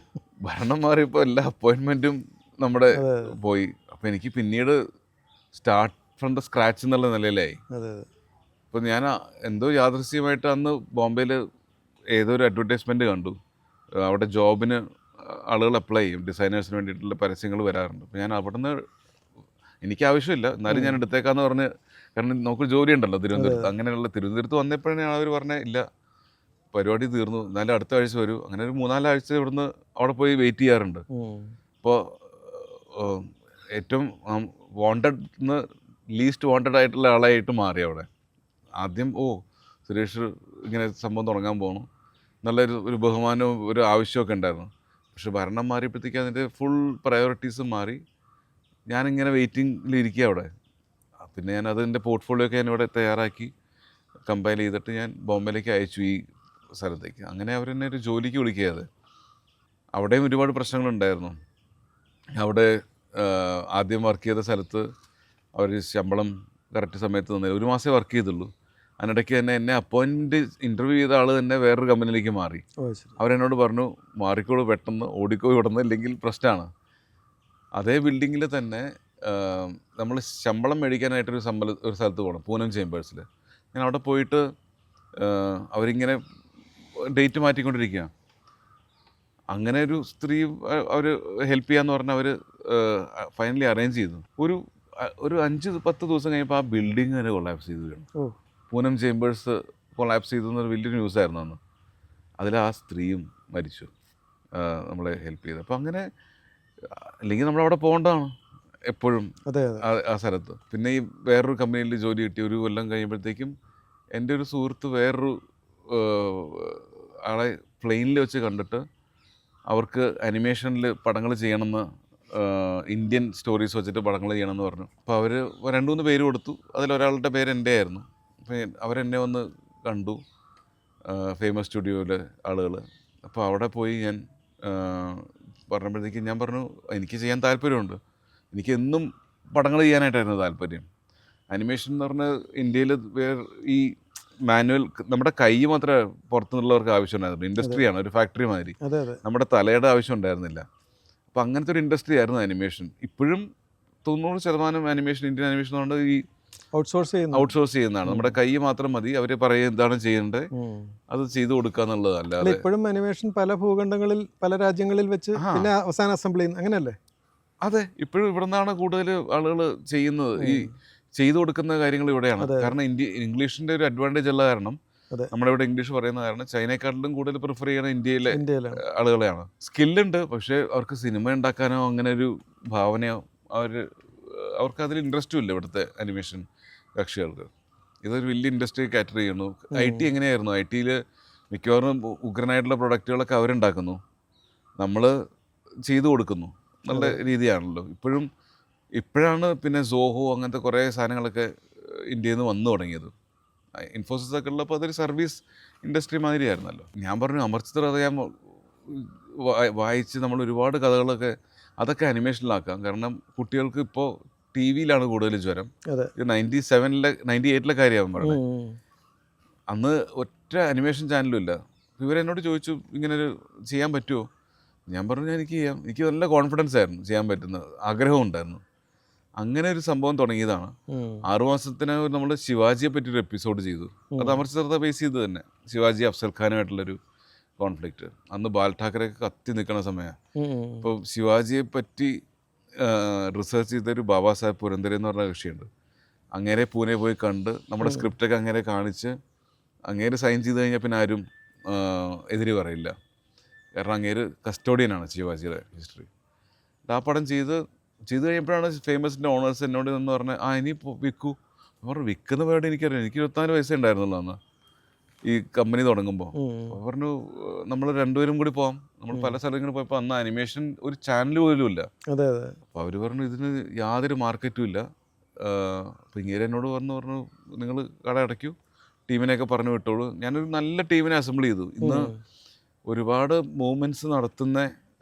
മാറിയപ്പോൾ എല്ലാ അപ്പോയിൻമെൻറ്റും നമ്മുടെ പോയി. അപ്പോൾ എനിക്ക് പിന്നീട് സ്റ്റാർട്ട് ഫ്രം ദ സ്ക്രാച്ച് എന്നുള്ള നിലയിലായി. അപ്പോൾ ഞാൻ എന്തോ യാദൃശ്ചികമായിട്ട് അന്ന് ബോംബെയിൽ ഏതൊരു അഡ്വർടൈസ്മെൻറ്റ് കണ്ടു. അവിടെ ജോബിന് ആളുകൾ അപ്ലൈ ചെയ്യും, ഡിസൈനേഴ്സിന് വേണ്ടിയിട്ടുള്ള പരസ്യങ്ങൾ വരാറുണ്ട്. അപ്പോൾ ഞാൻ അവിടെ നിന്ന് എനിക്ക് ആവശ്യമില്ല എന്നാലും ഞാൻ എടുത്തേക്കാന്ന് പറഞ്ഞ്, കാരണം നമുക്ക് ജോലി ഉണ്ടല്ലോ തിരുവനന്തപുരത്ത്. അങ്ങനെയുള്ള തിരുവനന്തപുരത്ത് വന്നപ്പോഴാണ് അവർ പറഞ്ഞത് ഇല്ല പരിപാടി തീർന്നു, എന്നാലും അടുത്ത ആഴ്ച വരൂ. അങ്ങനെ ഒരു 3-4 ആഴ്ച ഇവിടുന്ന് അവിടെ പോയി വെയിറ്റ് ചെയ്യാറുണ്ട്. അപ്പോൾ ഏറ്റവും വാണ്ടഡ് ലീസ്റ്റ് വാണ്ടഡ് ആയിട്ടുള്ള ആളായിട്ട് മാറി അവിടെ. ആദ്യം സുരേഷ് ഇങ്ങനെ സംഭവം തുടങ്ങാൻ പോകണം ഒരു ബഹുമാനവും ഒരു ആവശ്യമൊക്കെ ഉണ്ടായിരുന്നു. പക്ഷെ ഭരണം മാറിയപ്പോഴത്തേക്ക് അതിൻ്റെ ഫുൾ പ്രയോറിറ്റീസ് മാറി. ഞാനിങ്ങനെ വെയിറ്റിങ്ങിലിരിക്കുക അവിടെ. പിന്നെ ഞാൻ അതിൻ്റെ പോർട്ട്ഫോളിയോ ഞാൻ ഇവിടെ തയ്യാറാക്കി കമ്പൈൽ ചെയ്തിട്ട് ഞാൻ ബോംബെയിലേക്ക് അയച്ചു, ഈ സ്ഥലത്തേക്ക്. അങ്ങനെ അവരെന്നെ ഒരു ജോലിക്ക് വിളിക്കാതെ. അവിടെയും ഒരുപാട് പ്രശ്നങ്ങളുണ്ടായിരുന്നു. അവിടെ ആദ്യം വർക്ക് ചെയ്ത സ്ഥലത്ത് അവർ ശമ്പളം കറക്റ്റ് സമയത്ത് തന്നില്ല. 1 മാസമേ വർക്ക് ചെയ്തുള്ളൂ. അതിനിടയ്ക്ക് തന്നെ എന്നെ അപ്പോയിൻറ്റ് ഇൻ്റർവ്യൂ ചെയ്ത ആൾ തന്നെ വേറൊരു കമ്പനിയിലേക്ക് മാറി. അവരെന്നോട് പറഞ്ഞു മാറിക്കോളൂ, പെട്ടെന്ന് ഓടിക്കോ ഇവിടുന്ന്, ഇല്ലെങ്കിൽ പ്രശ്നമാണ്. അതേ ബിൽഡിങ്ങിൽ തന്നെ നമ്മൾ ശമ്പളം മേടിക്കാനായിട്ടൊരു ഒരു സ്ഥലത്ത് പോകണം, പൂനം ചേംബേഴ്സിൽ. ഞാൻ അവിടെ പോയിട്ട് അവരിങ്ങനെ ഡേറ്റ് മാറ്റിക്കൊണ്ടിരിക്കുക. അങ്ങനെ ഒരു സ്ത്രീ അവർ ഹെൽപ്പ് ചെയ്യാന്ന് പറഞ്ഞാൽ അവർ ഫൈനലി അറേഞ്ച് ചെയ്തു. ഒരു 5-10 ദിവസം കഴിഞ്ഞപ്പോൾ ആ ബിൽഡിങ് തന്നെ കൊളാപ്സ് ചെയ്തു വീണു. പൂനം ചേംബേഴ്സ് കൊളാപ്സ് ചെയ്തു എന്നൊരു വലിയൊരു ന്യൂസായിരുന്നു അന്ന്. അതിൽ ആ സ്ത്രീയും മരിച്ചു, നമ്മളെ ഹെൽപ്പ് ചെയ്ത്. അപ്പോൾ അങ്ങനെ അല്ലെങ്കിൽ നമ്മളവിടെ പോകേണ്ടതാണ് എപ്പോഴും ആ സ്ഥലത്ത്. പിന്നെ ഈ വേറൊരു കമ്പനിയിൽ ജോലി കിട്ടി 1 കൊല്ലം കഴിയുമ്പോഴത്തേക്കും എൻ്റെ ഒരു സുഹൃത്ത് വേറൊരു ആളെ പ്ലെയിനിൽ വെച്ച് കണ്ടിട്ട് അവർക്ക് അനിമേഷനിൽ പടങ്ങൾ ചെയ്യണമെന്ന്, ഇന്ത്യൻ സ്റ്റോറീസ് വെച്ചിട്ട് പടങ്ങൾ ചെയ്യണമെന്ന് പറഞ്ഞു. അപ്പോൾ അവർ 2-3 പേര് കൊടുത്തു. അതിലൊരാളുടെ പേര് എൻ്റെ ആയിരുന്നു. അപ്പോൾ അവരെന്നെ വന്ന് കണ്ടു, ഫേമസ് സ്റ്റുഡിയോയിലെ ആളുകൾ. അപ്പോൾ അവിടെ പോയി ഞാൻ പറഞ്ഞപ്പോഴത്തേക്കും ഞാൻ പറഞ്ഞു എനിക്ക് ചെയ്യാൻ താല്പര്യമുണ്ട്, എനിക്ക് എന്നും പടങ്ങൾ ചെയ്യാനായിട്ടായിരുന്നു താല്പര്യം. അനിമേഷൻ എന്ന് പറഞ്ഞാൽ ഇന്ത്യയിൽ ഈ മാനുവൽ നമ്മുടെ കൈ മാത്രമേ പുറത്തുനിന്നുള്ളവർക്ക് ആവശ്യമുണ്ടായിരുന്നു. ഇൻഡസ്ട്രിയാണ്, ഒരു ഫാക്ടറി മാതിരി. നമ്മുടെ തലയുടെ ആവശ്യം ഉണ്ടായിരുന്നില്ല. അപ്പോൾ അങ്ങനത്തെ ഒരു ഇൻഡസ്ട്രി ആയിരുന്നു അനിമേഷൻ. ഇപ്പോഴും 90% അനിമേഷൻ, ഇന്ത്യൻ അനിമേഷൻ കൊണ്ട് ഈ ഔട്ട്സോഴ്സ് ചെയ്യുന്നതാണ്. നമ്മുടെ കൈ മാത്രം മതി, അവർ പറയും എന്താണ് ചെയ്യേണ്ടത് അത് ചെയ്തു കൊടുക്കുക എന്നുള്ളത്. അല്ലാതെ ഇപ്പോഴും അനിമേഷൻ പല ഭൂഖണ്ഡങ്ങളിൽ പല രാജ്യങ്ങളിൽ വെച്ച് പിന്നെ അവസാന അസംബ്ലി അങ്ങനെയല്ലേ? അതെ, ഇപ്പോഴും ഇവിടെ നിന്നാണ് കൂടുതൽ ആളുകൾ ചെയ്യുന്നത്. ഈ ചെയ്തു കൊടുക്കുന്ന കാര്യങ്ങൾ ഇവിടെയാണ്. കാരണം ഇംഗ്ലീഷിൻ്റെ ഒരു അഡ്വാൻറ്റേജ് ഉള്ള കാരണം, നമ്മുടെ ഇവിടെ ഇംഗ്ലീഷ് പറയുന്ന കാരണം ചൈനയെക്കാട്ടിലും കൂടുതൽ പ്രിഫർ ചെയ്യണ ഇന്ത്യയിലെ ആളുകളെയാണ്. സ്കില്ലുണ്ട്, പക്ഷേ അവർക്ക് സിനിമ ഉണ്ടാക്കാനോ അങ്ങനെ ഒരു ഭാവനയോ അവർക്ക് അതിൽ ഇൻട്രസ്റ്റും ഇല്ല ഇവിടുത്തെ അനിമേഷൻ കക്ഷികൾക്ക്. ഇതൊരു വലിയ ഇൻഡസ്ട്രി കാറ്റർ ചെയ്യുന്നു. IT എങ്ങനെയായിരുന്നു? IT മിക്കവാറും ഉഗ്രനായിട്ടുള്ള പ്രൊഡക്റ്റുകളൊക്കെ അവരുണ്ടാക്കുന്നു, നമ്മൾ ചെയ്തു കൊടുക്കുന്നു നല്ല രീതിയാണല്ലോ. ഇപ്പോഴാണ് പിന്നെ സോഹോ അങ്ങനത്തെ കുറേ സാധനങ്ങളൊക്കെ ഇന്ത്യയിൽ നിന്ന് വന്നു തുടങ്ങിയത്. ഇൻഫോസിസ് ഒക്കെ ഉള്ളപ്പോൾ അതൊരു സർവീസ് ഇൻഡസ്ട്രി മാതിരിയായിരുന്നല്ലോ. ഞാൻ പറഞ്ഞു അമർചിത്ര കഥ ഞാൻ വായിച്ച് നമ്മൾ ഒരുപാട് കഥകളൊക്കെ അതൊക്കെ അനിമേഷനിലാക്കാം. കാരണം കുട്ടികൾക്ക് ഇപ്പോൾ TV കൂടുതൽ ജ്വരം. 98-ലെ കാര്യമാകും പറഞ്ഞത്. അന്ന് ഒറ്റ അനിമേഷൻ ചാനലും ഇല്ല. ഇവരെന്നോട് ചോദിച്ചു ഇങ്ങനൊരു ചെയ്യാൻ പറ്റുമോ? ഞാൻ പറഞ്ഞു എനിക്ക് ചെയ്യാം. എനിക്ക് നല്ല കോൺഫിഡൻസ് ആയിരുന്നു, ചെയ്യാൻ പറ്റുന്ന ആഗ്രഹവും ഉണ്ടായിരുന്നു. അങ്ങനെ ഒരു സംഭവം തുടങ്ങിയതാണ്. 6 മാസത്തിന് നമ്മൾ ശിവാജിയെ പറ്റിയൊരു എപ്പിസോഡ് ചെയ്തു. അത് അമർചിത്രത്തെ ബേസ് ചെയ്ത് തന്നെ, ശിവാജി അഫ്സൽ ഖാനുമായിട്ടുള്ളൊരു കോൺഫ്ലിക്റ്റ്. അന്ന് ബാൽ ഠാക്കറെയൊക്കെ കത്തി നിൽക്കുന്ന സമയമാണ്. അപ്പോൾ ശിവാജിയെ പറ്റി റിസർച്ച് ചെയ്തൊരു ബാബാ സാഹേബ് പുരന്ദരെ എന്ന് പറഞ്ഞ കക്ഷിയുണ്ട്. അങ്ങേരെ പൂനെ പോയി കണ്ട് നമ്മുടെ സ്ക്രിപ്റ്റൊക്കെ അങ്ങേരെ കാണിച്ച് അങ്ങേര് സൈൻ ചെയ്ത് കഴിഞ്ഞാൽ പിന്നെ ആരും എതിര് പറയില്ല. കാരണം അങ്ങേര് കസ്റ്റോഡിയനാണ് ശിവാജിയുടെ ഹിസ്റ്ററി. ആ പടം ചെയ്ത് ചെയ്ത് കഴിഞ്ഞപ്പോഴാണ് ഫേമസിൻ്റെ ഓണേഴ്സ് എന്നോട് എന്ന് പറഞ്ഞാൽ ഇനി വിൽക്കൂ. ഞാൻ പറഞ്ഞു വിൽക്കുന്ന പരിപാടി എനിക്കറിയാം, എനിക്ക് 24 വയസ്സേ ഉണ്ടായിരുന്നുള്ളൂ അന്ന് ഈ കമ്പനി തുടങ്ങുമ്പോൾ. അപ്പോൾ പറഞ്ഞു നമ്മൾ രണ്ടുപേരും കൂടി പോകാം. നമ്മൾ പല സ്ഥലങ്ങളിൽ പോയപ്പോൾ അന്ന് അനിമേഷൻ ഒരു ചാനൽ പോലും ഇല്ല. അതെ അതെ. അപ്പോൾ അവർ പറഞ്ഞു ഇതിന് യാതൊരു മാർക്കറ്റും ഇല്ല. അപ്പോൾ ഇങ്ങനെ എന്നോട് പറഞ്ഞു നിങ്ങൾ കട അടയ്ക്കൂ, ടീമിനെയൊക്കെ പറഞ്ഞു വിട്ടോളൂ. ഞാനൊരു നല്ല ടീമിനെ അസംബിൾ ചെയ്തു. ഇന്ന് ഒരുപാട് മൂവ്മെൻറ്റ്സ് നടത്തുന്ന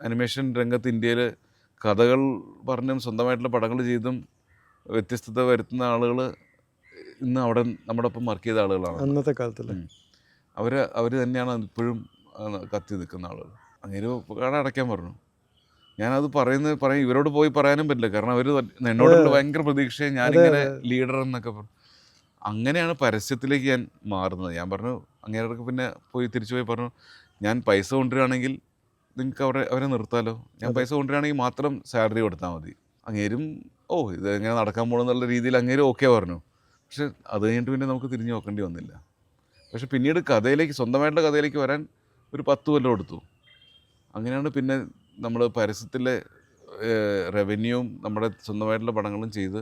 അനിമേഷൻ രംഗത്ത് ഇന്ത്യയിൽ കഥകൾ പറഞ്ഞും സ്വന്തമായിട്ടുള്ള പടങ്ങൾ ചെയ്തും വ്യത്യസ്തത വരുത്തുന്ന ആളുകൾ ഇന്ന് അവിടെ നമ്മുടെ ഒപ്പം വർക്ക് ചെയ്ത ആളുകളാണ് അന്നത്തെ കാലത്ത്. അവർ തന്നെയാണ് ഇപ്പോഴും കത്തി നിൽക്കുന്ന ആളുകൾ. അങ്ങനെ കട അടയ്ക്കാൻ പറഞ്ഞു. ഞാനത് പറയും ഇവരോട് പോയി പറയാനും പറ്റില്ല, കാരണം അവർ എന്നോടുള്ള ഭയങ്കര പ്രതീക്ഷയെ ഞാനിങ്ങനെ ലീഡർ എന്നൊക്കെ പറഞ്ഞു. അങ്ങനെയാണ് പരസ്യത്തിലേക്ക് ഞാൻ മാറുന്നത്. ഞാൻ പറഞ്ഞു അങ്ങനെയൊക്കെ പിന്നെ തിരിച്ചു പോയി പറഞ്ഞു ഞാൻ പൈസ കൊണ്ടുവരികയാണെങ്കിൽ നിങ്ങൾക്ക് അവരെ നിർത്താമല്ലോ, ഞാൻ പൈസ കൊണ്ടുവരികയാണെങ്കിൽ മാത്രം സാലറി കൊടുത്താൽ മതി. അങ്ങേരും ഇത് എങ്ങനെ നടക്കാൻ പോകണമെന്നുള്ള രീതിയിൽ അങ്ങേരും ഓക്കെ പറഞ്ഞു. പക്ഷെ അത് കഴിഞ്ഞിട്ട് പിന്നെ നമുക്ക് തിരിഞ്ഞു നോക്കേണ്ടി വന്നില്ല. പക്ഷെ പിന്നീട് സ്വന്തമായിട്ടുള്ള കഥയിലേക്ക് വരാൻ ഒരു 10 കൊല്ലം എടുത്തു. അങ്ങനെയാണ് പിന്നെ നമ്മൾ പരസ്യത്തിലെ റവന്യൂവും നമ്മുടെ സ്വന്തമായിട്ടുള്ള പടങ്ങളും ചെയ്ത്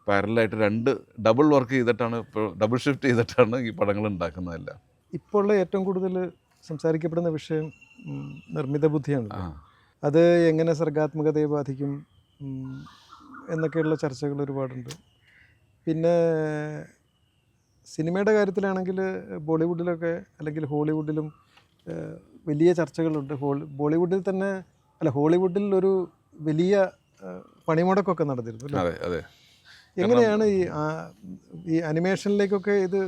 പാരലായിട്ട് 2 ഡബിൾ വർക്ക് ചെയ്തിട്ടാണ്, ഇപ്പോൾ ഡബിൾ ഷിഫ്റ്റ് ചെയ്തിട്ടാണ് ഈ പടങ്ങൾ ഉണ്ടാക്കുന്നതല്ല. ഇപ്പോൾ ഉള്ള ഏറ്റവും കൂടുതൽ സംസാരിക്കപ്പെടുന്ന വിഷയം നിർമ്മിത ബുദ്ധിയാണ്. അത് എങ്ങനെ സർഗാത്മകതയെ ബാധിക്കും എന്നൊക്കെയുള്ള ചർച്ചകൾ ഒരുപാടുണ്ട്. പിന്നെ സിനിമയുടെ കാര്യത്തിലാണെങ്കിൽ ബോളിവുഡിലൊക്കെ അല്ലെങ്കിൽ ഹോളിവുഡിലും വലിയ ചർച്ചകളുണ്ട്. ബോളിവുഡിൽ തന്നെ ഹോളിവുഡിൽ ഒരു വലിയ പണിമുടക്കൊക്കെ നടന്നിരുന്നു. അതെ അതെ. എങ്ങനെയാണ് ഈ അനിമേഷനിലേക്കൊക്കെ ഇത്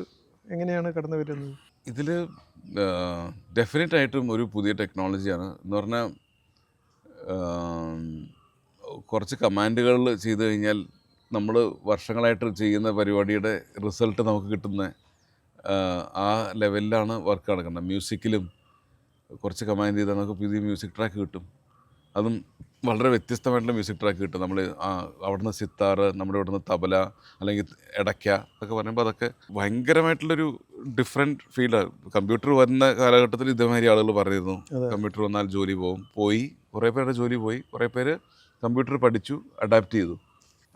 എങ്ങനെയാണ് കടന്നു വരുന്നത്? ഇതിൽ ഡെഫിനറ്റായിട്ടും ഒരു പുതിയ ടെക്നോളജിയാണ്. എന്ന് പറഞ്ഞാൽ കുറച്ച് കമാൻഡുകളിൽ ചെയ്ത് കഴിഞ്ഞാൽ നമ്മൾ വർഷങ്ങളായിട്ട് ചെയ്യുന്ന പരിപാടിയുടെ റിസൾട്ട് നമുക്ക് കിട്ടുന്ന ആ ലെവലിലാണ് വർക്ക് നടക്കുന്നത്. മ്യൂസിക്കിലും കുറച്ച് കമാൻഡ് ചെയ്താൽ നമുക്ക് പുതിയ മ്യൂസിക് ട്രാക്ക് കിട്ടും. അതും വളരെ വ്യത്യസ്തമായിട്ടുള്ള മ്യൂസിക് ട്രാക്ക് കിട്ടും. നമ്മൾ അവിടുന്ന് സിത്താറ്, നമ്മുടെ ഇവിടുന്ന് തബല അല്ലെങ്കിൽ ഇടയ്ക്ക എന്നൊക്കെ പറയുമ്പോൾ അതൊക്കെ ഭയങ്കരമായിട്ടുള്ളൊരു ഡിഫറെൻറ്റ് ഫീൽഡാണ്. കമ്പ്യൂട്ടർ വരുന്ന കാലഘട്ടത്തിൽ ഇതേമാതിരി ആളുകൾ പറഞ്ഞിരുന്നു കമ്പ്യൂട്ടർ വന്നാൽ ജോലി പോയി. കുറേ പേരുടെ ജോലി പോയി, കുറേ പേര് കമ്പ്യൂട്ടർ പഠിച്ചു, അഡാപ്റ്റ് ചെയ്തു.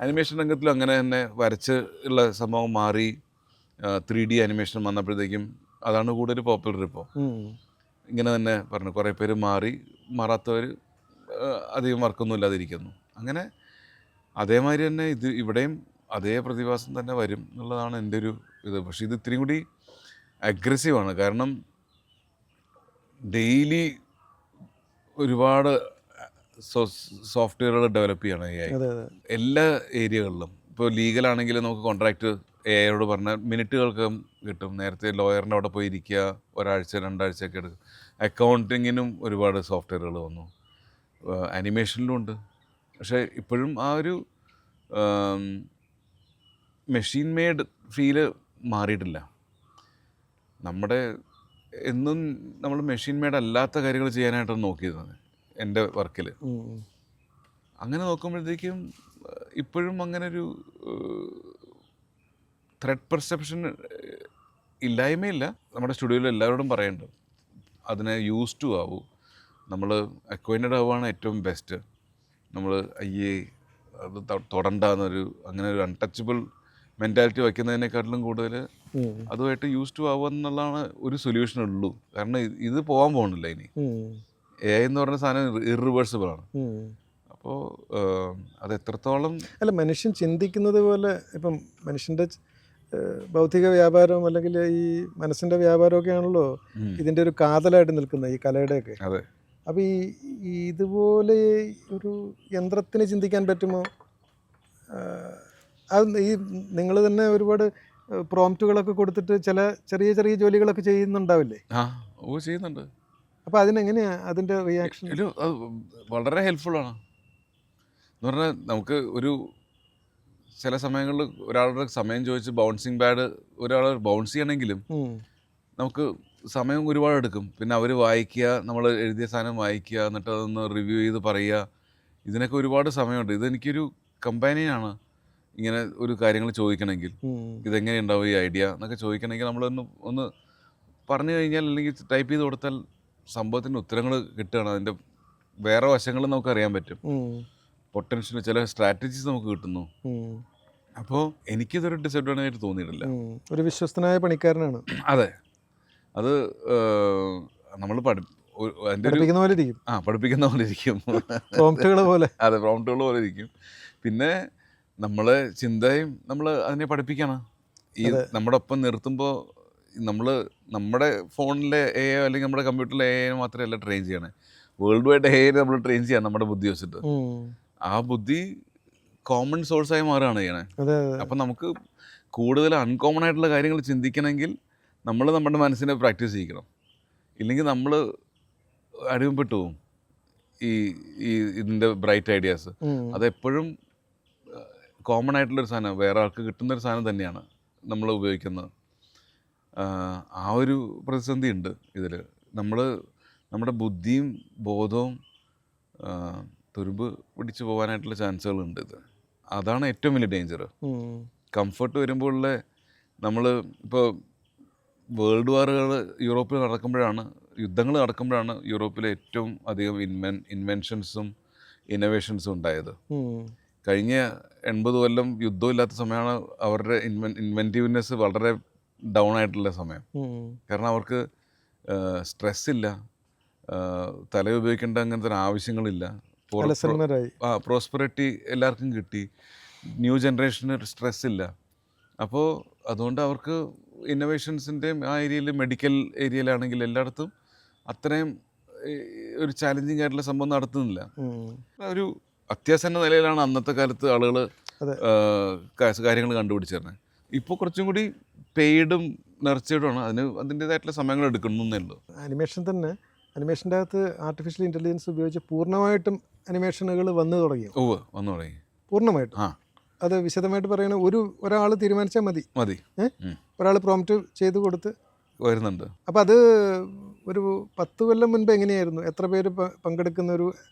അനിമേഷൻ രംഗത്തിലും അങ്ങനെ തന്നെ വരച്ച് ഉള്ള സംഭവം മാറി 3D അനിമേഷൻ വന്നപ്പോഴത്തേക്കും അതാണ് കൂടുതൽ പോപ്പുലർ. ഇപ്പോൾ ഇങ്ങനെ തന്നെ പറഞ്ഞു കുറേ പേര് മാറാത്തവർ അധികം വർക്കൊന്നും ഇല്ലാതിരിക്കുന്നു. അങ്ങനെ അതേമാതിരി തന്നെ ഇവിടെയും അതേ പ്രതിഭാസം തന്നെ വരും എന്നുള്ളതാണ് എൻ്റെ ഒരു ഇത്. പക്ഷേ ഇത് ഇത്തിരി കൂടി അഗ്രസീവാണ്. കാരണം ഡെയിലി ഒരുപാട് സോഫ്റ്റ്വെയറുകൾ ഡെവലപ്പ് ചെയ്യണം AI എല്ലാ ഏരിയകളിലും. ഇപ്പോൾ ലീഗലാണെങ്കിൽ നമുക്ക് കോൺട്രാക്റ്റ് AIയോട് പറഞ്ഞാൽ മിനിറ്റുകൾക്ക് കിട്ടും. നേരത്തെ ലോയറിൻ്റെ അവിടെ പോയി ഇരിക്കുക, 1 ആഴ്ച 2 ആഴ്ചയൊക്കെ എടുക്കും. അക്കൗണ്ടിങ്ങിനും ഒരുപാട് സോഫ്റ്റ്വെയറുകൾ വന്നു, അനിമേഷനിലും ഉണ്ട്. പക്ഷേ ഇപ്പോഴും ആ ഒരു മെഷീൻ മെയ്ഡ് ഫീല് മാറിയിട്ടില്ല. എന്നും നമ്മൾ മെഷീൻ മെയ്ഡ് അല്ലാത്ത കാര്യങ്ങൾ ചെയ്യാനായിട്ടാണ് നോക്കിയിരുന്നത് എൻ്റെ വർക്കിൽ. അങ്ങനെ നോക്കുമ്പോഴത്തേക്കും ഇപ്പോഴും അങ്ങനെ ഒരു ത്രെഡ് പെർസെപ്ഷൻ ഇല്ലായ്മയില്ല. നമ്മുടെ സ്റ്റുഡിയോയിൽ എല്ലാവരോടും പറയുന്നുണ്ട് അതിനെ യൂസ് ടു ആവൂ, നമ്മൾ അക്വൈൻറ്റഡ് ആവുകയാണ് ഏറ്റവും ബെസ്റ്റ്. നമ്മൾ അത് തൊടണ്ടെന്നൊരു അങ്ങനെ ഒരു അൺടച്ചബിൾ മെൻറ്റാലിറ്റി വയ്ക്കുന്നതിനേക്കാട്ടിലും കൂടുതൽ അതുമായിട്ട് യൂസ് ടു ആവുക എന്നുള്ളതാണ് ഒരു സൊല്യൂഷൻ ഉള്ളൂ. കാരണം ഇത് പോകാൻ പോകുന്നില്ല ഇനി. AI എന്ന് പറഞ്ഞ സാധനം ഇറിവേഴ്സിബിൾ ആണ്. അപ്പോൾ അത് എത്രത്തോളം മനുഷ്യൻ ചിന്തിക്കുന്നത് പോലെ ഇപ്പം മനുഷ്യൻ്റെ ഭൗതിക വ്യാപാരവും അല്ലെങ്കിൽ ഈ മനസ്സിൻ്റെ വ്യാപാരമൊക്കെ ആണല്ലോ ഇതിൻ്റെ ഒരു കാതലായിട്ട് നിൽക്കുന്നത് ഈ കലയുടെയൊക്കെ. അതെ. അപ്പോൾ ഈ ഇതുപോലെ ഒരു യന്ത്രത്തിന് ചിന്തിക്കാൻ പറ്റുമോ? അത് ഈ നിങ്ങൾ തന്നെ ഒരുപാട് പ്രോംപ്റ്റുകളൊക്കെ കൊടുത്തിട്ട് ചില ചെറിയ ചെറിയ ജോലികളൊക്കെ ചെയ്യുന്നുണ്ടാവില്ലേ? ചെയ്യുന്നുണ്ട്. അപ്പോൾ അതിനെങ്ങനെയാണ് അതിൻ്റെ റിയാക്ഷൻ? അത് വളരെ ഹെൽപ്ഫുള്ളാണ്. എന്ന് പറഞ്ഞാൽ നമുക്ക് ചില സമയങ്ങളിൽ ഒരാളുടെ സമയം ചോദിച്ച് ബൗൺസിങ് പാഡ് ഒരാൾ ബൗൺസ് ചെയ്യണമെങ്കിലും നമുക്ക് സമയം ഒരുപാട് എടുക്കും. പിന്നെ അവർ വായിക്കുക, നമ്മൾ എഴുതിയ സാധനം വായിക്കുക, എന്നിട്ട് അതൊന്ന് റിവ്യൂ ചെയ്ത് പറയുക, ഇതിനൊക്കെ ഒരുപാട് സമയമുണ്ട്. ഇതെനിക്കൊരു കമ്പാനിയനാണ്. ഇങ്ങനെ ഒരു കാര്യങ്ങൾ ചോദിക്കണമെങ്കിൽ ഇതെങ്ങനെ ഉണ്ടാവും ഈ ഐഡിയ എന്നൊക്കെ ചോദിക്കണമെങ്കിൽ നമ്മളൊന്ന് പറഞ്ഞു കഴിഞ്ഞാൽ അല്ലെങ്കിൽ ടൈപ്പ് ചെയ്ത് കൊടുത്താൽ സംഭവത്തിൻ്റെ ഉത്തരങ്ങൾ കിട്ടുകയാണ്. അതിൻ്റെ വേറെ വശങ്ങൾ നമുക്കറിയാൻ പറ്റും. പൊട്ടൻഷ്യൽ, ചില സ്ട്രാറ്റജീസ് നമുക്ക് കിട്ടുന്നു. ഉം. അപ്പോൾ എനിക്കിതൊരു ഡിസഡ്വാൻറ്റേജ് ആയിട്ട് തോന്നിയിട്ടില്ല. ഒരു വിശ്വസ്തനായ പണിക്കാരനാണ്. അതെ, അത് നമ്മൾ അതിൻ്റെ ഒരു പഠിപ്പിക്കുന്ന പോലെ ഇരിക്കും, പഠിപ്പിക്കുന്ന പോലെ ഇരിക്കും. പ്രോംപ്റ്റുകൾ പോലെ. അതെ, പ്രോംപ്റ്റുകൾ പോലെ ഇരിക്കും. പിന്നെ നമ്മളെ ചിന്തയും നമ്മൾ അതിനെ പഠിപ്പിക്കണം. ഈ നമ്മുടെ ഒപ്പം നിർത്തുമ്പോൾ നമ്മൾ നമ്മുടെ ഫോണിലെ AI അല്ലെങ്കിൽ നമ്മുടെ കമ്പ്യൂട്ടറിലെ AI മാത്രമല്ല ട്രെയിൻ ചെയ്യണേ, വേൾഡ് വൈഡ് AI നമ്മൾ ട്രെയിൻ ചെയ്യാം നമ്മുടെ ബുദ്ധി വെച്ചിട്ട്. ആ ബുദ്ധി കോമൺ സോഴ്സായി മാറുകയാണ് ചെയ്യണേ. അപ്പം നമുക്ക് കൂടുതൽ അൺകോമൺ ആയിട്ടുള്ള കാര്യങ്ങൾ ചിന്തിക്കണമെങ്കിൽ നമ്മൾ നമ്മുടെ മനസ്സിനെ പ്രാക്ടീസ് ചെയ്യിക്കണം. ഇല്ലെങ്കിൽ നമ്മൾ അടിമപ്പെട്ടു പോകും ഈ ഇതിൻ്റെ ബ്രൈറ്റ് ഐഡിയാസ്. അതെപ്പോഴും കോമൺ ആയിട്ടുള്ളൊരു സാധനം, വേറെ ആൾക്ക് കിട്ടുന്നൊരു സാധനം തന്നെയാണ് നമ്മൾ ഉപയോഗിക്കുന്നത്. ആ ഒരു പ്രതിസന്ധി ഉണ്ട് ഇതിൽ. നമ്മുടെ ബുദ്ധിയും ബോധവും തുരുമ്പ് പിടിച്ചു പോകാനായിട്ടുള്ള ചാൻസുകളുണ്ട്. അതാണ് ഏറ്റവും വലിയ ഡേഞ്ചർ. കംഫർട്ട് വരുമ്പോഴുള്ള നമ്മൾ ഇപ്പോൾ വേൾഡ് വാറുകൾ യൂറോപ്പിൽ നടക്കുമ്പോഴാണ്, യുദ്ധങ്ങൾ നടക്കുമ്പോഴാണ് യൂറോപ്പിലെ ഏറ്റവും അധികം ഇൻവെൻഷൻസും ഇന്നോവേഷൻസും ഉണ്ടായത്. കഴിഞ്ഞ 80 കൊല്ലം യുദ്ധമില്ലാത്ത സമയമാണ് അവരുടെ ഇൻവെൻറ്റീവ്നെസ് വളരെ ഡൗൺ ആയിട്ടുള്ള സമയം. കാരണം അവർക്ക് സ്ട്രെസ് ഇല്ല, തല ഉപയോഗിക്കേണ്ട അങ്ങനത്തെ ഒരു ആവശ്യങ്ങളില്ല, പ്രോസ്പെറിറ്റി എല്ലാവർക്കും കിട്ടി, ന്യൂ ജനറേഷന് സ്ട്രെസ് ഇല്ല. അപ്പോൾ അതുകൊണ്ട് അവർക്ക് ഇന്നോവേഷൻസിൻ്റെയും ആ ഏരിയയിൽ, മെഡിക്കൽ ഏരിയയിലാണെങ്കിൽ എല്ലായിടത്തും അത്രയും ഒരു ചാലഞ്ചിങ് ആയിട്ടുള്ള സംഭവം നടത്തുന്നില്ല. ഒരു അത്യാസന്ന നിലയിലാണ് അന്നത്തെ കാലത്ത് ആളുകൾ കാര്യങ്ങൾ കണ്ടുപിടിച്ചിരുന്നത്. ഇപ്പോൾ കുറച്ചും കൂടി പെയ്ഡും നർച്ചേഡുമാണ്, അതിൻ്റേതായിട്ടുള്ള സമയങ്ങൾ എടുക്കുന്നേ ഉള്ളൂ. അനിമേഷൻ്റെ അകത്ത് ആർട്ടിഫിഷ്യൽ ഇൻ്റലിജൻസ് ഉപയോഗിച്ച് പൂർണ്ണമായിട്ടും അനിമേഷനുകൾ വന്നു തുടങ്ങി. പൂർണ്ണമായിട്ടും. അത് വിശദമായിട്ട് പറയണ ഒരാൾ തീരുമാനിച്ചാൽ മതി. ഒരാൾ പ്രോംപ്റ്റ് ചെയ്ത് കൊടുത്ത് വരുന്നുണ്ട്. അപ്പം അത് ഒരു 10 കൊല്ലം മുൻപ് എങ്ങനെയായിരുന്നു? എത്ര പേര് പങ്കെടുക്കുന്ന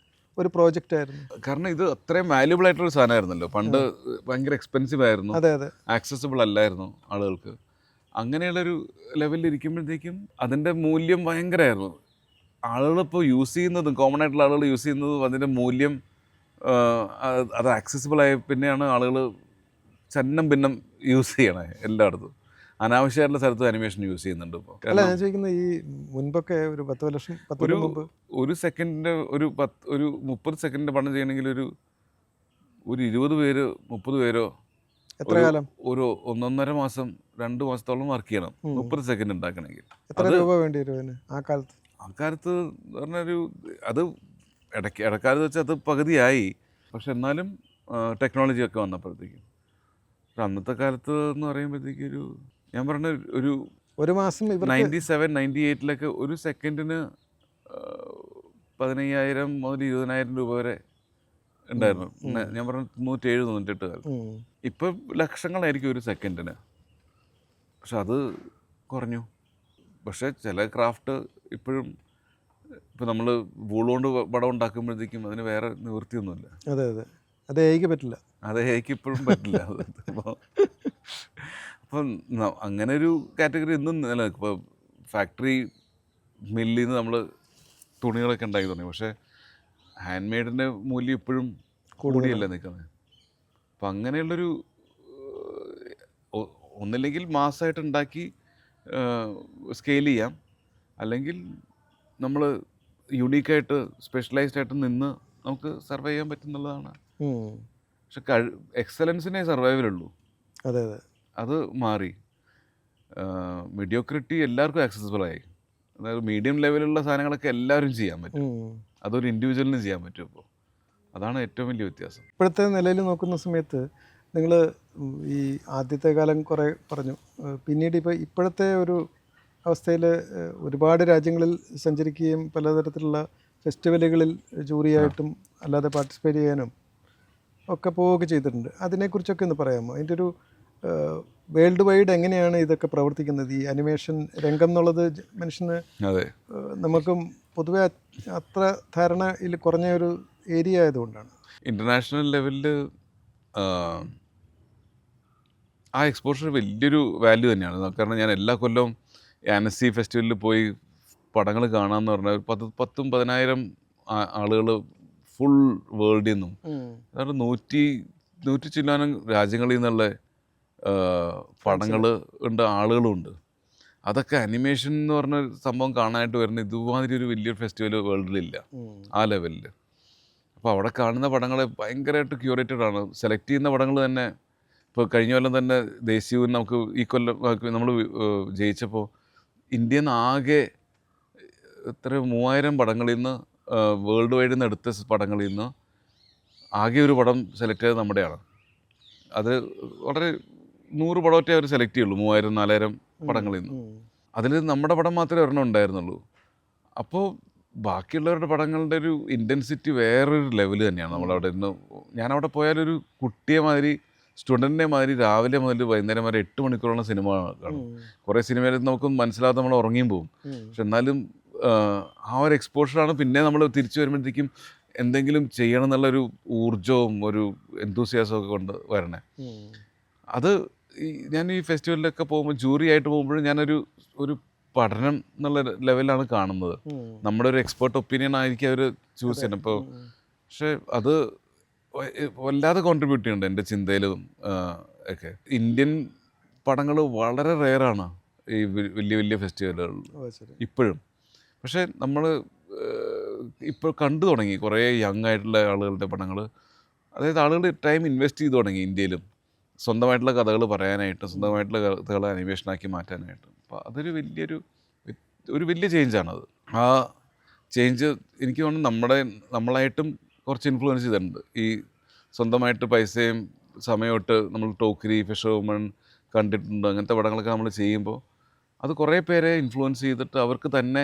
ഒരു പ്രോജക്റ്റ് ആയിരുന്നു? കാരണം ഇത് അത്രയും വാല്യുബിൾ ആയിട്ടൊരു സാധനമായിരുന്നല്ലോ. പണ്ട് ഭയങ്കര എക്സ്പെൻസീവ് ആയിരുന്നു, ആക്സസിബിൾ അല്ലായിരുന്നു ആളുകൾക്ക്. അങ്ങനെയുള്ളൊരു ലെവലിൽ ഇരിക്കുമ്പോഴത്തേക്കും അതിൻ്റെ മൂല്യം ഭയങ്കരമായിരുന്നു. ആളുകളിപ്പോൾ യൂസ് ചെയ്യുന്നതും, കോമൺ ആയിട്ടുള്ള ആളുകൾ യൂസ് ചെയ്യുന്നതും അതിൻ്റെ മൂല്യം അത് ആക്സസിബിളായി പിന്നെയാണ് ആളുകൾ ചന്നം ഭിന്നം യൂസ് ചെയ്യണേ. എല്ലായിടത്തും അനാവശ്യമായിട്ടുള്ള സ്ഥലത്ത് അനിമേഷൻ യൂസ് ചെയ്യുന്നുണ്ട് ഇപ്പോൾ. അല്ല, ഞാൻ ചോദിക്കുന്നത് ഈ മുൻപൊക്കെ ഒരു 10 ലക്ഷം ഒരു സെക്കൻഡിൻ്റെ ഒരു 30 സെക്കൻഡിൻ്റെ പണം ചെയ്യണമെങ്കിൽ ഒരു 20 പേര് 30 പേരോ എത്ര കാലം, ഒരു 1.5 മാസം 2 മാസത്തോളം വർക്ക് ചെയ്യണം 30 സെക്കൻഡ് ഉണ്ടാക്കണമെങ്കിൽ. എത്ര രൂപ വേണ്ടി വരും ആ കാലത്ത്? പറഞ്ഞൊരു അത് ഇടക്കാലത്ത് വെച്ചാൽ അത് പകുതിയായി. പക്ഷെ എന്നാലും ടെക്നോളജിയൊക്കെ വന്നപ്പോഴത്തേക്കും, അന്നത്തെ കാലത്ത് എന്ന് പറയുമ്പോഴത്തേക്ക് ഞാൻ പറഞ്ഞ ഒരു മാസം 97-98 ഒരു സെക്കൻഡിന് 15,000 മുതൽ 20,000 രൂപ വരെ ഉണ്ടായിരുന്നു. ഞാൻ പറഞ്ഞ 97-98 കാലത്ത്. ഇപ്പം ലക്ഷങ്ങളായിരിക്കും ഒരു സെക്കൻഡിന്. പക്ഷെ അത് കുറഞ്ഞു. പക്ഷേ ചില ക്രാഫ്റ്റ് ഇപ്പോഴും, ഇപ്പം നമ്മൾ വൂളുകൊണ്ട് പടം ഉണ്ടാക്കുമ്പോഴത്തേക്കും അതിന് വേറെ നിവൃത്തിയൊന്നുമില്ല. അത് ഏയ്ക്ക് പറ്റില്ല. അത് ഏയ്ക്ക് ഇപ്പോഴും പറ്റില്ല. അപ്പം അങ്ങനെ ഒരു കാറ്റഗറി ഇന്നും നിലനിൽക്കും. ഇപ്പോൾ ഫാക്ടറി മില്ലിൽ നിന്ന് നമ്മൾ തുണികളൊക്കെ ഉണ്ടാക്കി തുടങ്ങി. പക്ഷേ ഹാൻഡ് മെയ്ഡിൻ്റെ മൂല്യം ഇപ്പോഴും കൂടിയല്ല നിൽക്കുന്നത്. അപ്പം അങ്ങനെയുള്ളൊരു ഒന്നില്ലെങ്കിൽ മാസമായിട്ട് ഉണ്ടാക്കി സ്കെയിൽ ചെയ്യാം, അല്ലെങ്കിൽ നമ്മൾ യുണീക്കായിട്ട് സ്പെഷ്യലൈസ്ഡ് ആയിട്ട് നിന്ന് നമുക്ക് സർവൈവ് ചെയ്യാൻ പറ്റുന്നുള്ളതാണ്. പക്ഷെ എക്സലൻസിനെ സർവൈവലുള്ളൂ. അത് മാറി. മീഡിയോക്രിറ്റി എല്ലാവർക്കും ആക്സസിബിളായി. അതായത് മീഡിയം ലെവലുള്ള സാധനങ്ങളൊക്കെ എല്ലാവരും ചെയ്യാൻ പറ്റും. അതൊരു ഇൻഡിവിജ്വലിന് ചെയ്യാൻ പറ്റും. ഇപ്പോൾ അതാണ് ഏറ്റവും വലിയ വ്യത്യാസം. ഇപ്പോഴത്തെ നിലയിൽ നോക്കുന്ന സമയത്ത് നിങ്ങൾ ഈ ആദ്യത്തെ കാലം കുറേ പറഞ്ഞു, പിന്നീട് ഇപ്പോഴത്തെ ഒരു അവസ്ഥയിൽ ഒരുപാട് രാജ്യങ്ങളിൽ സഞ്ചരിക്കുകയും പലതരത്തിലുള്ള ഫെസ്റ്റിവലുകളിൽ ജൂറിയായിട്ടും അല്ലാതെ പാർട്ടിസിപ്പേറ്റ് ചെയ്യാനും ഒക്കെ പോവുകയൊക്കെ ചെയ്തിട്ടുണ്ട്. അതിനെക്കുറിച്ചൊക്കെ ഒന്ന് പറയാമോ? അതിൻ്റെ ഒരു വേൾഡ് വൈഡ് എങ്ങനെയാണ് ഇതൊക്കെ പ്രവർത്തിക്കുന്നത്? ഈ അനിമേഷൻ രംഗം എന്നുള്ളത് മനുഷ്യന് നമുക്കും പൊതുവെ അത്ര ധാരണയിൽ കുറഞ്ഞ ഒരു ഏരിയ ആയതുകൊണ്ടാണ്. ഇൻ്റർനാഷണൽ ലെവലിൽ ആ എക്സ്പോഷർ വലിയൊരു വാല്യൂ തന്നെയാണ്. കാരണം ഞാൻ എല്ലാ കൊല്ലവും ആനസി ഫെസ്റ്റിവലിൽ പോയി പടങ്ങൾ കാണാമെന്ന് പറഞ്ഞാൽ 10,000-10,000 ആളുകൾ ഫുൾ വേൾഡിൽ നിന്നും അതായത് 100 ചില്ലാനം രാജ്യങ്ങളിൽ നിന്നുള്ള പടങ്ങൾ ഉണ്ട്, ആളുകളുമുണ്ട്. അതൊക്കെ അനിമേഷൻ എന്ന് പറഞ്ഞ സംഭവം കാണാനായിട്ട് വരുന്ന ഇതുമാതിരി ഒരു വലിയൊരു ഫെസ്റ്റിവൽ വേൾഡിലില്ല ആ ലെവലിൽ. അപ്പോൾ അവിടെ കാണുന്ന പടങ്ങൾ ഭയങ്കരമായിട്ട് ക്യൂറേറ്റഡ് ആണ്. സെലക്ട് ചെയ്യുന്ന പടങ്ങൾ തന്നെ ഇപ്പോൾ കഴിഞ്ഞ കൊല്ലം തന്നെ ദേശീയവും നമുക്ക് ഈ കൊല്ലം നമ്മൾ ജയിച്ചപ്പോൾ ഇന്ത്യയിൽ നിന്ന് ആകെ എത്ര 3000 പടങ്ങളിൽ നിന്ന് വേൾഡ് വൈഡിൽ നിന്ന് എടുത്ത പടങ്ങളിൽ നിന്ന് ആകെ ഒരു പടം സെലക്ട് ചെയ്തത് നമ്മുടെയാണ്. അത് വളരെ 100 പടമൊക്കെ അവർ സെലക്ട് ചെയ്യുള്ളൂ 3000-4000 പടങ്ങളിൽ നിന്ന്. അതിൽ നമ്മുടെ പടം മാത്രമേ ഒരെണ്ണം ഉണ്ടായിരുന്നുള്ളൂ. അപ്പോൾ ബാക്കിയുള്ളവരുടെ പടങ്ങളുടെ ഒരു ഇൻറ്റൻസിറ്റി വേറൊരു ലെവൽ തന്നെയാണ്. നമ്മളവിടെ ഇന്ന് ഞാനവിടെ പോയാലൊരു കുട്ടിയെ മാതിരി സ്റ്റുഡൻറ്റിനെ മാതിരി രാവിലെ മുതൽ വൈകുന്നേരം വരെ 8 മണിക്കൂറോളം സിനിമ കാണും. കുറേ സിനിമയിൽ നമുക്ക് മനസ്സിലാകാതെ നമ്മൾ ഉറങ്ങിയും പോകും. പക്ഷെ എന്നാലും ആ ഒരു എക്സ്പോഷറാണ് പിന്നെ നമ്മൾ തിരിച്ചു വരുമ്പോഴത്തേക്കും എന്തെങ്കിലും ചെയ്യണം എന്നുള്ളൊരു ഊർജവും ഒരു എന്തൂസിയാസവും ഒക്കെ കൊണ്ട് വരണേ. അത് ഞാൻ ഈ ഫെസ്റ്റിവലിലൊക്കെ പോകുമ്പോൾ ജൂറി ആയിട്ട് പോകുമ്പോഴും ഞാനൊരു പഠനം എന്നുള്ള ലെവലിലാണ് കാണുന്നത്. നമ്മുടെ ഒരു എക്സ്പേർട്ട് ഒപ്പീനിയൻ ആയിരിക്കും അവർ ചൂസ് ചെയ്യണം. അപ്പോൾ പക്ഷേ അത് വല്ലാതെ കോൺട്രിബ്യൂട്ട് ചെയ്യുന്നുണ്ട് എൻ്റെ ചിന്തയിലും ഒക്കെ. ഇന്ത്യൻ പടങ്ങൾ വളരെ റെയറാണ് ഈ വലിയ വലിയ ഫെസ്റ്റിവലുകൾ ഇപ്പോഴും. പക്ഷേ നമ്മൾ ഇപ്പോൾ കണ്ടു തുടങ്ങി കുറേ യങ് ആയിട്ടുള്ള ആളുകളുടെ പടങ്ങൾ. അതായത് ആളുകൾ ടൈം ഇൻവെസ്റ്റ് ചെയ്ത് തുടങ്ങി ഇന്ത്യയിലും സ്വന്തമായിട്ടുള്ള കഥകൾ പറയാനായിട്ട്, സ്വന്തമായിട്ടുള്ള കഥകൾ അനിമേഷനാക്കി മാറ്റാനായിട്ട്. അപ്പോൾ അതൊരു വലിയ ചേഞ്ചാണത്. ആ ചേഞ്ച് എനിക്ക് തോന്നുന്നു നമ്മളായിട്ടും കുറച്ച് ഇൻഫ്ലുവൻസ് ചെയ്തിട്ടുണ്ട്. ഈ സ്വന്തമായിട്ട് പൈസയും സമയമിട്ട് നമ്മൾ ടോക്കരി, ഫിഷർ വുമൺ കണ്ടിട്ടുണ്ട്. അങ്ങനത്തെ പടങ്ങളൊക്കെ നമ്മൾ ചെയ്യുമ്പോൾ അത് കുറേ പേരെ ഇൻഫ്ലുവൻസ് ചെയ്തിട്ട് അവർക്ക് തന്നെ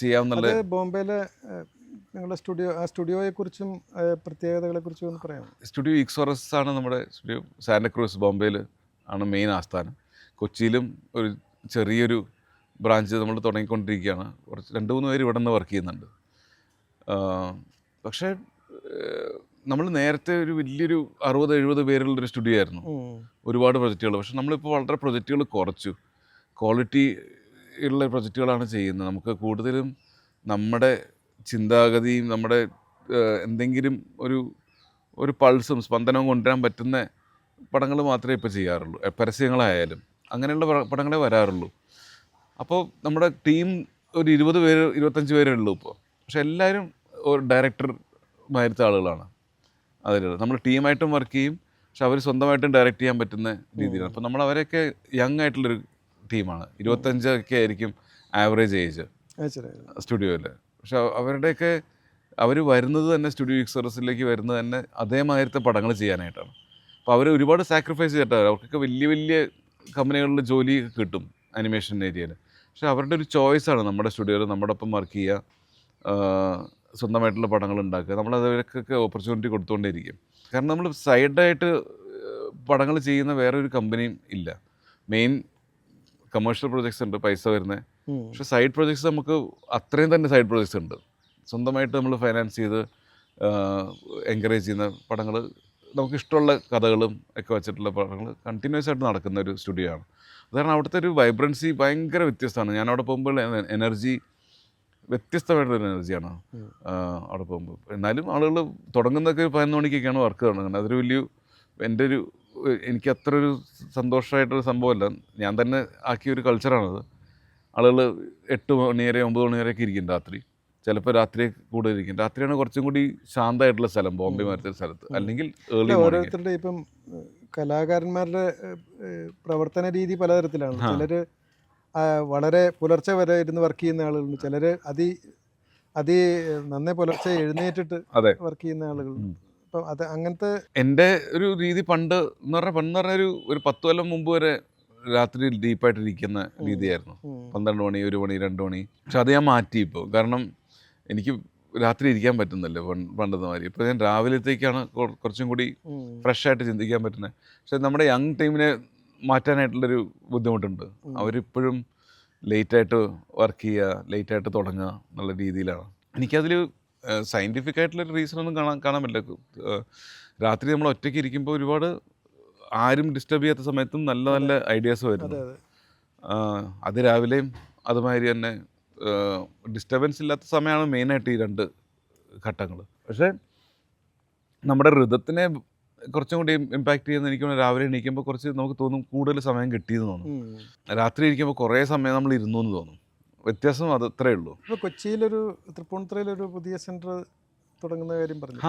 ചെയ്യാവുന്ന. ബോംബെയിലെ നിങ്ങളുടെ സ്റ്റുഡിയോയെക്കുറിച്ചും പ്രത്യേകതകളെക്കുറിച്ചും ഒന്ന് പറയാം. സ്റ്റുഡിയോ ഇക്സോറസ് ആണ് നമ്മുടെ സ്റ്റുഡിയോ. സാന്റക്രൂസ് ബോംബെയിൽ ആണ് മെയിൻ ആസ്ഥാനം. കൊച്ചിയിലും ഒരു ചെറിയൊരു ബ്രാഞ്ച് നമ്മൾ തുടങ്ങിക്കൊണ്ടിരിക്കുകയാണ്. കുറച്ച് 2-3 പേര് ഇവിടെ നിന്ന് വർക്ക് ചെയ്യുന്നുണ്ട്. പക്ഷേ നമ്മൾ നേരത്തെ ഒരു വലിയൊരു 60-70 പേരുള്ളൊരു സ്റ്റുഡിയോ ആയിരുന്നു, ഒരുപാട് പ്രൊജക്റ്റുകൾ. പക്ഷെ നമ്മളിപ്പോൾ വളരെ പ്രൊജക്റ്റുകൾ കുറച്ചു, ക്വാളിറ്റി ഉള്ള പ്രൊജക്റ്റുകളാണ് ചെയ്യുന്നത്. നമുക്ക് കൂടുതലും നമ്മുടെ ചിന്താഗതിയും നമ്മുടെ എന്തെങ്കിലും ഒരു പൾസും സ്പന്ദനവും കൊണ്ടുവരാൻ പറ്റുന്ന പടങ്ങൾ മാത്രമേ ഇപ്പോൾ ചെയ്യാറുള്ളൂ. പരസ്യങ്ങളായാലും അങ്ങനെയുള്ള പടങ്ങളെ വരാറുള്ളൂ. അപ്പോൾ നമ്മുടെ ടീം ഒരു 20 പേര് 25 പേരേ ഉള്ളൂ ഇപ്പോൾ. പക്ഷെ എല്ലാവരും ഒരു ഡയറക്ടർ മാതിരത്തെ ആളുകളാണ്. അതിൽ നമ്മൾ ടീമായിട്ടും വർക്ക് ചെയ്യും, പക്ഷെ അവർ സ്വന്തമായിട്ടും ഡയറക്റ്റ് ചെയ്യാൻ പറ്റുന്ന രീതിയിലാണ്. അപ്പോൾ നമ്മൾ അവരൊക്കെ യങ് ആയിട്ടുള്ളൊരു ടീമാണ്. 25 ആയിരിക്കും ആവറേജ് ഏജ് സ്റ്റുഡിയോയിൽ. പക്ഷെ അവർ വരുന്നത് തന്നെ സ്റ്റുഡിയോ ഇക്സോറസിലേക്ക് വരുന്നത് തന്നെ അതേമാതിരത്തെ പടങ്ങൾ ചെയ്യാനായിട്ടാണ്. അപ്പോൾ അവർ ഒരുപാട് സാക്രിഫൈസ് ചെയ്തിട്ടാണ്. അവർക്കൊക്കെ വലിയ വലിയ കമ്പനികളിൽ ജോലി കിട്ടും അനിമേഷൻ ഏരിയയിൽ. പക്ഷെ അവരുടെ ഒരു ചോയ്സാണ് നമ്മുടെ സ്റ്റുഡിയോയിൽ നമ്മുടെ ഒപ്പം വർക്ക് ചെയ്യുക, സ്വന്തമായിട്ടുള്ള പടങ്ങൾ ഉണ്ടാക്കുക. നമ്മളതൊക്കെ ഓപ്പർച്യൂണിറ്റി കൊടുത്തുകൊണ്ടേയിരിക്കും. കാരണം നമ്മൾ സൈഡായിട്ട് പടങ്ങൾ ചെയ്യുന്ന വേറൊരു കമ്പനിയും ഇല്ല. മെയിൻ കമേഴ്ഷ്യൽ പ്രൊജക്ട്സ് ഉണ്ട്, പൈസ വരുന്നത്. പക്ഷേ സൈഡ് പ്രൊജക്ട്സ് നമുക്ക് അത്രയും തന്നെ സൈഡ് പ്രൊജക്ട്സ് ഉണ്ട്. സ്വന്തമായിട്ട് നമ്മൾ ഫൈനാൻസ് ചെയ്ത് എൻകറേജ് ചെയ്യുന്ന പടങ്ങൾ, നമുക്ക് ഇഷ്ടമുള്ള കഥകളും ഒക്കെ വെച്ചിട്ടുള്ള പടങ്ങൾ കണ്ടിന്യൂസ് ആയിട്ട് നടക്കുന്ന ഒരു സ്റ്റുഡിയോ ആണ്. കാരണം അവിടുത്തെ ഒരു വൈബ്രൻസി ഭയങ്കര വ്യത്യസ്തമാണ്. ഞാനവിടെ പോകുമ്പോൾ എനർജി വ്യത്യസ്തമായിട്ടൊരു എനർജിയാണ് അവിടെ പോകുമ്പോൾ. എന്നാലും ആളുകൾ തുടങ്ങുന്നതൊക്കെ 11 മണിക്കൊക്കെയാണ് വർക്ക് തുടങ്ങുന്നത്. അതൊരു എനിക്ക് അത്ര ഒരു സന്തോഷമായിട്ടൊരു സംഭവമല്ല. ഞാൻ തന്നെ ആക്കിയൊരു കൾച്ചറാണത്. ആളുകൾ 8 മണി വരെ 9 മണി വരെയൊക്കെ ഇരിക്കും രാത്രി. ചിലപ്പോൾ രാത്രി കൂടുതൽ ഇരിക്കും. രാത്രിയാണ് കുറച്ചും കൂടി ശാന്തമായിട്ടുള്ള സ്ഥലം ബോംബെ മാരത്തെ സ്ഥലത്ത്. അല്ലെങ്കിൽ ഓരോരുത്തരുടെ ഇപ്പം കലാകാരന്മാരുടെ പ്രവർത്തന രീതി പലതരത്തിലാണ്. ചിലർ വളരെ പുലർച്ചെ വരെ ഇരുന്ന് വർക്ക് ചെയ്യുന്ന ആളുകളുണ്ട്, ചിലർ നന്നേ പുലർച്ചെ എഴുന്നേറ്റിട്ട് വർക്ക് ചെയ്യുന്ന ആളുകളുണ്ട്. അപ്പം അത് അങ്ങനത്തെ എൻ്റെ ഒരു രീതി പണ്ട് എന്ന് പറഞ്ഞാൽ ഒരു 10 കൊല്ലം മുമ്പ് വരെ രാത്രി ഡീപ്പായിട്ടിരിക്കുന്ന രീതിയായിരുന്നു. 12 മണി 1 മണി 2 മണി. പക്ഷെ അത് ഞാൻ മാറ്റി ഇപ്പോൾ. കാരണം എനിക്ക് രാത്രി ഇരിക്കാൻ പറ്റുന്നില്ല പണ്ടത്തെ മാതിരി. ഇപ്പോൾ ഞാൻ രാവിലത്തേക്കാണ് കുറച്ചും കൂടി ഫ്രഷായിട്ട് ചിന്തിക്കാൻ പറ്റുന്നത്. പക്ഷെ നമ്മുടെ യങ് ടീമിനെ മാറ്റാനായിട്ടുള്ളൊരു ബുദ്ധിമുട്ടുണ്ട്. അവരിപ്പോഴും ലേറ്റായിട്ട് വർക്ക് ചെയ്യുക, ലേറ്റായിട്ട് തുടങ്ങുക എന്നുള്ള രീതിയിലാണ്. എനിക്കതിൽ സയൻറ്റിഫിക് ആയിട്ടുള്ളൊരു റീസണൊന്നും കാണാൻ പറ്റില്ല. രാത്രി നമ്മൾ ഒറ്റയ്ക്ക് ഇരിക്കുമ്പോൾ ഒരുപാട് ആരും ഡിസ്റ്റർബ് ചെയ്യാത്ത സമയത്തും നല്ല നല്ല ഐഡിയാസ് വരുന്നു. അത് രാവിലെയും അതുമാതിരി തന്നെ ഡിസ്റ്റർബൻസ് ഇല്ലാത്ത സമയമാണ് മെയിനായിട്ട് ഈ 2 ഘട്ടങ്ങൾ. പക്ഷേ നമ്മുടെ ഋതത്തിനെ കുറച്ചും കൂടി ഇമ്പാക്റ്റ് ചെയ്യുന്ന എനിക്ക് തോന്നുന്നു രാവിലെ എണീക്കുമ്പോൾ കുറച്ച് നമുക്ക് തോന്നും കൂടുതൽ സമയം കിട്ടിയെന്ന് തോന്നും. രാത്രി ഇരിക്കുമ്പോൾ കുറേ സമയം നമ്മൾ ഇരുന്നു എന്ന് തോന്നും. വ്യത്യാസം അത് അത്രയേ ഉള്ളൂ. ഇപ്പോൾ കൊച്ചിയിലൊരു തൃപ്പൂണിത്തുറയിലൊരു പുതിയ സെൻറ്റർ തുടങ്ങുന്ന കാര്യം പറഞ്ഞു.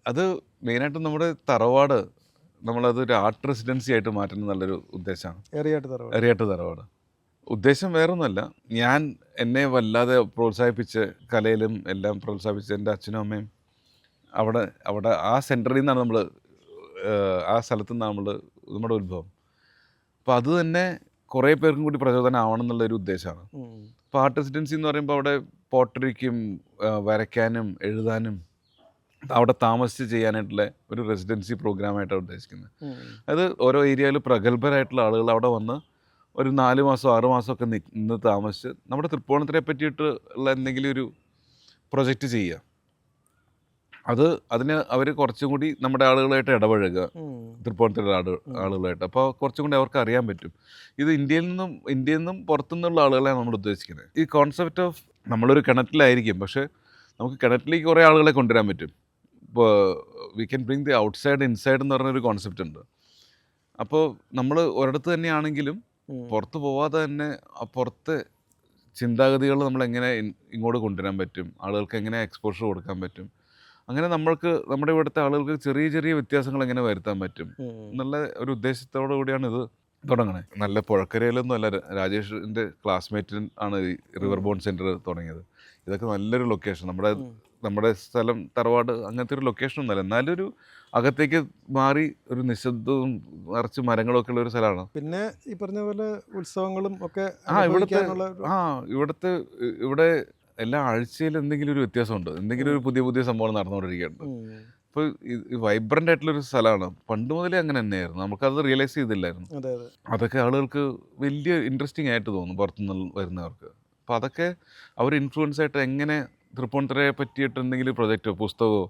അത് മെയിനായിട്ടും നമ്മുടെ തറവാട് നമ്മളത് ഒരു ആർട്ട് റെസിഡൻസി ആയിട്ട് മാറ്റുന്ന നല്ലൊരു ഉദ്ദേശമാണ്. എറിയാട്ട് തറവാട് ഉദ്ദേശം വേറൊന്നുമല്ല, എന്നെ വല്ലാതെ പ്രോത്സാഹിപ്പിച്ച് കലയിലും എല്ലാം പ്രോത്സാഹിപ്പിച്ച് എൻ്റെ അച്ഛനും അമ്മയും അവിടെ ആ സെൻറ്ററിൽ നിന്നാണ് നമ്മൾ, ആ സ്ഥലത്തു നിന്നാണ് നമ്മുടെ ഉത്ഭവം. അപ്പോൾ അത് തന്നെ കുറേ പേർക്കും കൂടി പ്രചോദനം ആവണം എന്നുള്ളൊരു ഉദ്ദേശമാണ്. അപ്പോൾ ആർട്ട് റെസിഡൻസി എന്ന് പറയുമ്പോൾ അവിടെ പോട്ടറിക്കും വരയ്ക്കാനും എഴുതാനും അവിടെ താമസിച്ച് ചെയ്യാനായിട്ടുള്ള ഒരു റെസിഡൻസി പ്രോഗ്രാമായിട്ടാണ് ഉദ്ദേശിക്കുന്നത്. അത് ഓരോ ഏരിയയിൽ പ്രഗത്ഭരായിട്ടുള്ള ആളുകൾ അവിടെ വന്ന് ഒരു 4 മാസം 6 മാസമൊക്കെ നിന്ന് താമസിച്ച് നമ്മുടെ തൃപ്പൂണിത്തുറയെ പറ്റിയിട്ട് ഉള്ള എന്തെങ്കിലും ഒരു പ്രൊജക്റ്റ് ചെയ്യുക. അതിന് അവർ കുറച്ചും കൂടി നമ്മുടെ ആളുകളായിട്ട് ഇടപഴകുക, തൃപ്പൂണിത്തുറ ആളുകളായിട്ട്. അപ്പോൾ കുറച്ചും കൂടി അവർക്ക് അറിയാൻ പറ്റും. ഇത് ഇന്ത്യയിൽ നിന്നും പുറത്തുനിന്നുള്ള ആളുകളെയാണ് നമ്മൾ ഉദ്ദേശിക്കുന്നത്. ഈ കോൺസെപ്റ്റ് ഓഫ് നമ്മളൊരു കിണറ്റിലായിരിക്കും, പക്ഷേ നമുക്ക് കിണറ്റിലേക്ക് കുറേ ആളുകളെ കൊണ്ടുവരാൻ പറ്റും. ഇപ്പോൾ we can bring the outside inside എന്ന് പറഞ്ഞൊരു കോൺസെപ്റ്റ് ഉണ്ട്. അപ്പോൾ നമ്മൾ ഒരിടത്ത് തന്നെയാണെങ്കിലും പുറത്ത് പോവാതെ തന്നെ ആ പുറത്തെ ചിന്താഗതികൾ നമ്മളെങ്ങനെ ഇങ്ങോട്ട് കൊണ്ടുവരാൻ പറ്റും, ആളുകൾക്ക് എങ്ങനെ എക്സ്പോഷർ കൊടുക്കാൻ പറ്റും, അങ്ങനെ നമ്മുടെ ഇവിടുത്തെ ആളുകൾക്ക് ചെറിയ ചെറിയ വ്യത്യാസങ്ങൾ എങ്ങനെ വരുത്താൻ പറ്റും എന്നുള്ള ഒരു ഉദ്ദേശത്തോടു കൂടിയാണ് ഇത് തുടങ്ങണേ. നല്ല പുഴക്കരയിലൊന്നും അല്ല, രാജേഷിൻ്റെ ക്ലാസ്മേറ്റ് ആണ് ഈ റിവർ ബോൺ സെൻറ്റർ തുടങ്ങിയത്. ഇതൊക്കെ നല്ലൊരു ലൊക്കേഷൻ, നമ്മുടെ സ്ഥലം തറവാട് അങ്ങനത്തെ ഒരു ലൊക്കേഷൻ ഒന്നുമല്ല, എന്നാലും ഒരു അകത്തേക്ക് മാറി ഒരു നിശബ്ദവും നിറച്ച് മരങ്ങളൊക്കെ ഉള്ള ഒരു സ്ഥലമാണ്. പിന്നെ ഈ പറഞ്ഞ പോലെ ഉത്സവങ്ങളും ഒക്കെ ഇവിടെ എല്ലാ ആഴ്ചയിലും എന്തെങ്കിലും ഒരു വ്യത്യാസമുണ്ട്, എന്തെങ്കിലും ഒരു പുതിയ സംഭവം നടന്നുകൊണ്ടിരിക്കുകയുണ്ട്. ഇപ്പോൾ ഈ വൈബ്രൻ്റ് ആയിട്ടുള്ളൊരു സ്ഥലമാണ്. പണ്ട് മുതലേ അങ്ങനെ തന്നെയായിരുന്നു, നമുക്കത് റിയലൈസ് ചെയ്തില്ലായിരുന്നു. അതൊക്കെ ആളുകൾക്ക് വലിയ ഇൻട്രസ്റ്റിംഗ് ആയിട്ട് തോന്നും പുറത്തുനിന്ന് വരുന്നവർക്ക്. അപ്പോൾ അതൊക്കെ അവർ ഇൻഫ്ലുവൻസ് ആയിട്ട് എങ്ങനെ തൃപ്പൂണിത്തുറയെ പറ്റിയിട്ട് എന്തെങ്കിലും പ്രൊജക്റ്റോ പുസ്തകമോ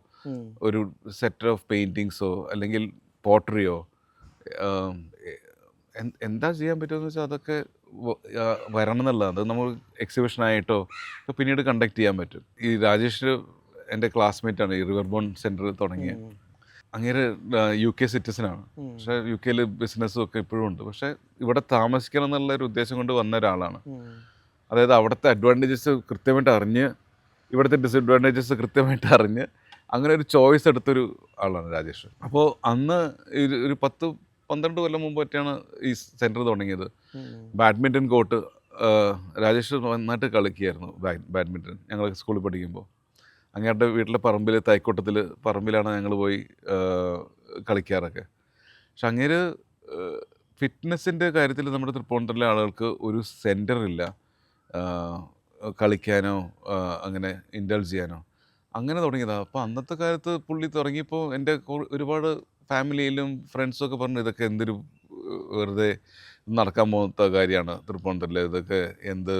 ഒരു സെറ്റ് ഓഫ് പെയിൻറ്റിങ്സോ അല്ലെങ്കിൽ പോട്ടറിയോ എന്താ ചെയ്യാൻ പറ്റുമെന്ന് വെച്ചാൽ അതൊക്കെ വരണം എന്നുള്ളതാണ്. അത് നമ്മൾ എക്സിബിഷനായിട്ടോ ഒക്കെ പിന്നീട് കണ്ടക്ട് ചെയ്യാൻ പറ്റും. ഈ രാജേഷ് എൻ്റെ ക്ലാസ്മേറ്റാണ് ഈ റിവർ ബോൺ സെൻറ്റർ തുടങ്ങിയ. അങ്ങേര് UK സിറ്റിസനാണ്, പക്ഷേ UK ബിസിനസ്സും ഒക്കെ ഇപ്പോഴും ഉണ്ട്. പക്ഷേ ഇവിടെ താമസിക്കണം എന്നുള്ള ഒരു ഉദ്ദേശം കൊണ്ട് വന്ന ഒരാളാണ്. അതായത് അവിടുത്തെ അഡ്വാൻറ്റേജസ് കൃത്യമായിട്ട് അറിഞ്ഞ് ഇവിടുത്തെ ഡിസഡ്വാൻറ്റേജസ് കൃത്യമായിട്ട് അറിഞ്ഞ് അങ്ങനെ ഒരു ചോയ്സ് എടുത്തൊരു ആളാണ് രാജേഷ്. അപ്പോൾ അന്ന് ഒരു 10-12 കൊല്ലം മുമ്പ് പറ്റിയാണ് ഈ സെൻറ്റർ തുടങ്ങിയത്. ബാഡ്മിൻ്റൺ കോർട്ട് രാജേഷ് നന്നായിട്ട് കളിക്കുകയായിരുന്നു ബാഡ്മിൻ്റൺ ഞങ്ങൾ സ്കൂളിൽ പഠിക്കുമ്പോൾ. അങ്ങേരുടെ വീട്ടിലെ പറമ്പിൽ തൈക്കോട്ടത്തിൽ പറമ്പിലാണ് ഞങ്ങൾ പോയി കളിക്കാറൊക്കെ. പക്ഷെ അങ്ങേര് ഫിറ്റ്നസിൻ്റെ കാര്യത്തിൽ നമ്മുടെ തൃപ്പൂണിത്തുറയിലെ ആളുകൾക്ക് ഒരു സെൻറ്ററില്ല കളിക്കാനോ അങ്ങനെ ഇൻഡൾജ് ചെയ്യാനോ, അങ്ങനെ തുടങ്ങിയതാണ്. അപ്പോൾ അന്നത്തെ കാലത്ത് പുള്ളി തുടങ്ങിയപ്പോൾ എൻ്റെ ഒരുപാട് ഫാമിലിയിലും ഫ്രണ്ട്സും ഒക്കെ പറഞ്ഞു ഇതൊക്കെ എന്തൊരു വെറുതെ നടക്കാൻ പോകുന്ന കാര്യമാണ് തൃപ്പൂണിത്തുറയിൽ, ഇതൊക്കെ എന്ത്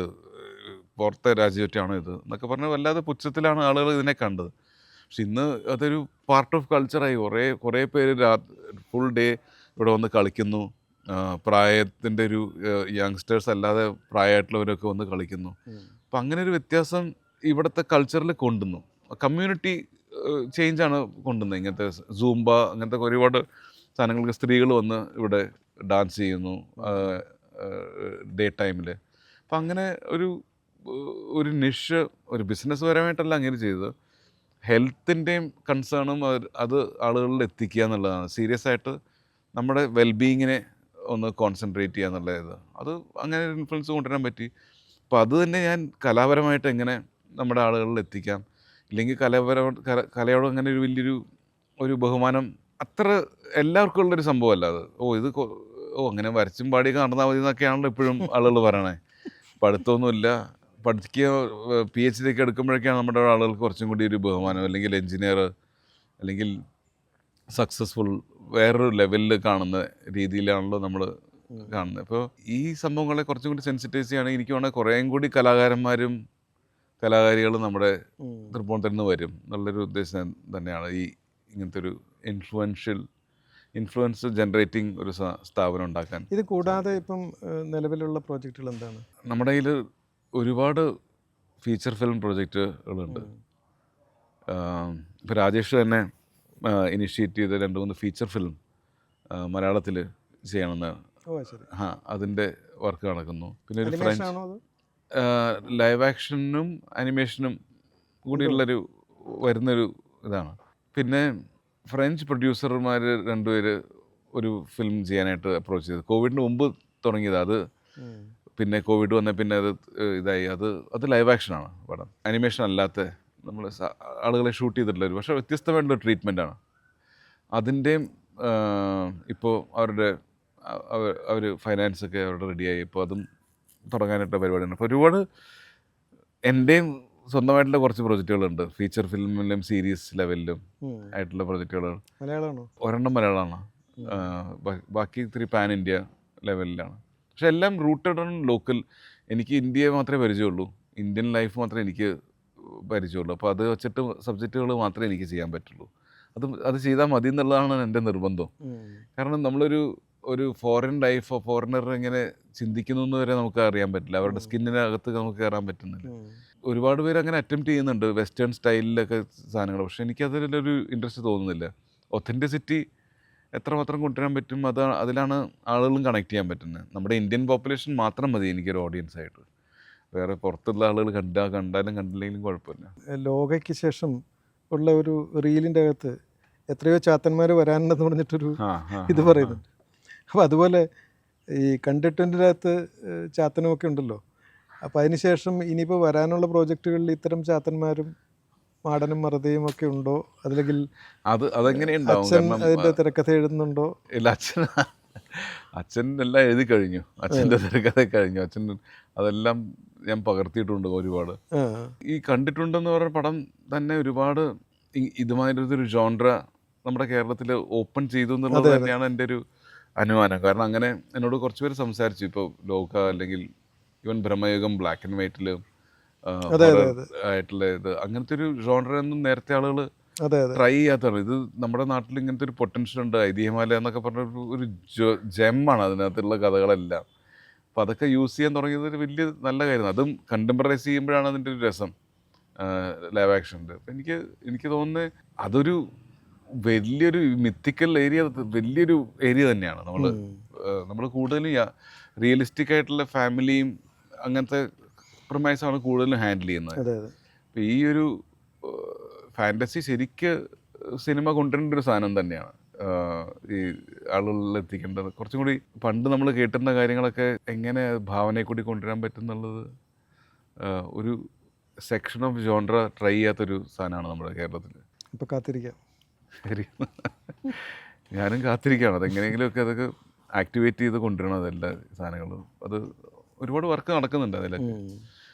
പുറത്തെ രാജ്യമായിട്ടാണോ ഇത് എന്നൊക്കെ പറഞ്ഞ് വല്ലാതെ പുച്ഛത്തിലാണ് ആളുകൾ ഇതിനെ കണ്ടത്. പക്ഷെ ഇന്ന് അതൊരു പാർട്ട് ഓഫ് കൾച്ചറായി. കുറേ പേര് ഫുൾ ഡേ ഇവിടെ വന്ന് കളിക്കുന്നു. പ്രായത്തിൻ്റെ ഒരു യങ്സ്റ്റേഴ്സ് അല്ലാതെ പ്രായമായിട്ടുള്ളവരൊക്കെ വന്ന് കളിക്കുന്നു. അപ്പം അങ്ങനെ ഒരു വ്യത്യാസം ഇവിടുത്തെ കൾച്ചറിൽ കൊണ്ടുവന്നു. കമ്മ്യൂണിറ്റി ചേഞ്ചാണ് കൊണ്ടുവന്നത്. ഇങ്ങനത്തെ സൂംബ അങ്ങനത്തെ ഒരുപാട് സാധനങ്ങൾക്ക് സ്ത്രീകൾ വന്ന് ഇവിടെ ഡാൻസ് ചെയ്യുന്നു ഡേ ടൈമിൽ. അപ്പം അങ്ങനെ ഒരു നിഷ് ഒരു ബിസിനസ് പരമായിട്ടല്ല അങ്ങനെ ചെയ്തത്, ഹെൽത്തിൻ്റെയും കൺസേണും അത് ആളുകളിൽ എത്തിക്കുക എന്നുള്ളതാണ്. സീരിയസ് ആയിട്ട് നമ്മുടെ വെൽബീയിങ്ങിനെ ഒന്ന് കോൺസെൻട്രേറ്റ് ചെയ്യുക എന്നുള്ളത്, അത് അങ്ങനെ ഒരു ഇൻഫ്ലുവൻസ് കൊണ്ടുവരാൻ പറ്റി. അപ്പോൾ അത് തന്നെ ഞാൻ കലാപരമായിട്ട് എങ്ങനെ നമ്മുടെ ആളുകളിൽ എത്തിക്കാം, ഇല്ലെങ്കിൽ കലയോട് അങ്ങനെ ഒരു വലിയൊരു ബഹുമാനം അത്ര എല്ലാവർക്കും ഉള്ളൊരു സംഭവമല്ല അത്. ഇത് അങ്ങനെ വരച്ചും പാടിയൊക്കെ നടന്നാൽ മതി എന്നൊക്കെയാണല്ലോ ഇപ്പോഴും ആളുകൾ പറയണേ. പഠിത്തമൊന്നുമില്ല, പഠിക്കുക PhD ഒക്കെ എടുക്കുമ്പോഴൊക്കെയാണ് നമ്മുടെ ആളുകൾക്ക് കുറച്ചും കൂടി ഒരു ബഹുമാനം, അല്ലെങ്കിൽ എൻജിനീയർ അല്ലെങ്കിൽ സക്സസ്ഫുൾ വേറൊരു ലെവലിൽ കാണുന്ന രീതിയിലാണല്ലോ നമ്മൾ കാണുന്നത്. അപ്പോൾ ഈ സംഭവങ്ങളെ കുറച്ചും കൂടി സെൻസിറ്റൈസ് ചെയ്യുകയാണെങ്കിൽ എനിക്ക് വേണമെങ്കിൽ കുറേയും കൂടി കലാകാരന്മാരും കലാകാരികളും നമ്മുടെ തൃപ്പൂണിത്തുറയിൽ നിന്ന് വരും എന്നുള്ളൊരു ഉദ്ദേശം തന്നെയാണ് ഈ ഇങ്ങനത്തെ ഒരു ഇൻഫ്ലുവൻസ് ജനറേറ്റിംഗ് ഒരു സ്ഥാപനം ഉണ്ടാക്കാൻ. ഇത് കൂടാതെ ഇപ്പം നിലവിലുള്ള പ്രോജക്റ്റുകൾ എന്താണ്? നമ്മുടെ കയ്യിൽ ഒരുപാട് ഫീച്ചർ ഫിലിം പ്രോജക്റ്റുകളുണ്ട്. ഇപ്പോൾ രാജേഷ് തന്നെ ഇനിഷ്യേറ്റ് ചെയ്ത 2-3 ഫീച്ചർ ഫിലിം മലയാളത്തിൽ ചെയ്യണമെന്ന് ഓ ശരി. അതിൻ്റെ വർക്ക് നടക്കുന്നു. പിന്നെ ഒരു അനിമേഷൻ ഫ്രഞ്ച് ആണോ അത്? ലൈവ് ആക്ഷനും അനിമേഷനും കൂടിയുള്ളൊരു വരുന്നൊരു ഇതാണ്. പിന്നെ ഫ്രഞ്ച് പ്രൊഡ്യൂസർമാർ 2 പേര് ഒരു ഫിലിം ചെയ്യാനായിട്ട് അപ്രോച്ച് ചെയ്തു. കോവിഡിന് മുമ്പ് തുടങ്ങിയത് അത്. പിന്നെ കോവിഡ് വന്ന പിന്നെ അത് ഇതായി. അത് ലൈവ് ആക്ഷനാണ് പടം, അനിമേഷൻ അല്ലാത്ത നമ്മൾ ആളുകളെ ഷൂട്ട് ചെയ്തിട്ടുള്ള ഒരു പക്ഷേ വ്യത്യസ്തമായിട്ടുള്ള ട്രീറ്റ്മെൻറ്റാണ് അതിൻ്റെയും. ഇപ്പോൾ അവർ ഫൈനാൻസൊക്കെ അവരുടെ റെഡിയായി. ഇപ്പോൾ അതും തുടങ്ങാനായിട്ടുള്ള പരിപാടിയാണ്. അപ്പോൾ ഒരുപാട് എൻ്റെയും സ്വന്തമായിട്ടുള്ള കുറച്ച് പ്രൊജക്റ്റുകളുണ്ട്, ഫീച്ചർ ഫിലിമിലും സീരീസ് ലെവലിലും ആയിട്ടുള്ള പ്രൊജക്റ്റുകൾ. മലയാളമാണോ? ഒരെണ്ണം മലയാളമാണ്, ബാക്കി ഇത്തിരി പാൻ ഇന്ത്യ ലെവലിലാണ്. പക്ഷെ എല്ലാം റൂട്ടഡ് ഓൺ ലോക്കൽ. എനിക്ക് ഇന്ത്യയെ മാത്രമേ പരിചയമുള്ളൂ, ഇന്ത്യൻ ലൈഫ് മാത്രമേ എനിക്ക് പരിചയമുള്ളൂ. അപ്പോൾ അത് വെച്ചിട്ട് സബ്ജക്റ്റുകൾ മാത്രമേ എനിക്ക് ചെയ്യാൻ പറ്റുള്ളൂ. അത് ചെയ്താൽ മതി എന്നുള്ളതാണ് എൻ്റെ നിർബന്ധം. കാരണം ഒരു ഫോറിൻ ലൈഫ്, ഫോറിനർ എങ്ങനെ ചിന്തിക്കുന്നു എന്ന് വരെ നമുക്ക് അറിയാൻ പറ്റില്ല. അവരുടെ സ്കിന്നിനകത്ത് നമുക്ക് കയറാൻ പറ്റുന്നില്ല. ഒരുപാട് പേര് അങ്ങനെ അറ്റംപ്റ്റ് ചെയ്യുന്നുണ്ട് വെസ്റ്റേൺ സ്റ്റൈലിലൊക്കെ സാധനങ്ങൾ. പക്ഷേ എനിക്കതിലൊരു ഇൻട്രസ്റ്റ് തോന്നുന്നില്ല. ഒത്തൻറ്റിസിറ്റി എത്രമാത്രം കൊണ്ടുവരാൻ പറ്റും, അതിലാണ് ആളുകളും കണക്ട് ചെയ്യാൻ പറ്റുന്നത്. നമ്മുടെ ഇന്ത്യൻ പോപ്പുലേഷൻ മാത്രം മതി എനിക്കൊരു ഓഡിയൻസ് ആയിട്ട്. വേറെ പുറത്തുള്ള ആളുകൾ കണ്ടാലും കണ്ടില്ലെങ്കിലും കുഴപ്പമില്ല. ലോകയ്ക്ക് ശേഷം ഉള്ള ഒരു റീലിൻ്റെ അകത്ത് എത്രയോ ചാത്തന്മാർ വരാനുണ്ടെന്ന് പറഞ്ഞിട്ടൊരു ഇത് പറയുന്നുണ്ട്. അപ്പോൾ അതുപോലെ ഈ കണ്ടിട്ടിൻ്റെ അകത്ത് ചാത്തനുമൊക്കെ ഉണ്ടല്ലോ. അപ്പോൾ അതിന് ശേഷം ഇനിയിപ്പോൾ വരാനുള്ള പ്രോജക്റ്റുകളിൽ ഇത്തരം ചാത്തന്മാരും മാടനും മറുതയും ഒക്കെ ഉണ്ടോ? അല്ലെങ്കിൽ അതെങ്ങനെയുണ്ടാവും? അച്ഛൻ അതിൻ്റെ തിരക്കഥ എഴുതുന്നുണ്ടോ? ഇല്ല, അച്ഛൻ എല്ലാം എഴുതി കഴിഞ്ഞു. അച്ഛൻ്റെ തിരക്കഥ കഴിഞ്ഞു. അച്ഛൻ അതെല്ലാം ഞാൻ പകർത്തിയിട്ടുണ്ട് ഒരുപാട്. ഈ കണ്ടിട്ടുണ്ടെന്ന് പറഞ്ഞ പടം തന്നെ ഒരുപാട് ഇതുമായിട്ടൊരു ജോൺറ നമ്മുടെ കേരളത്തിൽ ഓപ്പൺ ചെയ്തു എന്നുള്ളത് തന്നെയാണ് എൻ്റെ ഒരു അനുമാനം. കാരണം അങ്ങനെ എന്നോട് കുറച്ച് പേര് സംസാരിച്ചു. ഇപ്പോൾ ലോക അല്ലെങ്കിൽ ഈവൻ ബ്രഹ്മയുഗം ബ്ലാക്ക് ആൻഡ് വൈറ്റിൽ ആയിട്ടുള്ള ഇത്, അങ്ങനത്തെ ഒരു ജോൺറൊന്നും നേരത്തെ ആളുകൾ ട്രൈ ചെയ്യാത്തതാണ്. ഇത് നമ്മുടെ നാട്ടിൽ ഇങ്ങനത്തെ ഒരു പൊട്ടൻഷ്യൽ ഉണ്ട്. ഐതിഹ്യമാല എന്നൊക്കെ പറഞ്ഞ ഒരു ജെമ്മാണ് അതിനകത്തുള്ള കഥകളെല്ലാം. അപ്പോൾ അതൊക്കെ യൂസ് ചെയ്യാൻ തുടങ്ങിയത് ഒരു വലിയ നല്ല കാര്യമാണ്. അതും കണ്ടംപറൈസ് ചെയ്യുമ്പോഴാണ് അതിൻ്റെ ഒരു രസം ലൈവ് ആക്ഷൻ്റെ. അപ്പം എനിക്ക് തോന്നുന്നത് അതൊരു വലിയൊരു മിത്തിക്കൽ ഏരിയ, വലിയൊരു ഏരിയ തന്നെയാണ്. നമ്മൾ കൂടുതലും റിയലിസ്റ്റിക് ആയിട്ടുള്ള ഫാമിലിയും അങ്ങനത്തെ പ്രൊമൈസാണ് കൂടുതലും ഹാൻഡിൽ ചെയ്യുന്നത്. അപ്പോൾ ഈ ഒരു ഫാൻറ്റസി ശരിക്ക് സിനിമ കൊണ്ടുവരേണ്ട ഒരു സാധനം തന്നെയാണ്. ഈ ആളുകളിൽ എത്തിക്കേണ്ടത് കുറച്ചും കൂടി പണ്ട് നമ്മൾ കേട്ടിരുന്ന കാര്യങ്ങളൊക്കെ എങ്ങനെ ഭാവനയെ കൂടി കൊണ്ടുവരാൻ പറ്റും എന്നുള്ളത് ഒരു സെക്ഷൻ ഓഫ് ജോൺറ ട്രൈ ചെയ്യാത്തൊരു സാധനമാണ് നമ്മുടെ കേരളത്തിൽ. ഇപ്പോൾ കാത്തിരിക്കാം. ശരി, ഞാനും കാത്തിരിക്കുകയാണ്. അതെങ്ങനെയെങ്കിലുമൊക്കെ അതൊക്കെ ആക്ടിവേറ്റ് ചെയ്ത് കൊണ്ടുവരണം അതെല്ലാ സാധനങ്ങളും. അത് ഒരുപാട് വർക്ക് നടക്കുന്നുണ്ട് അതിലൊക്കെ.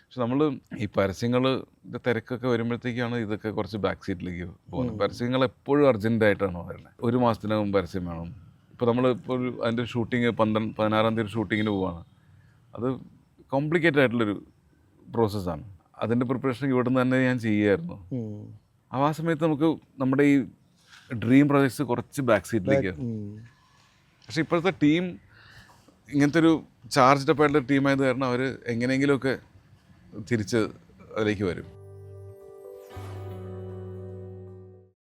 പക്ഷെ നമ്മൾ ഈ പരസ്യങ്ങളുടെ തിരക്കൊക്കെ വരുമ്പോഴത്തേക്കാണ് ഇതൊക്കെ കുറച്ച് ബാക്ക് സീറ്റിലേക്ക് പോകുന്നത്. പരസ്യങ്ങൾ എപ്പോഴും അർജൻറ്റായിട്ടാണ് വരുന്നത്. 1 മാസത്തിനകം പരസ്യം വേണം. ഇപ്പോൾ നമ്മളിപ്പോൾ അതിൻ്റെ ഷൂട്ടിങ് 16-ാം തീയതി ഷൂട്ടിങ്ങിന് പോവുകയാണ്. അത് കോംപ്ലിക്കേറ്റഡ് ആയിട്ടുള്ളൊരു പ്രോസസ്സാണ്. അതിൻ്റെ പ്രിപ്പറേഷൻ ഇവിടെ നിന്ന് തന്നെ ഞാൻ ചെയ്യുമായിരുന്നു. ആ സമയത്ത് നമുക്ക് നമ്മുടെ ഈ ഡ്രീം പ്രൊജക്ട്സ് കുറച്ച് ബാക്ക് സീറ്റിലേക്ക്. പക്ഷെ ഇപ്പോഴത്തെ ടീം ഇങ്ങനത്തെ ഒരു ചാർജ്ഡ് അപ്പ് ആയിട്ടുള്ള ടീമായത് കാരണം അവർ എങ്ങനെയെങ്കിലുമൊക്കെ തിരിച്ച് അതിലേക്ക് വരും.